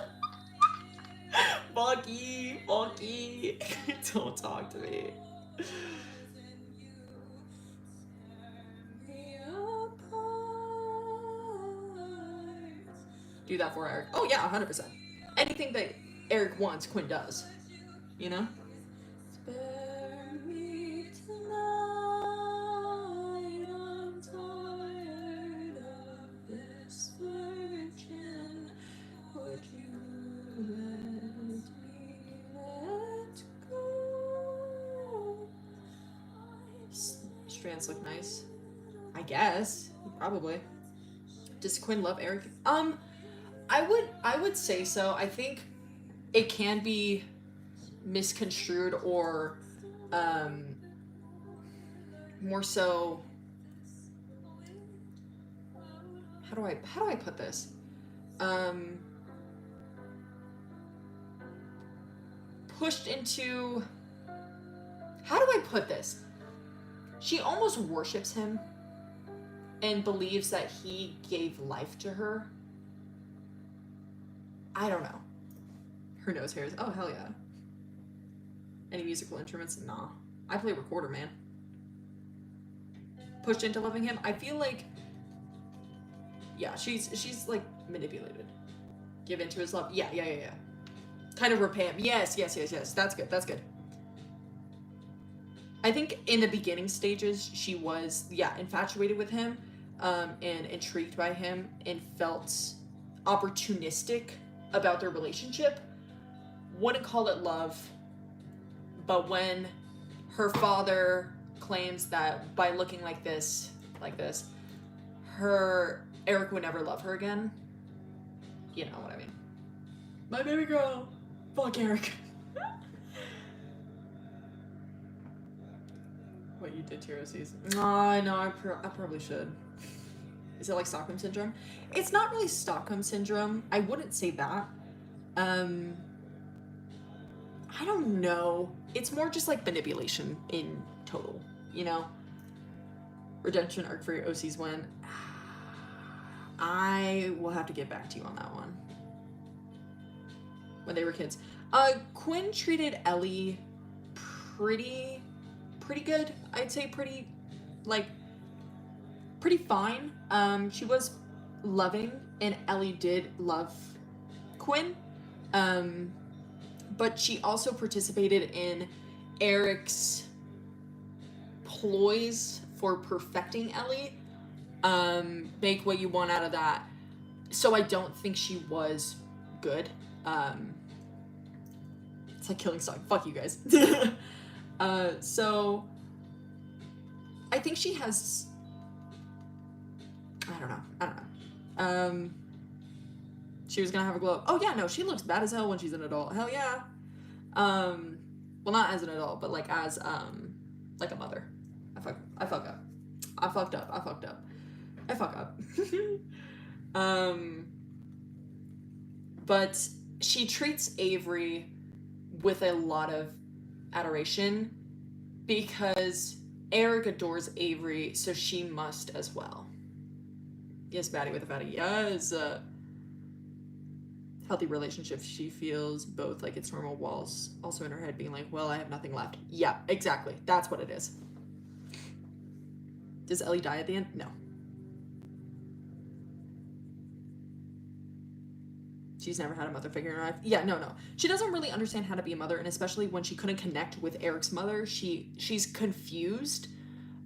Fucky. Don't talk to me. Do that for Eric. Oh yeah, 100%. Anything that Eric wants, Quinn does. You know? Strands look nice. I guess. Probably. Does Quinn love Eric? I would say so. I think it can be misconstrued or more so, how do I put this? Pushed into, how do I put this? She almost worships him and believes that he gave life to her. I don't know. Her nose hairs. Oh, hell yeah. Any musical instruments? Nah. I play recorder, man. Pushed into loving him. I feel like, yeah, she's like manipulated. Give into his love. Yeah. Kind of repay him. Yes. That's good. I think in the beginning stages, she was, infatuated with him, and intrigued by him, and felt opportunistic about their relationship. Wouldn't call it love, but when her father claims that by looking like this, Eric would never love her again, you know what I mean. My baby girl, fuck Eric. What you did to your OCs? I know, I probably should. Is it like Stockholm Syndrome? It's not really Stockholm Syndrome. I wouldn't say that. I don't know. It's more just like manipulation in total, you know? Redemption arc for your OCs win. I will have to get back to you on that one. When they were kids. Quinn treated Ellie pretty good. I'd say pretty fine. She was loving, and Ellie did love Quinn. but she also participated in Eric's ploys for perfecting Ellie. Make what you want out of that. So I don't think she was good. It's like killing Song. Fuck you guys. So I think she has. I don't know. She was gonna have a glow up. Oh yeah, no, she looks bad as hell when she's an adult. Hell yeah. Well, not as an adult, but like as like a mother. I fuck up. I fucked up. But she treats Avery with a lot of adoration because Eric adores Avery, so she must as well. Yes, baddie with a fatty. Yes. Healthy relationship, she feels both like it's normal walls also in her head being like, well, I have nothing left. Yeah, exactly. That's what it is. Does Ellie die at the end? No. She's never had a mother figure in her life. Yeah, no. She doesn't really understand how to be a mother, and especially when she couldn't connect with Eric's mother, she's confused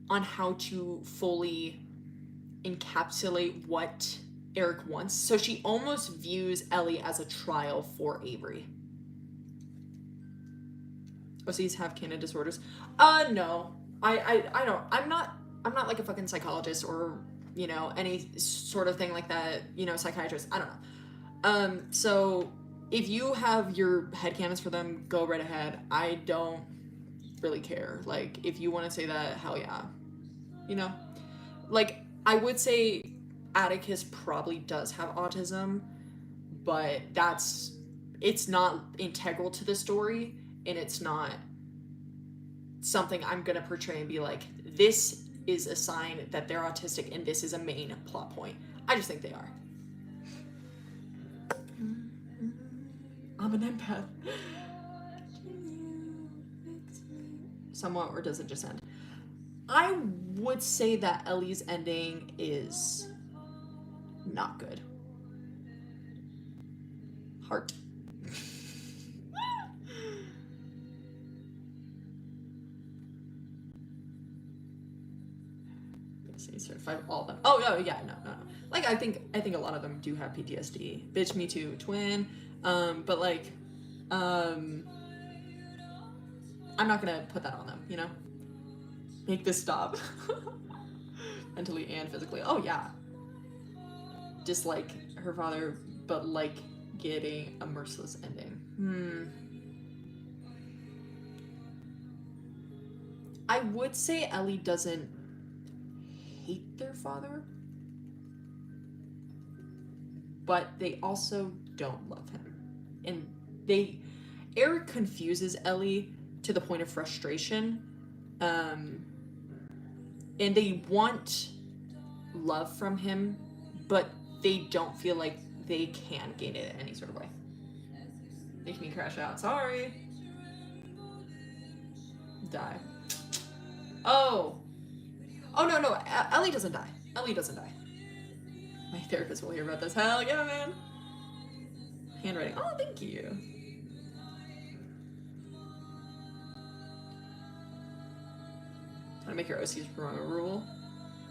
on how to fully encapsulate what Eric wants. So she almost views Ellie as a trial for Avery. OCs have canon disorders. No. I don't. I'm not like a fucking psychologist or, you know, any sort of thing like that, you know, psychiatrist. I don't know. So if you have your headcanons for them, go right ahead. I don't really care. Like, if you want to say that, hell yeah. You know? Like, I would say Atticus probably does have autism, but it's not integral to the story, and it's not something I'm gonna portray and be like, this is a sign that they're autistic and this is a main plot point. I just think they are. I'm an empath. Somewhat, or does it just end? I would say that Ellie's ending is not good. Heart. Certified all of them. Oh yeah, no. Like I think a lot of them do have PTSD. Bitch, me too, twin. But like, I'm not gonna put that on them, you know? Make this stop. Mentally and physically. Oh yeah. Just like her father, but like getting a merciless ending. I would say Ellie doesn't hate their father, but they also don't love him. And Eric confuses Ellie to the point of frustration. And they want love from him, but they don't feel like they can gain it in any sort of way. Make me crash out. Sorry. Die. Oh no. Ellie doesn't die. My therapist will hear about this. Hell yeah, man. Handwriting. Oh, thank you. Trying to make your OCs rememberable.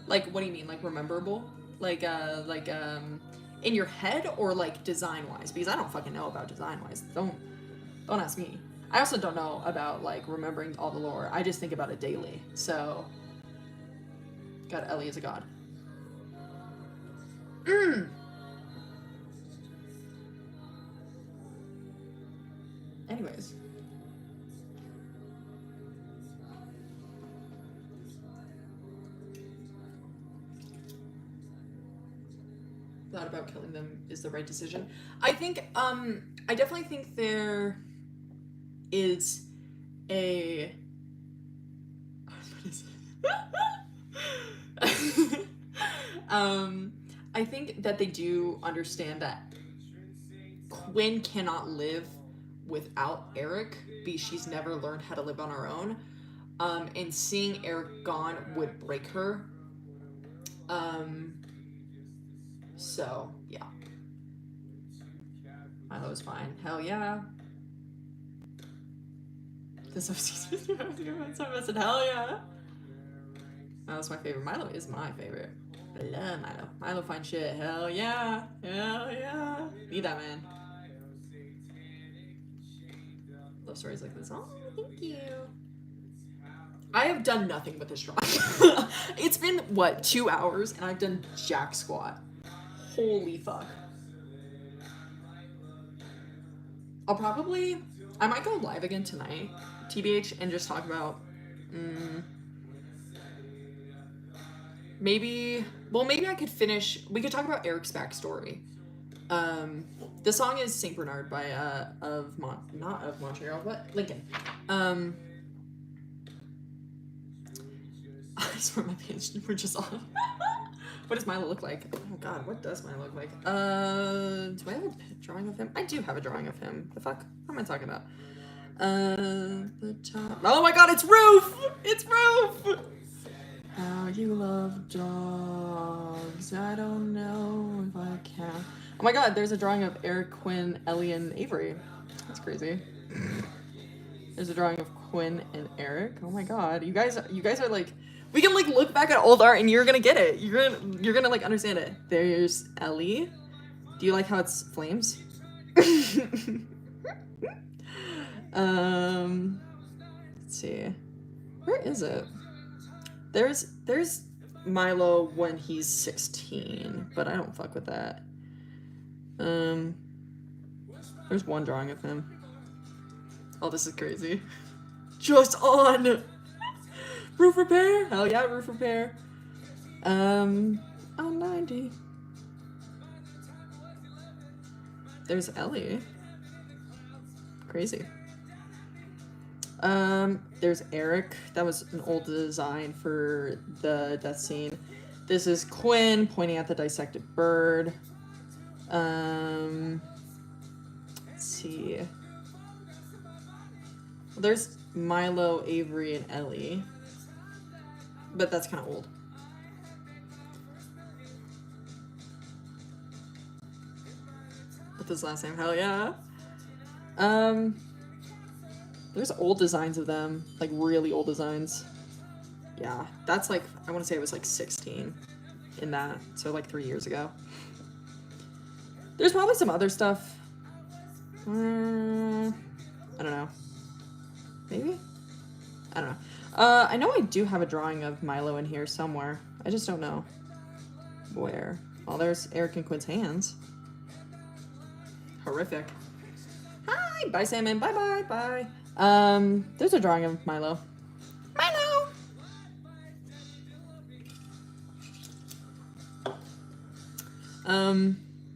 Like, what do you mean? Like rememberable? Like in your head, or like design wise? Because I don't fucking know about design wise. Don't ask me. I also don't know about like remembering all the lore. I just think about it daily. So, God, Ellie is a god. Anyways. Thought about killing them is the right decision. I think, I definitely think there is a... What is it? I think that they do understand that Quinn cannot live without Eric, because she's never learned how to live on her own. And seeing Eric gone would break her. So, yeah. Milo's fine. Hell yeah. This episode, I said, hell yeah. Milo's my favorite. Milo is my favorite. I love Milo. Milo fine shit. Hell yeah. Hell yeah. Need that, man. Love stories like this. Oh, thank you. I have done nothing with this drawing. It's been, what, 2 hours, and I've done jack squat. Holy fuck. I might go live again tonight, TBH, and just talk about, maybe I could we could talk about Eric's backstory. The song is Saint Bernard by, not of Montreal, but Lincoln. I swear my page, we're just on. What does Milo look like? Oh god, what does Milo look like? Do I have a drawing of him? I do have a drawing of him. The fuck? What am I talking about? The top. Oh my god, it's Roof! It's Roof! How you love dogs. I don't know if I can. Oh my god, there's a drawing of Eric, Quinn, Ellie, and Avery. That's crazy. There's a drawing of Quinn and Eric. Oh my god, you guys are like, we can like look back at old art and you're gonna get it. You're gonna like understand it. There's Ellie. Do you like how it's flames? Let's see. Where is it? There's Milo when he's 16, but I don't fuck with that. There's one drawing of him. Oh, this is crazy. Just on! Roof repair? Hell yeah, roof repair. On 90. There's Ellie. Crazy. There's Eric. That was an old design for the death scene. This is Quinn pointing at the dissected bird. Let's see. Well, there's Milo, Avery, and Ellie. But that's kind of old. With his last name, hell yeah. There's old designs of them, like really old designs. Yeah, that's like, I want to say it was like 16 in that, so like 3 years ago. There's probably some other stuff. I don't know. Maybe? I don't know. I know I do have a drawing of Milo in here somewhere. I just don't know where. Oh, there's Eric and Quinn's hands. Horrific. Hi! Bye, Salmon. Bye-bye. Bye. There's a drawing of Milo. Milo!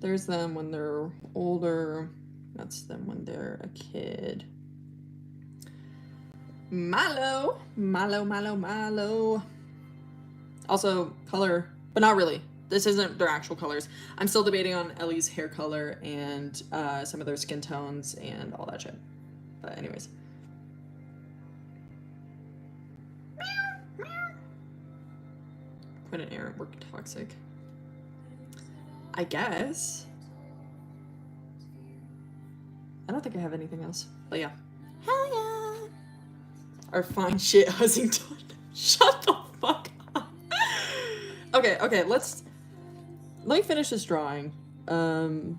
There's them when they're older. That's them when they're a kid. Milo. Milo, Milo, Milo. Also, color, but not really. This isn't their actual colors. I'm still debating on Ellie's hair color and some of their skin tones and all that shit. But anyways. Quinn and Aaron were toxic. I guess. I don't think I have anything else. But yeah. Hell yeah. Our fine shit Hussington. Shut the fuck up. Okay, let me finish this drawing. Hello,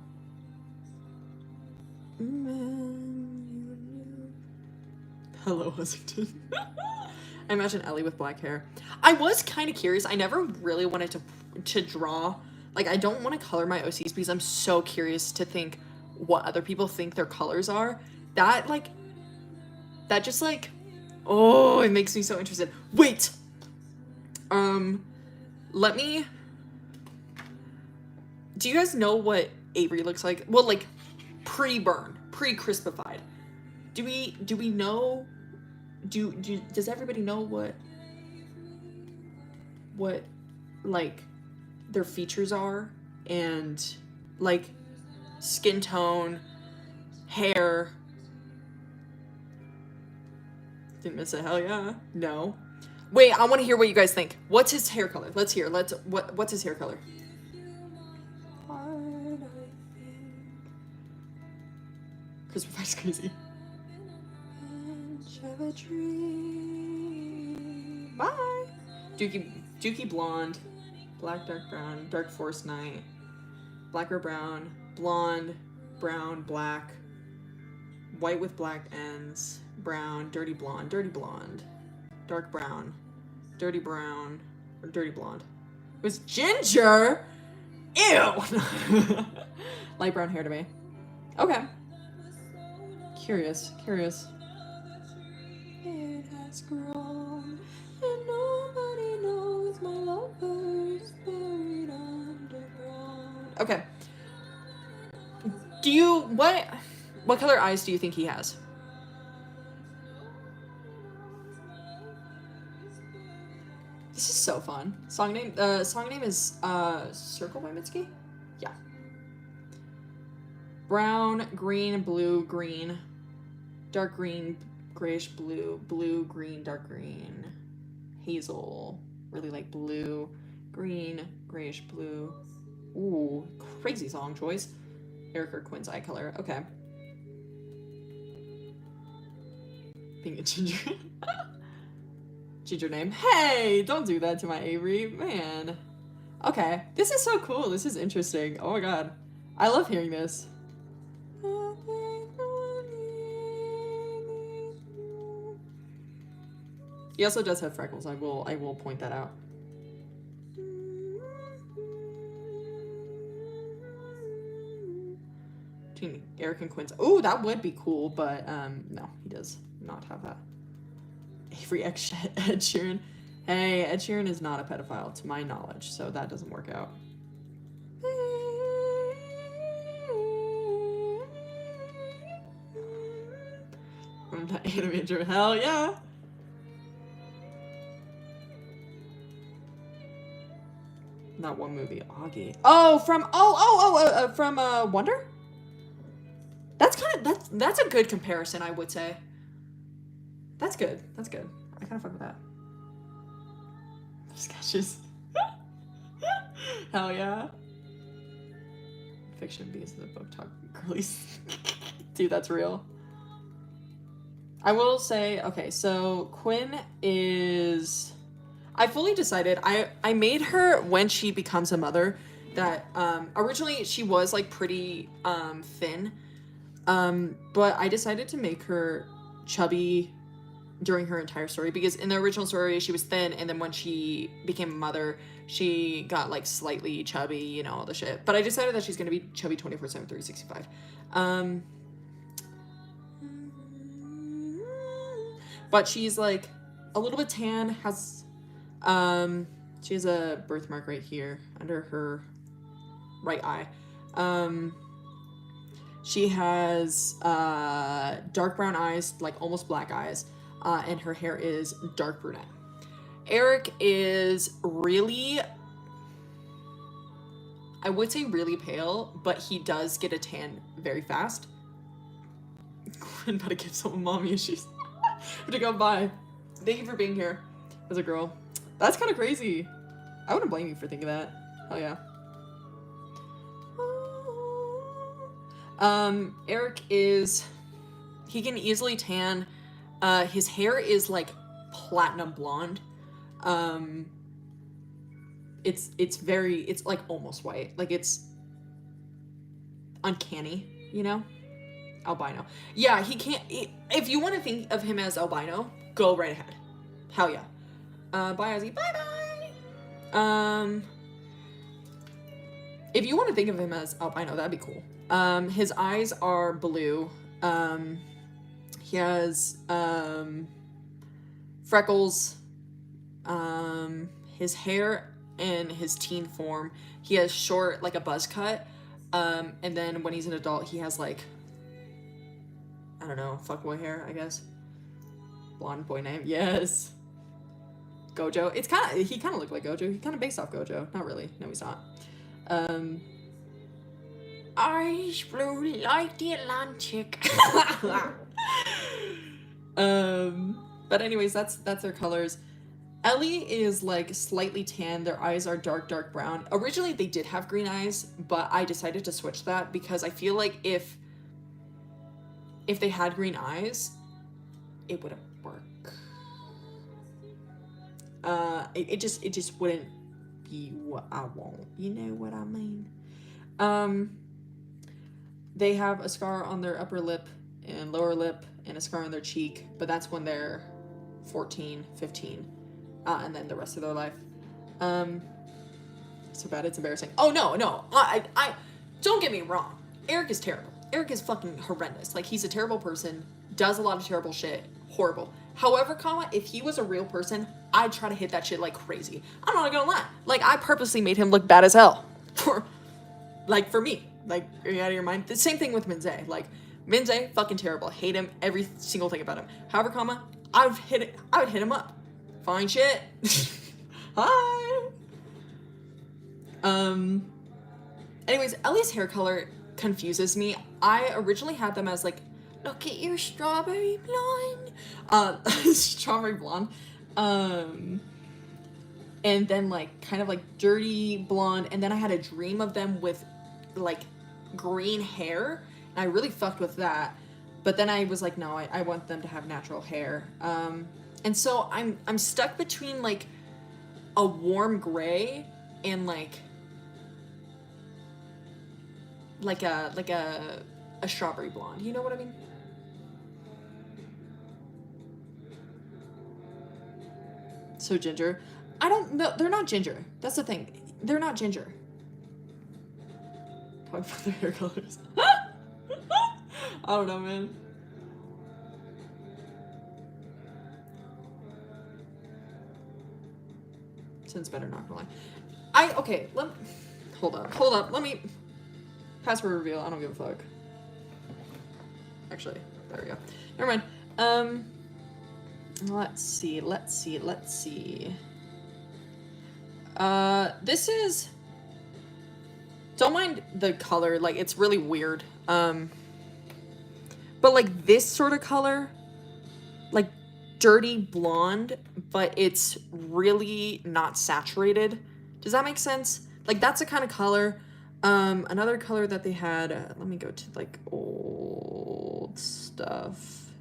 Hussington. I imagine Ellie with black hair. I was kind of curious. I never really wanted to draw. Like, I don't want to color my OCs because I'm so curious to think what other people think their colors are. That just like, oh, it makes me so interested. Wait. Let me. Do you guys know what Avery looks like? Well, like pre-burn, pre-crispified. Do we know? Does everybody know what like their features are and like skin tone, hair? Didn't miss it. Hell yeah. No. Wait, I want to hear what you guys think. What's his hair color? Let's hear. What's his hair color? Christopher's crazy. Have a dream. Bye. Dookie blonde. Black, dark brown. Dark forest night. Black or brown. Blonde. Brown, black. White with black ends. Brown. Dirty blonde. Dirty blonde. Dark brown. Dirty brown. Or dirty blonde. It was ginger? Ew! Light brown hair to me. Okay. Curious. It has grown, and nobody knows my lover's buried underground. Okay. What color eyes do you think he has? This is so fun. Song name is Circle by Mitski? Yeah. Brown, green, blue, green. Dark green, grayish blue, blue, green, dark green. Hazel, really like blue, green, grayish blue. Ooh, crazy song choice. Eric or Quinn's eye color. Okay. Being a ginger. Ginger name. Hey, don't do that to my Avery. Man. Okay. This is so cool. This is interesting. Oh my god. I love hearing this. He also does have freckles. I will point that out. Between Eric and Quinn's. Oh, that would be cool, but no, he does not have that. Avery Ed Sheeran. Hey, Ed Sheeran is not a pedophile, to my knowledge, so that doesn't work out. From that animator, hell yeah! Not one movie, Augie. Oh, from from Wonder. That's a good comparison, I would say. That's good. That's good. I kind of fuck with that. Sketches. Hell yeah. Fiction bees in the book talk girlies. Dude, that's real. I will say, okay, so Quinn is... I fully decided, I made her, when she becomes a mother, that originally she was like pretty thin, but I decided to make her chubby during her entire story, because in the original story she was thin, and then when she became a mother she got like slightly chubby, you know, all the shit. But I decided that she's gonna be chubby 24/7 365. But she's like a little bit tan, has she has a birthmark right here under her right eye. She has dark brown eyes, like almost black eyes, and her hair is dark brunette. Eric is really, I would say really pale, but he does get a tan very fast. I'm about to give someone mommy issues. To go by. Thank you for being here as a girl. That's kind of crazy. I wouldn't blame you for thinking that. Hell yeah. Eric is, he can easily tan. His hair is like platinum blonde. It's like almost white. Like it's uncanny, you know? Albino. Yeah, he can't, if you want to think of him as albino, go right ahead. Hell yeah. Bye, Ozzy. Bye bye. If you want to think of him as albino, that'd be cool. His eyes are blue. He has freckles. His hair in his teen form, he has short, like a buzz cut. And then when he's an adult, he has like, I don't know, fuckboy hair, I guess. Blonde boy name, yes. Gojo. It's kind of, he kind of looked like Gojo. He's kind of based off Gojo. Not really. No, he's not. Eyes blue like the Atlantic. But anyways, that's their colors. Ellie is like slightly tan. Their eyes are dark brown. Originally they did have green eyes, but I decided to switch that because I feel like if they had green eyes, it wouldn't work. It just wouldn't be what I want. You know what I mean? They have a scar on their upper lip and lower lip and a scar on their cheek, but that's when they're 14, 15, and then the rest of their life. So bad it's embarrassing. Oh no, I don't get me wrong. Eric is terrible. Eric is fucking horrendous. Like, he's a terrible person, does a lot of terrible shit, horrible. However, if he was a real person, I'd try to hit that shit like crazy. I'm not gonna lie. Like, I purposely made him look bad as hell. For me. Like, are you out of your mind? The same thing with Minze. Like, Minze, fucking terrible. Hate him, every single thing about him. However, I would hit him up. Fine shit. Hi. Anyways, Ellie's hair color confuses me. I originally had them as like, look at your strawberry blonde. Strawberry blonde. And then like kind of like dirty blonde, and then I had a dream of them with like green hair, and I really fucked with that. But then I was like, no, I want them to have natural hair. And so I'm stuck between like a warm gray and like a strawberry blonde. You know what I mean? So ginger. I don't know. They're not ginger. That's the thing. They're not ginger. Talk about their hair colors. I don't know, man. Since better, not gonna lie. Okay, hold up. Let me, password reveal. I don't give a fuck. Actually, there we go. Never mind. Let's see. This is, don't mind the color, like, it's really weird. But like this sort of color, like dirty blonde, but it's really not saturated. Does that make sense? Like, that's the kind of color. Another color that they had, let me go to like old stuff.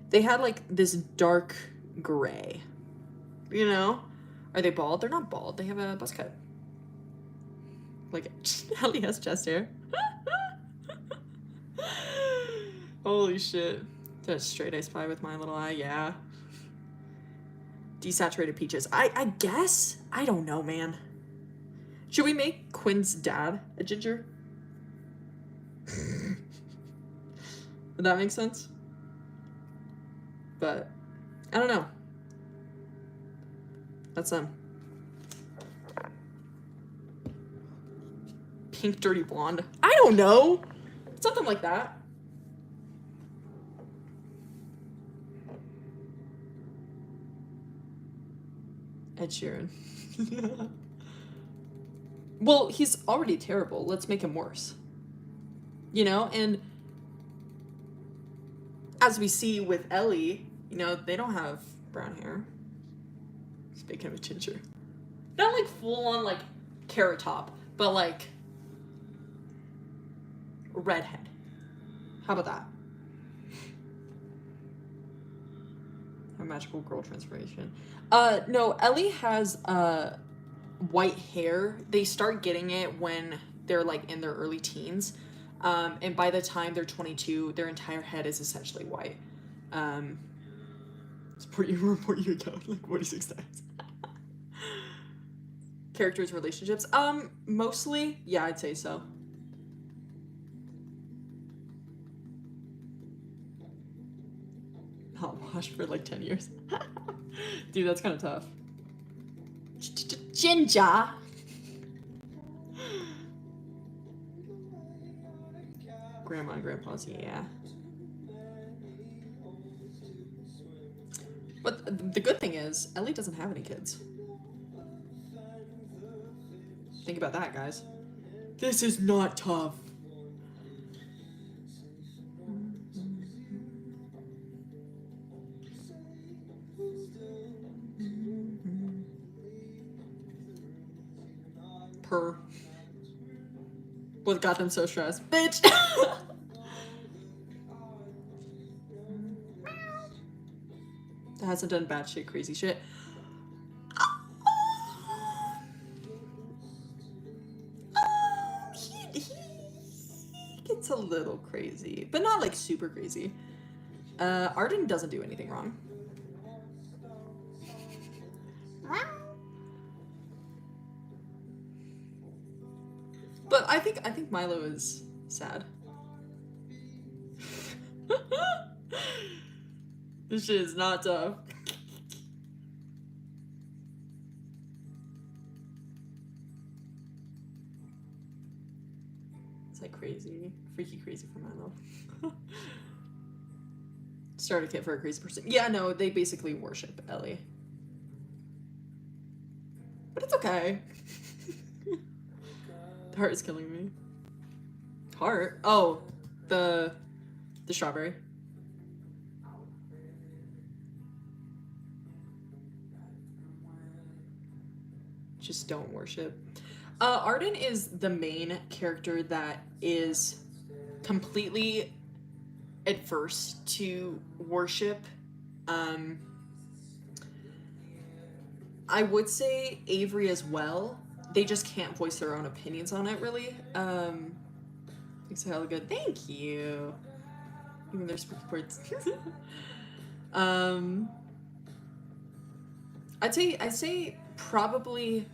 They had like this dark gray, you know? Are they bald? They're not bald. They have a buzz cut. Like, Ellie has chest hair. Holy shit. That's straight ice pie with my little eye, yeah. Desaturated peaches. I guess? I don't know, man. Should we make Quinn's dad a ginger? Would that make sense? But, I don't know. That's them. Pink dirty blonde. I don't know. Something like that. Ed Sheeran. Well, he's already terrible. Let's make him worse. You know, and as we see with Ellie, you know, they don't have brown hair. Speaking of ginger. Not like full on like carrot top, but like redhead. How about that? A magical girl transformation. No, Ellie has white hair. They start getting it when they're like in their early teens. And by the time they're 22, their entire head is essentially white. Report you account like 46 times. Characters, relationships. Mostly, yeah, I'd say so. Not washed for like 10 years. Dude, that's kind of tough. Ginger. Grandma and grandpa's, yeah. But the good thing is, Ellie doesn't have any kids. Think about that, guys. This is not tough. What got them so stressed? Bitch! hasn't done bad shit, crazy shit. He gets a little crazy, but not like super crazy. Arden doesn't do anything wrong. But I think Milo is sad. This shit is not tough. It's like crazy, freaky crazy for Milo. Starter kit for a crazy person. Yeah, no, they basically worship Ellie. But it's okay. The heart is killing me. Heart? Oh, the strawberry. Just don't worship. Arden is the main character that is completely adverse to worship. I would say Avery as well. They just can't voice their own opinions on it, really. Thanks, hella good. Thank you. Even their spooky words. I'd say probably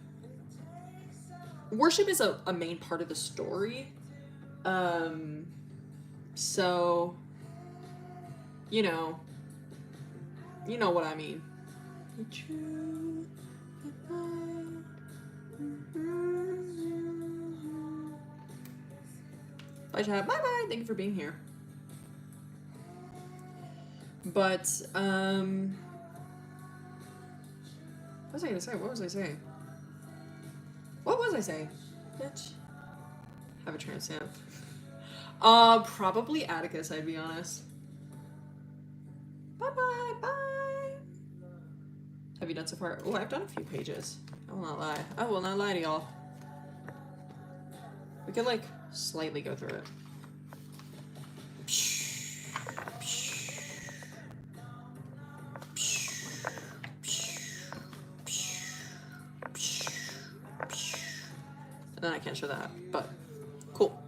worship is a main part of the story. So you know what I mean. Bye, chat. Bye bye. Thank you for being here. But what was I gonna say? What was I saying? Bitch. Have a tramp. Probably Atticus, I'd be honest. Bye bye, bye. Have you done so far? Oh, I've done a few pages. I will not lie. I will not lie to y'all. We could like slightly go through it. And then I can't show that, but cool.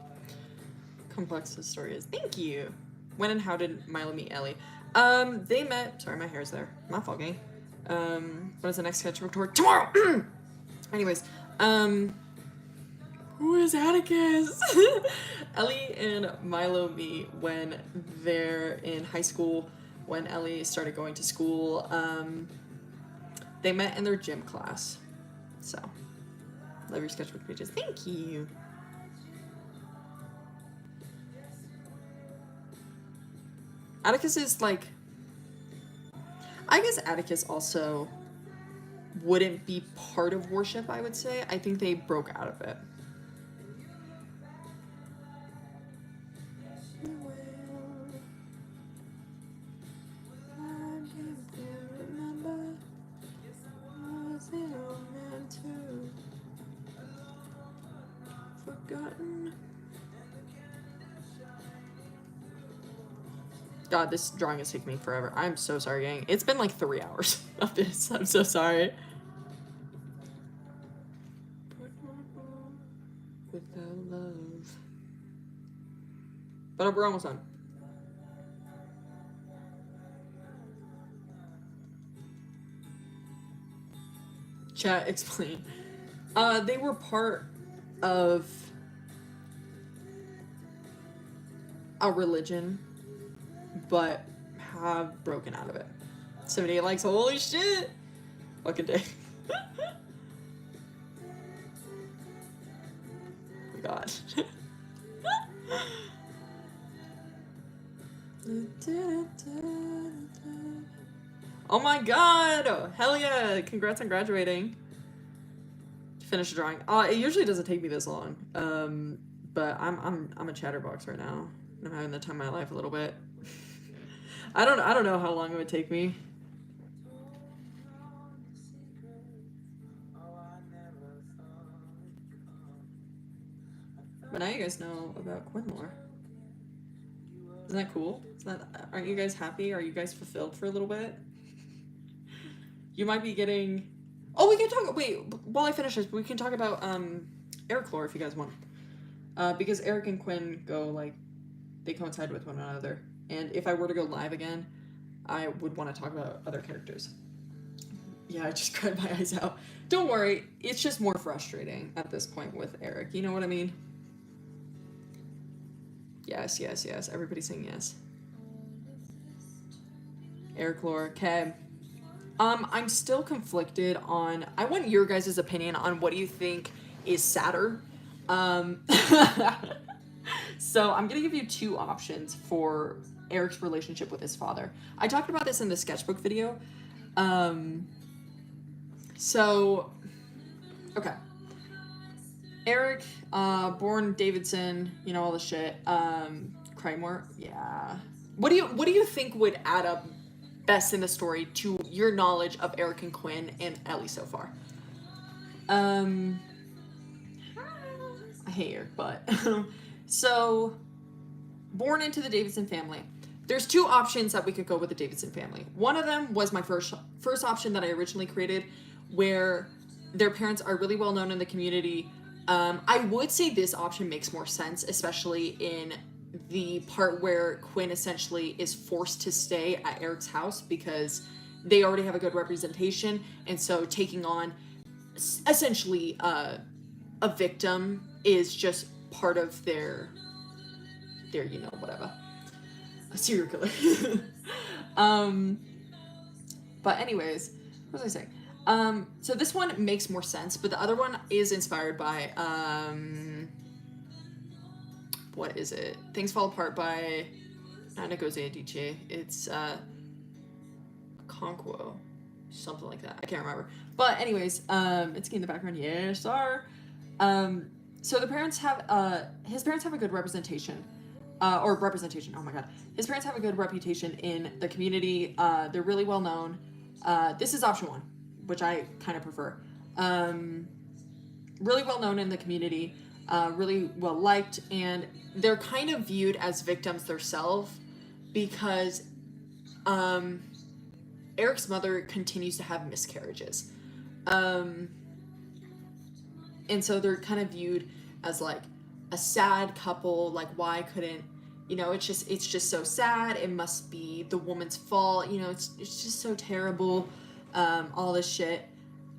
Complex the story is. Thank you. When and how did Milo meet Ellie? They met. Sorry, my hair's there. My fault, gang. What is the next sketch report? Tomorrow! Anyways, who is Atticus? Ellie and Milo meet when they're in high school, when Ellie started going to school. They met in their gym class. So, love your sketchbook pages. Thank you. Atticus is like, I guess Atticus also wouldn't be part of worship, I would say. I think they broke out of it. Forgotten. God, this drawing is taking me forever. I'm so sorry, gang. It's been like 3 hours of this. I'm so sorry. Without love. But we're almost done. Chat, explain. They were part of a religion, but have broken out of it. 78 likes, holy shit! Fucking day. Oh my god. Oh my god! Oh, hell yeah! Congrats on graduating. Finish a drawing. It usually doesn't take me this long. But I'm a chatterbox right now. I'm having the time of my life a little bit. I don't know how long it would take me. But now you guys know about Quinn lore. Isn't that cool? Aren't you guys happy? Are you guys fulfilled for a little bit? You might be getting... Oh, we can talk... Wait, while I finish this, we can talk about Eric lore if you guys want. Because Eric and Quinn go, like, they coincide with one another. And if I were to go live again, I would want to talk about other characters. Yeah, I just cried my eyes out. Don't worry, it's just more frustrating at this point with Eric. You know what I mean? Yes, yes, yes. Everybody's saying yes. Eric lore. Okay. I'm still conflicted on... I want your guys' opinion on what do you think is sadder. So I'm going to give you two options for Eric's relationship with his father. I talked about this in the sketchbook video. So, okay. Eric, born Davidson, you know, all the shit. Crymore, yeah. What do you think would add up best in the story to your knowledge of Eric and Quinn and Ellie so far? I hate Eric, but so born into the Davidson family. There's two options that we could go with the Davidson family. One of them was my first option that I originally created, where their parents are really well known in the community. I would say this option makes more sense, especially in the part where Quinn essentially is forced to stay at Eric's house because they already have a good representation, and so taking on essentially a victim is just part of their you know, whatever, a serial killer. But anyways, what was I saying? So this one makes more sense, but the other one is inspired by what is it? Things Fall Apart by not Ngozi Adichie. It's Conquo, something like that. I can't remember. But anyways, it's in the background. Yes, sir. So the parents have his parents have a good representation. Or representation. Oh my god. His parents have a good reputation in the community. They're really well known. This is option one, which I kind of prefer. Really well known in the community, really well liked, and they're kind of viewed as victims themselves because Eric's mother continues to have miscarriages. And so they're kind of viewed as like a sad couple, like why couldn't, you know, it's just so sad, it must be the woman's fault, you know, it's just so terrible, all this shit.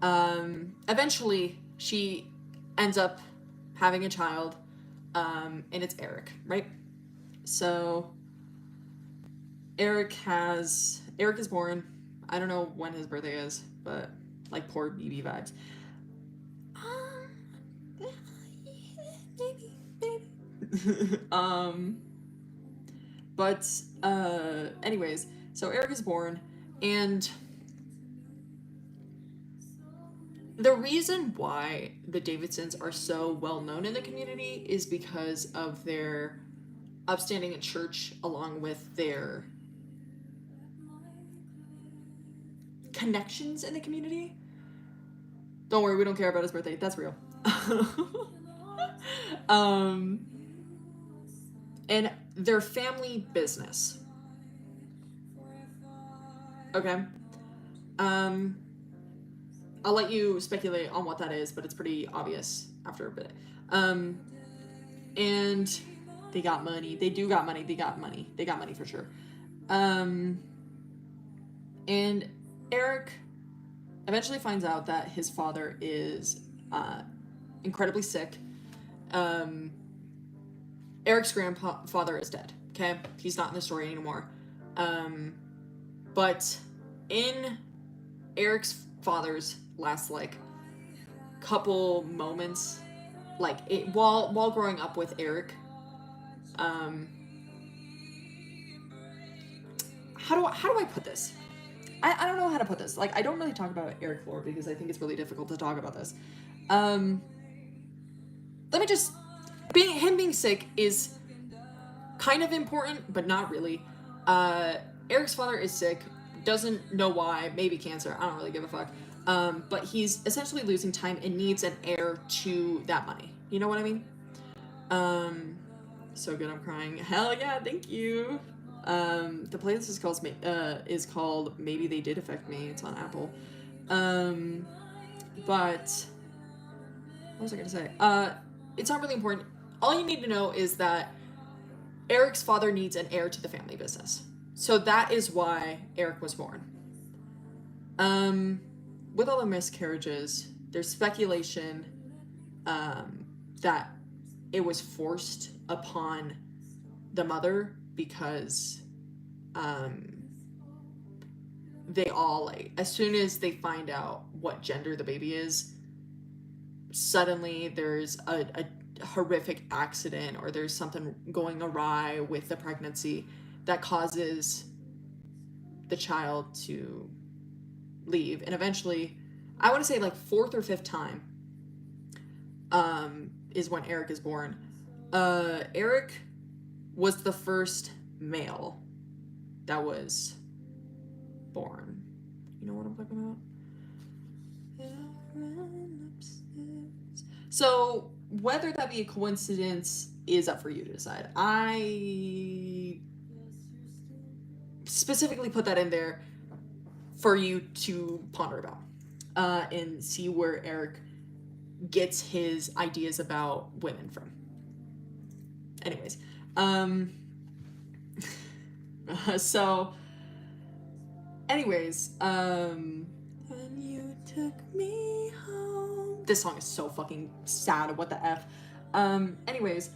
Eventually she ends up having a child, and it's Eric, right? So Eric is born. I don't know when his birthday is, but like poor BB vibes. Maybe. But anyways, so Eric is born, and the reason why the Davidsons are so well known in the community is because of their upstanding in church, along with their connections in the community. Don't worry, we don't care about his birthday. That's real. And their family business. Okay. I'll let you speculate on what that is, but it's pretty obvious after a bit. And they got money. They do got money. They got money. They got money for sure. And Eric eventually finds out that his father is incredibly sick. Eric's grandfather is dead. Okay, he's not in the story anymore. But in Eric's father's last like couple moments, like it while growing up with Eric, how do I put this? I don't know how to put this. Like, I don't really talk about Eric lore because I think it's really difficult to talk about this. Let me just... Him being sick is kind of important, but not really. Eric's father is sick, doesn't know why, maybe cancer, I don't really give a fuck. But he's essentially losing time and needs an heir to that money. You know what I mean? So good, I'm crying. Hell yeah, thank you. The playlist is called Maybe They Did Affect Me. It's on Apple. But what was I gonna say? It's not really important. All you need to know is that Eric's father needs an heir to the family business. So that is why Eric was born. With all the miscarriages, there's speculation that it was forced upon the mother because they all, like, as soon as they find out what gender the baby is, suddenly there's a horrific accident or there's something going awry with the pregnancy that causes the child to leave. And eventually, I want to say like fourth or fifth time is when Eric is born. Eric was the first male that was born. You know what I'm talking about? So whether that be a coincidence is up for you to decide. I specifically put that in there for you to ponder about and see where Eric gets his ideas about women from. Anyways, so anyways, when you took me home. This song is so fucking sad. What the F? Anyways,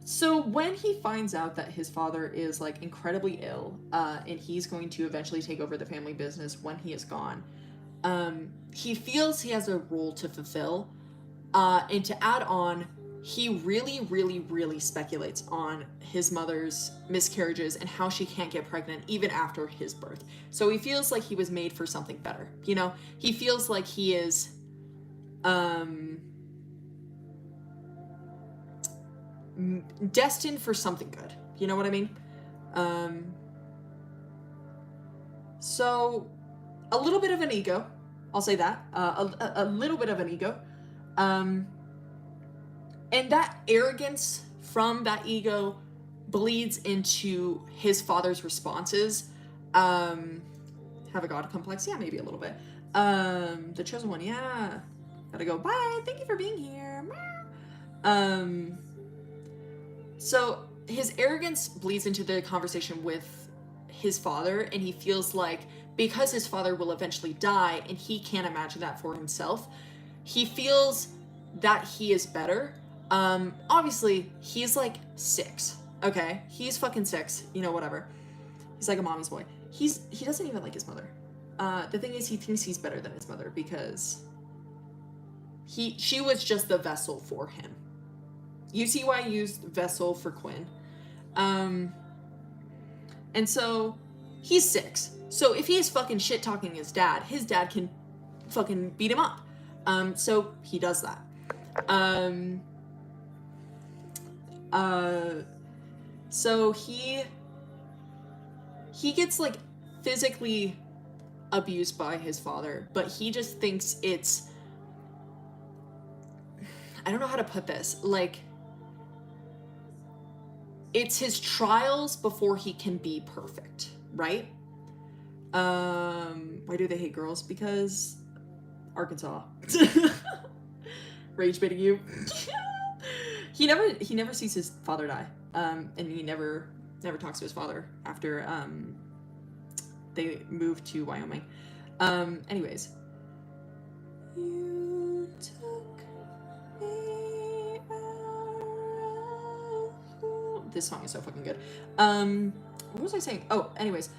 so when he finds out that his father is like incredibly ill, and he's going to eventually take over the family business when he is gone, he feels he has a role to fulfill, and to add on, he really speculates on his mother's miscarriages and how she can't get pregnant even after his birth. So he feels like he was made for something better, you know? He feels like he is destined for something good. You know what I mean? So a little bit of an ego, I'll say that. A little bit of an ego. And that arrogance from that ego bleeds into his father's responses. Have a god complex? Yeah, maybe a little bit. The chosen one, yeah. Gotta go, bye, thank you for being here. So his arrogance bleeds into the conversation with his father, and he feels like because his father will eventually die and he can't imagine that for himself, he feels that he is better. Obviously, he's like 6, okay? He's fucking 6, you know, whatever. He's like a mommy's boy. He doesn't even like his mother. The thing is, he thinks he's better than his mother because she was just the vessel for him. You see why I used vessel for Quinn. And so, he's 6. So if he's fucking shit-talking his dad can fucking beat him up. So he does that. So he gets like physically abused by his father, but he just thinks it's, I don't know how to put this, like, it's his trials before he can be perfect, right? Why do they hate girls? Because Arkansas. Rage baiting you. He never sees his father die, and he never talks to his father after they moved to Wyoming. Anyways, you took me out. This song is so fucking good. What was I saying? Oh, anyways,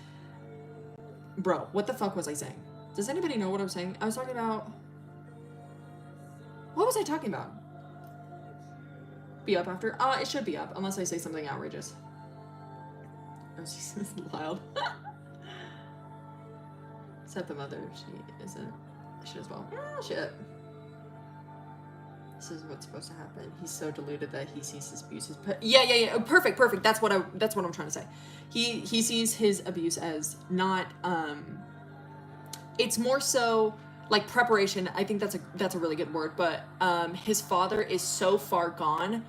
bro, what the fuck was I saying? Does anybody know what I was saying? I was talking about. What was I talking about? Be up after? It should be up, unless I say something outrageous. Oh, she's loud. Except the mother, she isn't. I should as well. Shit. This is what's supposed to happen. He's so deluded that he sees his abuse as yeah. Perfect. That's what I'm trying to say. He sees his abuse as not. It's more so like preparation. I think that's a really good word. But his father is so far gone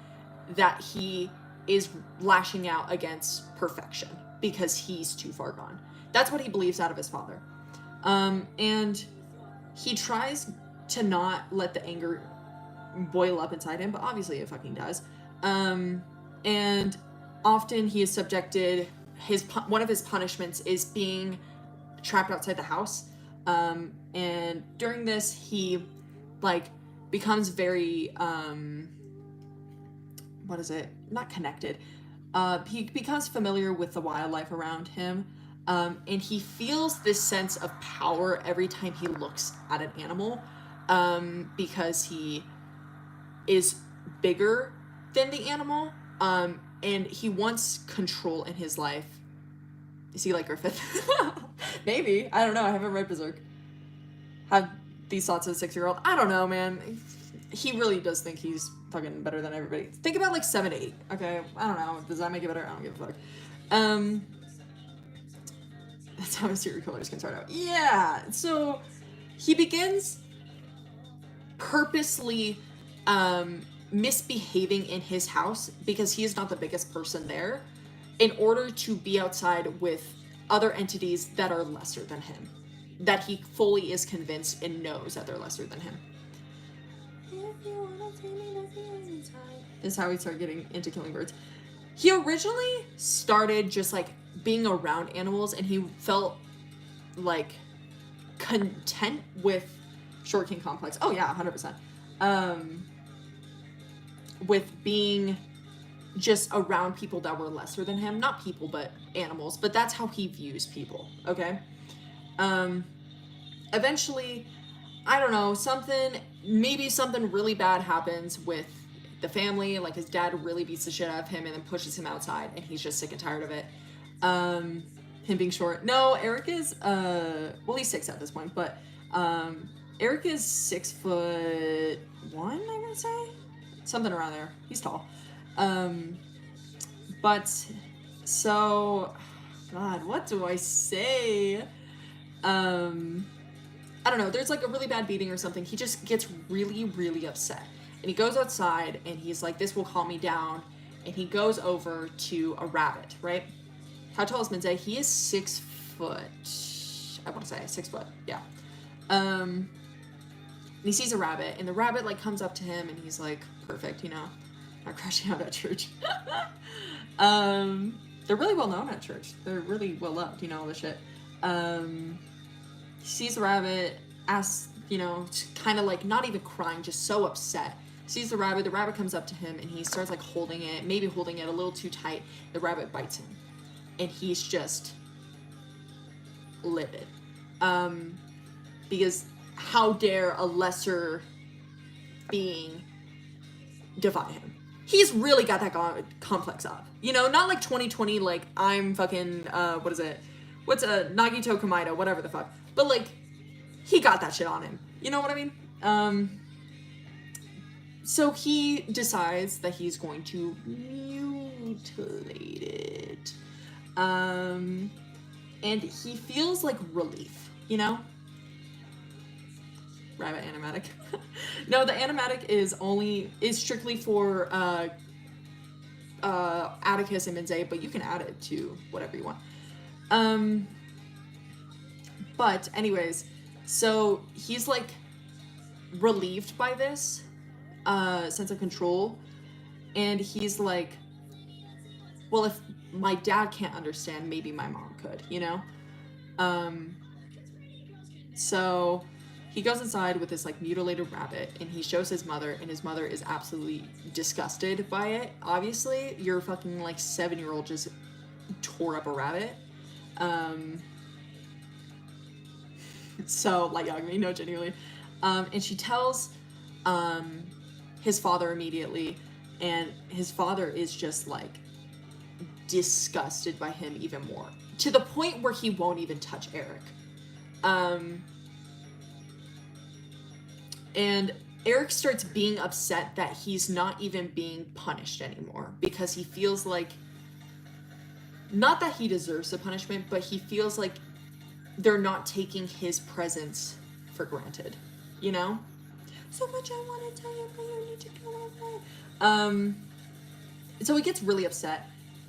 that he is lashing out against perfection because he's too far gone. That's what he believes out of his father. And he tries to not let the anger boil up inside him, but obviously it fucking does. And often he is subjected, one of his punishments is being trapped outside the house. And during this, he like becomes very what is it? Not connected. He becomes familiar with the wildlife around him. And he feels this sense of power every time he looks at an animal, because he is bigger than the animal, and he wants control in his life. Is he like Griffith? Maybe. I don't know. I haven't read Berserk. Have these thoughts of a 6-year-old. I don't know, man. He really does think he's fucking better than everybody. Think about like 7 to 8. Okay, I don't know. Does that make it better? I don't give a fuck. That's how a serial killers can start out. Yeah. So he begins purposely misbehaving in his house because he is not the biggest person there, in order to be outside with other entities that are lesser than him, that he fully is convinced and knows that they're lesser than him. This is how he started getting into killing birds. He originally started just like being around animals, and he felt like content with Short King Complex. Oh yeah, 100%. With being just around people that were lesser than him. Not people, but animals. But that's how he views people, okay? Eventually, I don't know, maybe something really bad happens with the family. Like his dad really beats the shit out of him and then pushes him outside, and he's just sick and tired of it. Him being short. No, Eric is, well, he's 6 at this point, but, Eric is 6'1", I'm gonna say? Something around there. He's tall. But, so, God, what do I say? I don't know, there's like a really bad beating or something. He just gets really, really upset. And he goes outside, and he's like, this will calm me down. And he goes over to a rabbit, right? How tall is Minze? He is 6 foot. I want to say 6 foot, yeah. And he sees a rabbit, and the rabbit like comes up to him, and he's like, perfect, you know, not crashing out at church. They're really well known at church. They're really well loved, you know, all this shit. He sees the rabbit, asks, you know, kind of like not even crying, just so upset. Sees the rabbit comes up to him, and he starts like holding it, maybe holding it a little too tight. The rabbit bites him, and he's just livid. Because how dare a lesser being defy him? He's really got that complex up. You know, not like 2020, like I'm fucking, what is it? What's Nagito Kamaito, whatever the fuck. But like, he got that shit on him. You know what I mean? So he decides that he's going to mutilate it. And he feels like relief, you know? Rabbit animatic. No, the animatic is strictly for Atticus and Minze, but you can add it to whatever you want. But anyways, so he's like relieved by this sense of control, and he's like, well, if my dad can't understand, maybe my mom could, you know? So he goes inside with this like mutilated rabbit, and he shows his mother, and his mother is absolutely disgusted by it. Obviously, your fucking like 7-year-old just tore up a rabbit. So like Yagami, no, genuinely. And she tells his father immediately, and his father is just like disgusted by him even more, to the point where he won't even touch Eric. And Eric starts being upset that he's not even being punished anymore, because he feels like, not that he deserves the punishment, but he feels like they're not taking his presence for granted, you know? So much I want to tell you, but you need to go away. So he gets really upset,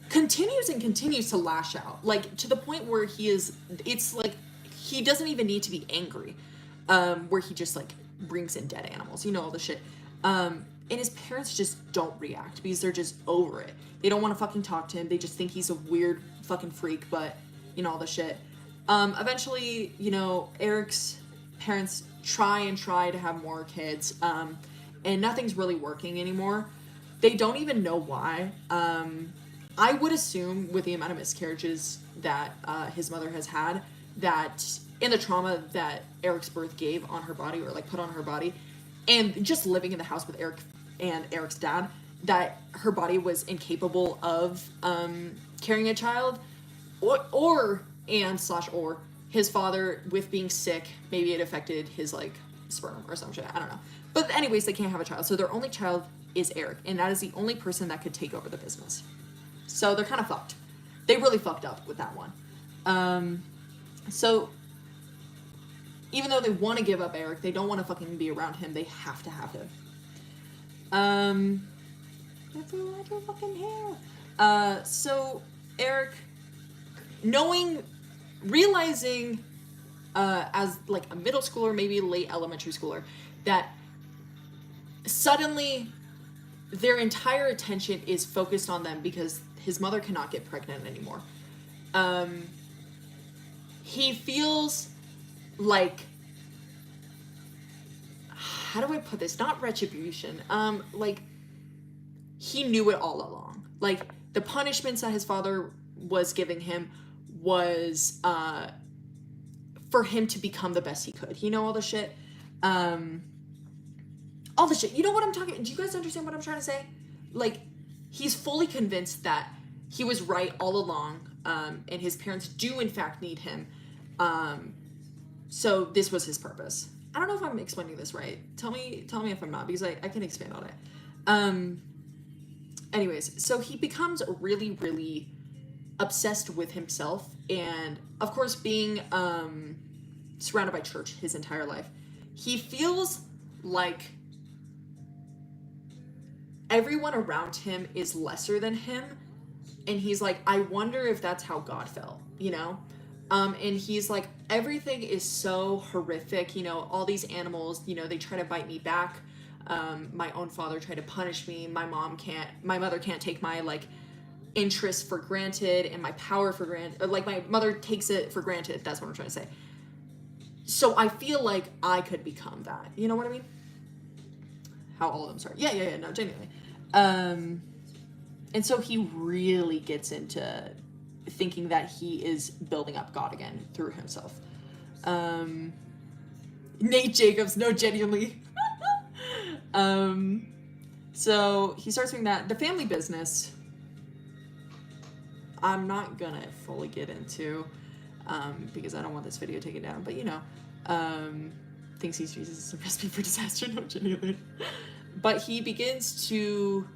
continues to lash out, like to the point where it's like he doesn't even need to be angry. where he just like brings in dead animals, all the shit. And his parents just don't react because they're just over it. They don't want to fucking talk to him. They just think he's a weird fucking freak, but all the shit. Eventually, Eric's parents try to have more kids, and nothing's really working anymore. They don't even know why. I would assume with the amount of miscarriages that his mother has had, that in the trauma that Eric's birth gave on her body, or like put on her body, and just living in the house with Eric and Eric's dad, that her body was incapable of carrying a child, or his father, with being sick, maybe it affected his like sperm or some shit. I don't know. But anyways, they can't have a child. So their only child is Eric, and that is the only person that could take over the business. So they're kind of fucked. They really fucked up with that one. So even though they want to give up Eric, they don't want to fucking be around him. They have to have him. That's a lot of fucking hair. So Eric, realizing as like a middle schooler, maybe late elementary schooler, that suddenly their entire attention is focused on them because his mother cannot get pregnant anymore. He feels like, how do I put this? Not retribution. Like he knew it all along. Like the punishments that his father was giving him was for him to become the best he could. All the shit. All the shit. You know what I'm talking? Do you guys understand what I'm trying to say? Like he's fully convinced that he was right all along, and his parents do in fact need him. So this was his purpose. I don't know if I'm explaining this right. Tell me if I'm not, because I can expand on it. Anyways, so he becomes really, really obsessed with himself, and of course being surrounded by church his entire life, he feels like everyone around him is lesser than him, and he's like, I wonder if that's how God felt, and he's like, everything is so horrific, all these animals, they try to bite me back. My own father tried to punish me. My mother can't take my like interest for granted and my power for granted. Like my mother takes it for granted. That's what I'm trying to say. So I feel like I could become that. You know what I mean? How all of them start. Yeah. No, genuinely. And so he really gets into thinking that he is building up God again through himself. Nate Jacobs, no, genuinely. So he starts doing that. The family business, I'm not gonna fully get into, because I don't want this video taken down, but thinks he's Jesus is a recipe for disaster, no, genuinely. But he begins to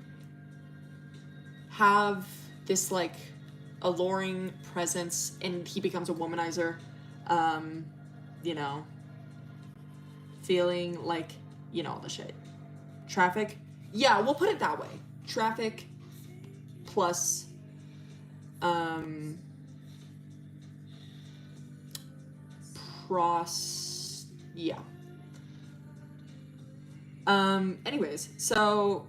have this like alluring presence, and he becomes a womanizer, feeling like, all the shit. Traffic, yeah, we'll put it that way. Traffic plus yeah. Anyways, so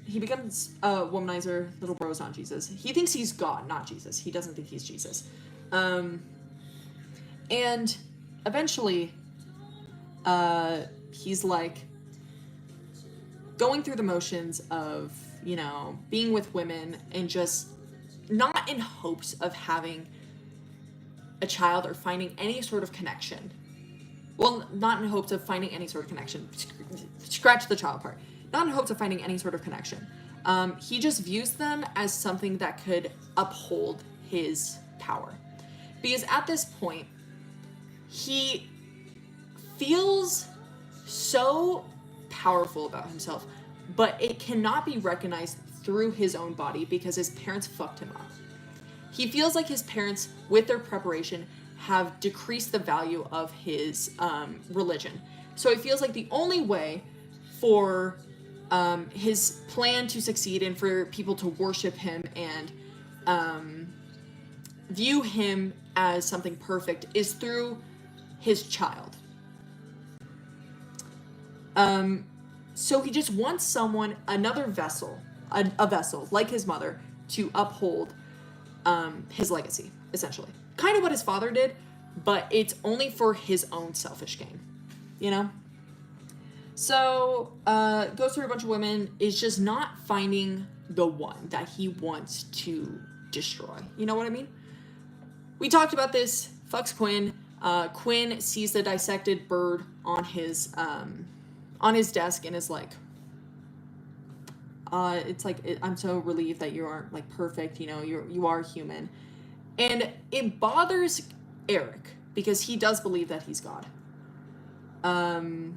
he becomes a womanizer. Little bro is not Jesus. He thinks he's God, not Jesus. He doesn't think he's Jesus. And eventually, he's like going through the motions of, being with women, and just not in hopes of having a child or finding any sort of connection. Well, not in hopes of finding any sort of connection. Scratch the child part. Not in hopes of finding any sort of connection. He just views them as something that could uphold his power. Because at this point, he feels so powerful about himself, but it cannot be recognized through his own body because his parents fucked him up. He feels like his parents, with their preparation, have decreased the value of his religion. So it feels like the only way for his plan to succeed and for people to worship him and view him as something perfect is through his child. So he just wants someone, another vessel, a vessel like his mother, to uphold his legacy, essentially. Kind of what his father did, but it's only for his own selfish gain, you know? So, goes through a bunch of women, is just not finding the one that he wants to destroy. You know what I mean? We talked about this. Fucks Quinn. Quinn sees the dissected bird on his desk and is like, I'm so relieved that you aren't like perfect. You know, you are human, and it bothers Eric because he does believe that he's God. Gunsy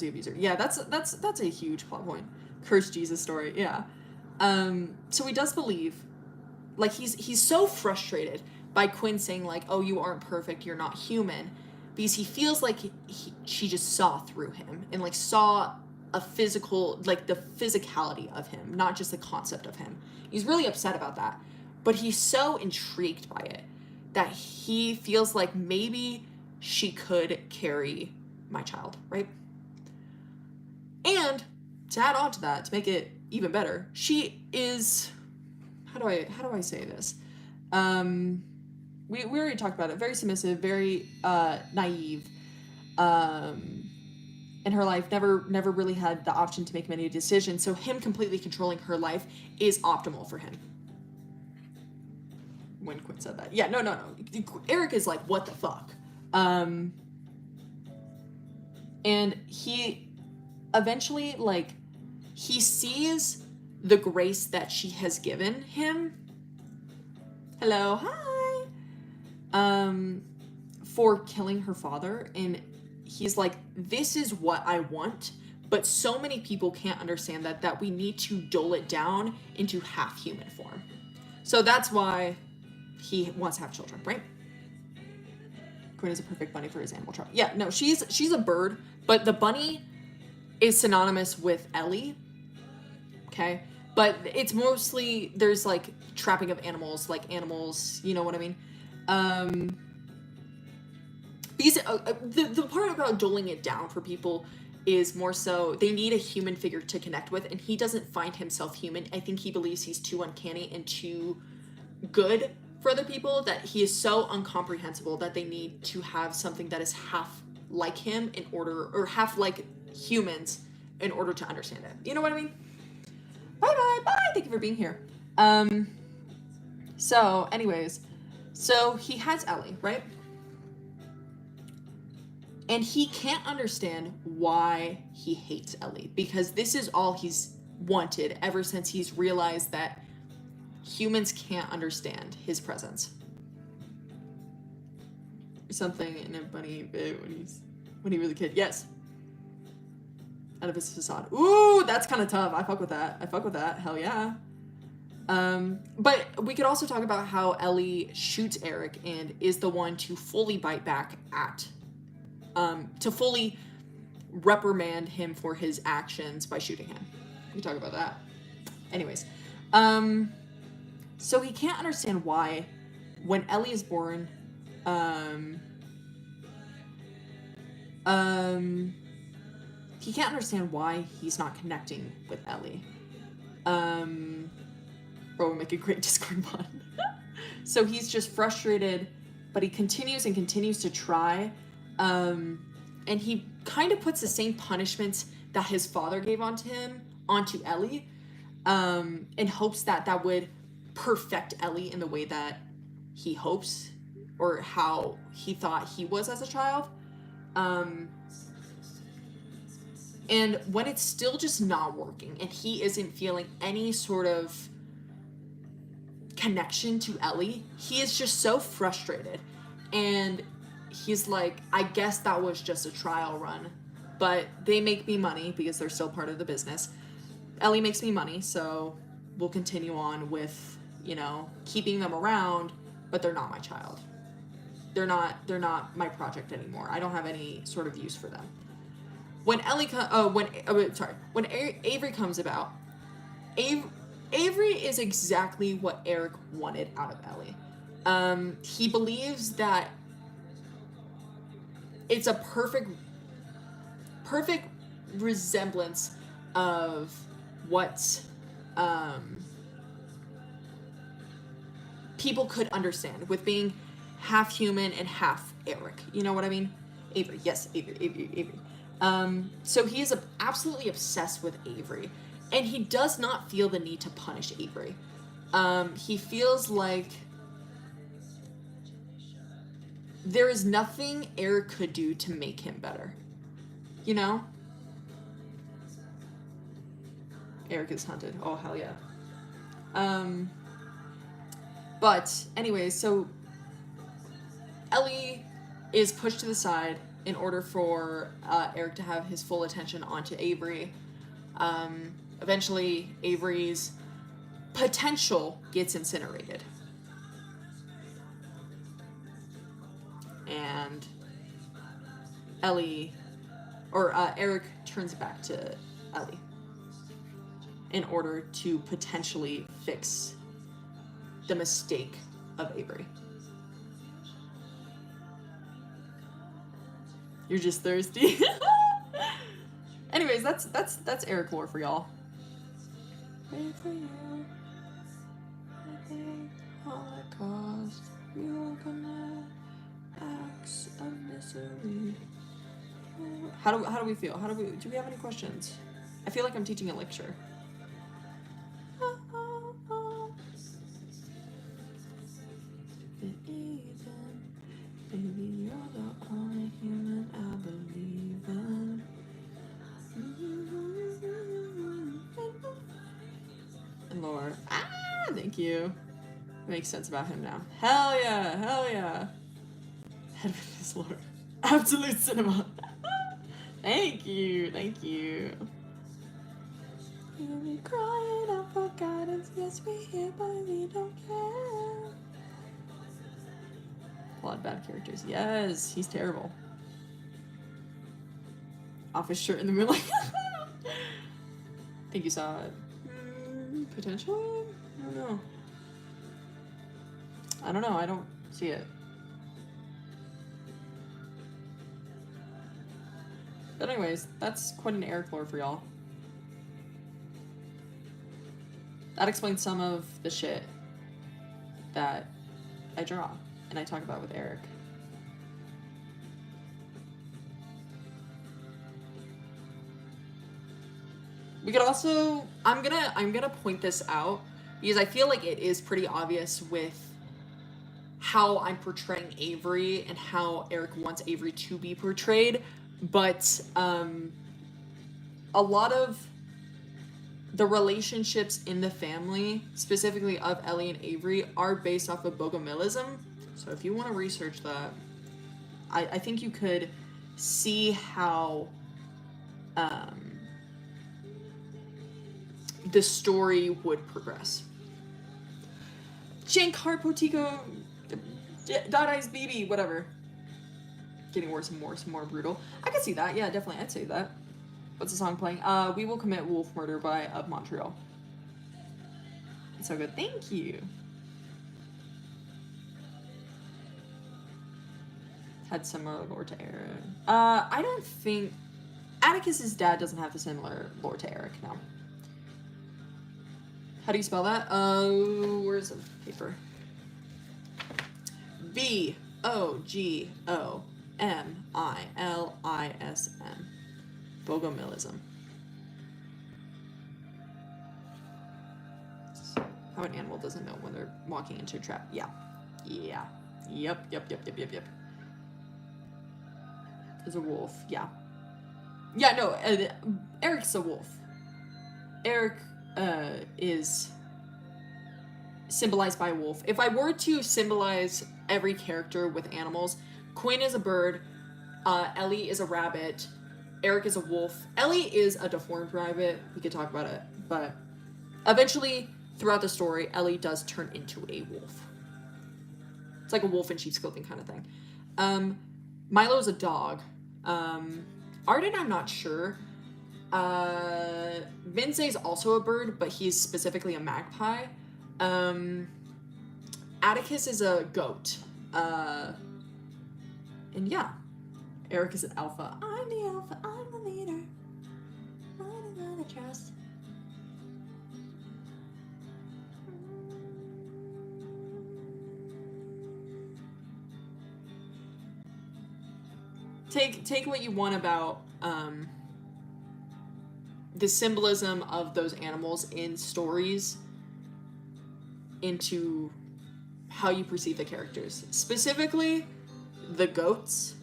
abuser. Yeah, that's a huge plot point. Cursed Jesus story. Yeah. So he does believe, like he's so frustrated by Quinn saying like, "Oh, you aren't perfect. You're not human," because he feels like she just saw through him and like saw a physical, like the physicality of him, not just the concept of him. He's really upset about that, but he's so intrigued by it that he feels like maybe she could carry my child, right? And to add on to that, to make it even better, she is, how do I say this? We already talked about it. Very submissive, very naive. In her life, never really had the option to make many decisions. So him completely controlling her life is optimal for him. When Quinn said that, yeah, no. Eric is like, what the fuck? And he eventually, like, he sees the grace that she has given him. Hello, hi. For killing her father, and he's like, this is what I want, but so many people can't understand that we need to dull it down into half human form. So that's why he wants to have children, right? Quinn is a perfect bunny for his animal tribe. Yeah, no, she's a bird, but the bunny is synonymous with Ellie. Okay? But it's mostly, there's like trapping of animals, like animals, you know what I mean? Because the part about doling it down for people is more so they need a human figure to connect with, and he doesn't find himself human. I think he believes he's too uncanny and too good for other people, that he is so incomprehensible that they need to have something that is half like him in order, or half like humans in order to understand it. You know what I mean? Bye. Thank you for being here. So anyways, so he has Ellie, right? And he can't understand why he hates Ellie, because this is all he's wanted ever since he's realized that humans can't understand his presence. Something in a bunny bit when he was a kid. Yes. Out of his facade. Ooh, that's kind of tough. I fuck with that. Hell yeah. But we could also talk about how Ellie shoots Eric and is the one to fully bite back at, to fully reprimand him for his actions by shooting him. We can talk about that. Anyways, so he can't understand why, when Ellie is born, he can't understand why he's not connecting with Ellie. Bro, we'll make a great Discord bot. So he's just frustrated, but he continues to try. And he kind of puts the same punishments that his father gave onto Ellie, in hopes that would perfect Ellie in the way that he hopes, or how he thought he was as a child. And when it's still just not working and he isn't feeling any sort of connection to Ellie, he is just so frustrated. And he's like, I guess that was just a trial run, but they make me money because they're still part of the business. Ellie makes me money, so we'll continue on with, you know, keeping them around, but they're not my child. They're not my project anymore. I don't have any sort of use for them. When when Avery comes about, Avery is exactly what Eric wanted out of Ellie. He believes that it's a perfect resemblance of what people could understand with being half human and half Eric. You know what I mean? Avery, yes, Avery. So he is absolutely obsessed with Avery, and he does not feel the need to punish Avery. He feels like there is nothing Eric could do to make him better. You know? Eric is hunted. Oh, hell yeah. But anyways, so Ellie is pushed to the side in order for Eric to have his full attention onto Avery. Eventually, Avery's potential gets incinerated. And Eric turns back to Ellie in order to potentially fix the mistake of Avery. You're just thirsty. Anyways, that's Eric lore for y'all. Wait for you. Holocaust. You're gonna acts of misery. How do we feel? Do we have any questions? I feel like I'm teaching a lecture. Baby, you're the only human I believe in. And Lord, thank you. Makes sense about him now. Hell yeah. Heaven is Lord. Absolute cinema. Thank you. You'll be crying out for guidance. Yes, we hear, but we don't care. A lot of bad characters. Yes, he's terrible. Off his shirt in the moonlight. I think you saw it. Potentially? I don't know. I don't see it. But anyways, that's quite an Eric lore for y'all. That explains some of the shit that I draw and I talk about with Eric. We could also, I'm gonna point this out because I feel like it is pretty obvious with how I'm portraying Avery and how Eric wants Avery to be portrayed, but a lot of the relationships in the family, specifically of Ellie and Avery, are based off of Bogomilism. So if you want to research that, I think you could see how the story would progress. Jank Heart Potico, Dot Eyes BB, whatever. Getting worse and more brutal. I could see that. Yeah, definitely. I'd say that. What's the song playing? We Will Commit Wolf Murder by Of Montreal. It's so good. Thank you. Had similar lore to Eric. I don't think Atticus's dad doesn't have the similar lore to Eric, no. How do you spell that? Where's the paper? Bogomilism. Bogomilism. How an animal doesn't know when they're walking into a trap. Yeah. Yep. There's a wolf. Yeah, no, Eric's a wolf. Eric is symbolized by a wolf. If I were to symbolize every character with animals, Quinn is a bird, Ellie is a rabbit, Eric is a wolf. Ellie is a deformed rabbit. We could talk about it, but eventually, throughout the story, Ellie does turn into a wolf. It's like a wolf in sheep's clothing kind of thing. Milo is a dog. Arden, I'm not sure. Vince is also a bird, but he's specifically a magpie. Atticus is a goat. And yeah, Eric is an alpha. I'm the alpha. I'm the leader. I'm the one I trust. Take what you want about the symbolism of those animals in stories into how you perceive the characters. Specifically, the goats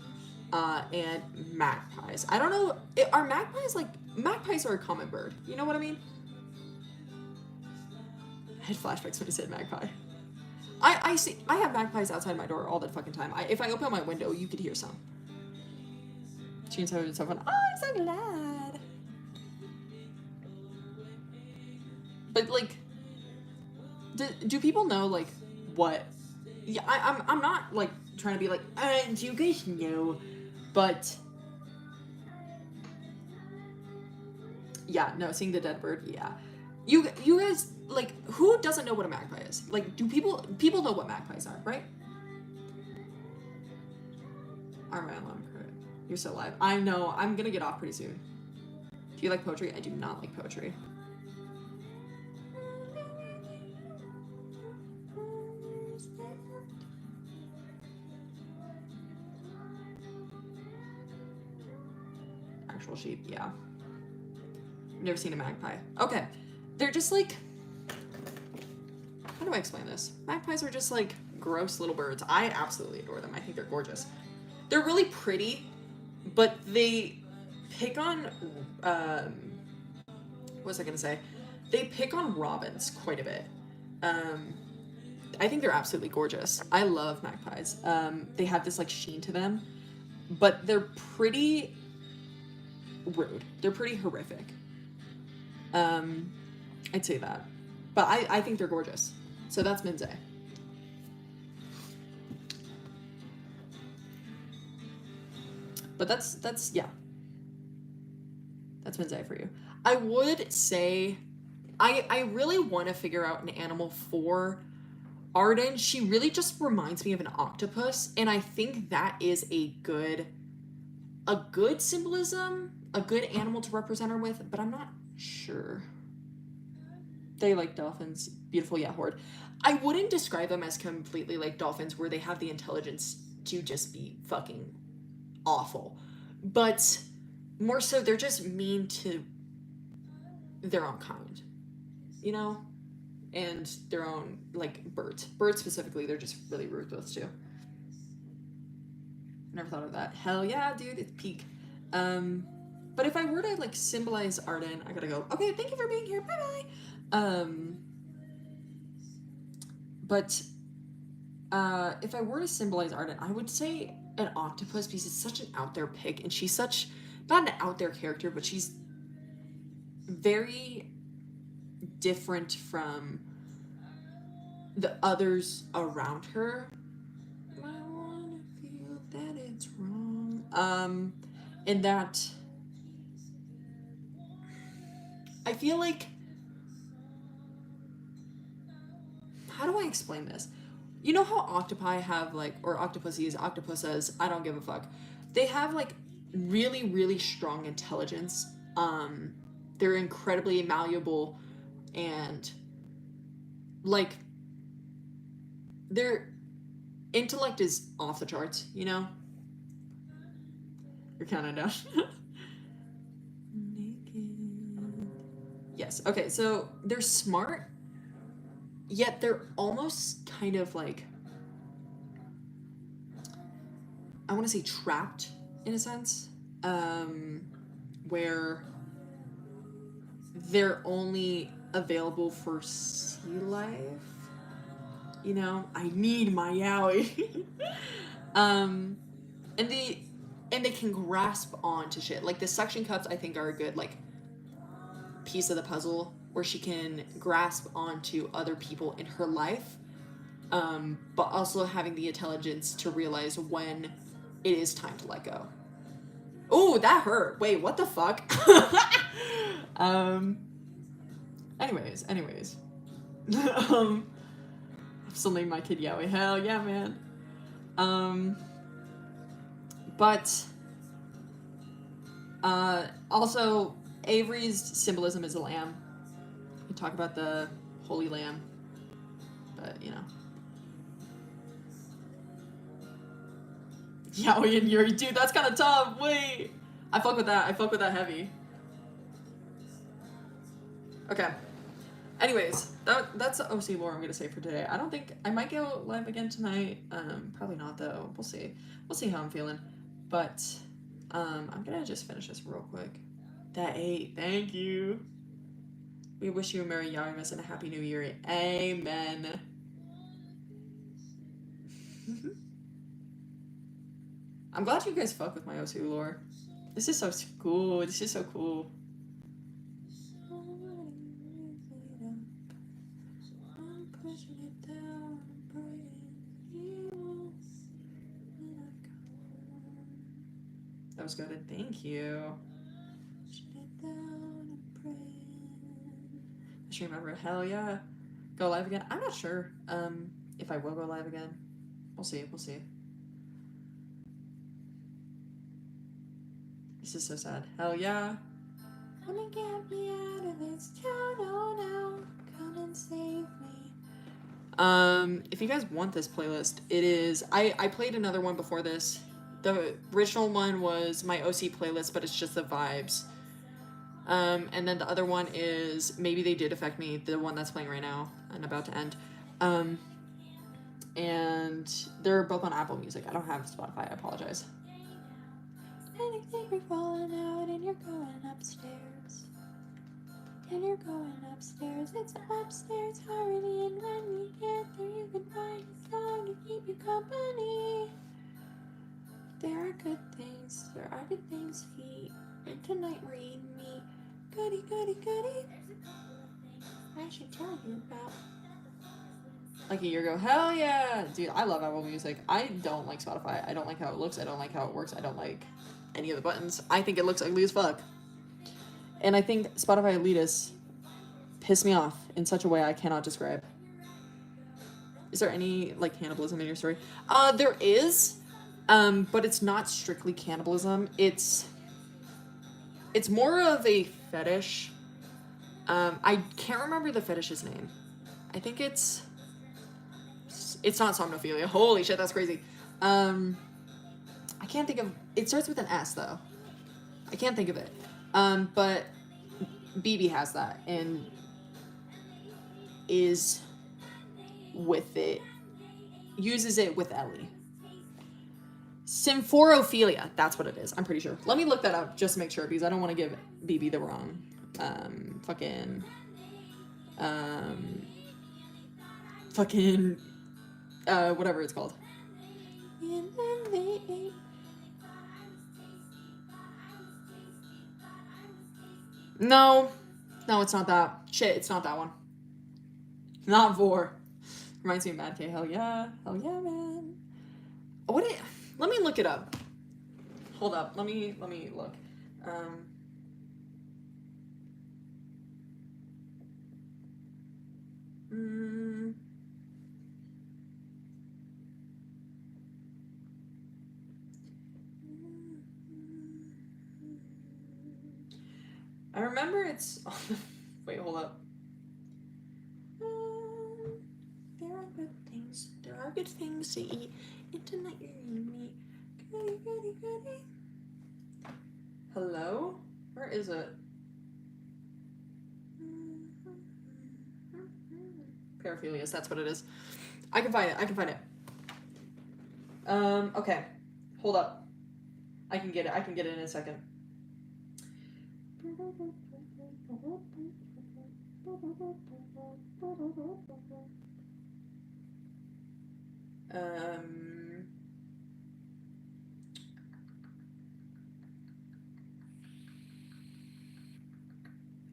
and magpies. I don't know, are magpies like... Magpies are a common bird. You know what I mean? I had flashbacks when you said magpie. I have magpies outside my door all the fucking time. If I open my window, you could hear some. Chainsaw is so fun. Oh, I'm so glad. But like, do people know like what? Yeah, I'm not like trying to be like, do you guys know? But yeah, no, seeing the dead bird. Yeah, you guys like, who doesn't know what a magpie is? Like, do people know what magpies are, right? All right, you're still alive. I know. I'm gonna get off pretty soon. Do you like poetry? I do not like poetry. Actual sheep, yeah. Never seen a magpie. Okay. They're just like... How do I explain this? Magpies are just like gross little birds. I absolutely adore them. I think they're gorgeous. They're really pretty, but they pick on... what was I gonna say? They pick on robins quite a bit. I think they're absolutely gorgeous. I love magpies. They have this like sheen to them, but they're pretty rude. They're pretty horrific. I'd say that. But I think they're gorgeous. So that's Minze. But that's yeah. That's Minze for you. I would say I really want to figure out an animal for Arden. She really just reminds me of an octopus, and I think that is a good symbolism, a good animal to represent her with, but I'm not sure. They like dolphins. Beautiful, yeah, horde. I wouldn't describe them as completely like dolphins where they have the intelligence to just be fucking awful. But more so they're just mean to their own kind, you know? And their own, like, birds. Birds specifically, they're just really ruthless too. Never thought of that. Hell yeah, dude, it's peak. But if I were to, like, symbolize Arden, I gotta go, okay, thank you for being here, bye-bye. But if I were to symbolize Arden, I would say an octopus, because it's such an out there pick, and she's such, not an out there character, but she's very different from the others around her. I wanna feel that it's wrong. And that I feel like, how do I explain this? You know how octopi have like, or octopuses, I don't give a fuck. They have like really, really strong intelligence. They're incredibly malleable, and like their intellect is off the charts, you know? You're counting down. Yes, okay, so they're smart, yet they're almost kind of like, I want to say trapped in a sense, where they're only available for sea life. You know, I need my yaoi. And they can grasp onto shit. Like the suction cups, I think, are a good like piece of the puzzle where she can grasp onto other people in her life, but also having the intelligence to realize when it is time to let go. Oh, that hurt. Wait, what the fuck? Anyways. I'm still naming my kid Yaoi. Hell yeah, man. But Also, Avery's symbolism is a lamb. We talk about the holy lamb, but you know. Yaoi and Yuri, dude, that's kind of tough. Wait, I fuck with that. I fuck with that heavy. Okay. Anyways, that's the OC lore I'm gonna say for today. I don't think I might go live again tonight. Probably not though. We'll see. We'll see how I'm feeling. But I'm gonna just finish this real quick. That 8. Thank you. We wish you a Merry Yawmas and a Happy New Year. Amen. I'm glad you guys fuck with my OC lore. This is so cool. This is so cool. That was good. Thank you. I should remember. Hell yeah. Go live again. I'm not sure if I will go live again. We'll see. We'll see. This is so sad. Hell yeah. Come and get me out of this town, oh no. Come and save me. If you guys want this playlist, it is... I played another one before this. The original one was my OC playlist, but it's just the vibes. And then the other one is Maybe They Did Affect Me, the one that's playing right now and about to end. And they're both on Apple Music. I don't have Spotify. I apologize. And you're falling out and you're going upstairs. And you're going upstairs. It's upstairs harmony, and when you get there, you can find a song to keep you company. There are good things. There are good things he and tonight read me. Goody, goody, goody. I should tell you about. Like a year ago. Hell yeah! Dude, I love Apple Music. I don't like Spotify. I don't like how it looks. I don't like how it works. I don't like any of the buttons. I think it looks ugly as fuck. And I think Spotify elitists piss me off in such a way I cannot describe. Is there any, like, cannibalism in your story? There is, but it's not strictly cannibalism. It's more of a fetish. I can't remember the fetish's name. I think it's not somnophilia. Holy shit, that's crazy. I can't think of... It starts with an S, though. I can't think of it. But BB has that and is with it. Uses it with Ellie. Symphorophilia. That's what it is. I'm pretty sure. Let me look that up just to make sure, because I don't want to give BB the wrong whatever it's called. No, it's not that. Shit, it's not that one. Not Vor. Reminds me of Mad K. Hell yeah, man. Let me look it up. Hold up. Let me look. I remember it's... Wait, hold up. There are good things. There are good things to eat. And tonight you're eating me. Goody, goody, goody. Hello? Where is it? Paraphilias, that's what it is. I can find it. Okay. Hold up. I can get it in a second.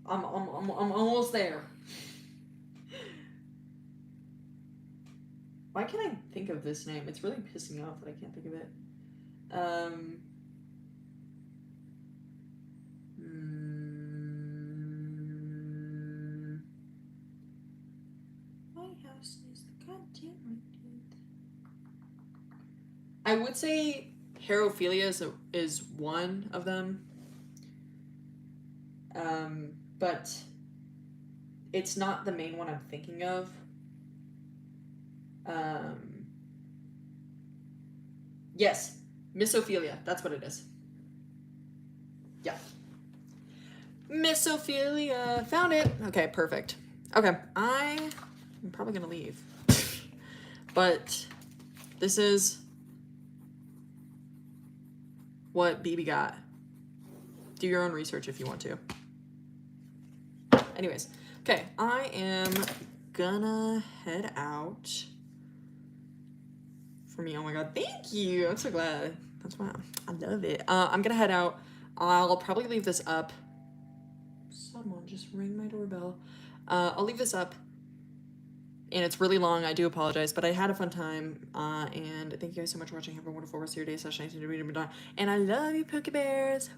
I'm almost there. Why can't I think of this name? It's really pissing me off that I can't think of it. My house is the goddamn right dude. I would say Herophilia is one of them. But it's not the main one I'm thinking of. Yes, Miss Ophelia. That's what it is. Yeah. Miss Ophelia. Found it. Okay, perfect. Okay, I'm probably gonna leave. But this is what BB got. Do your own research if you want to. Anyways, okay, I am gonna head out. For me, oh my god, thank you. I'm so glad. That's why I love it. I'm gonna head out. I'll probably leave this up. Someone just ring my doorbell. I'll leave this up. And it's really long. I do apologize, but I had a fun time. And thank you guys so much for watching. Have a wonderful rest of your day. /19 to be done. And I love you, Poke Bears.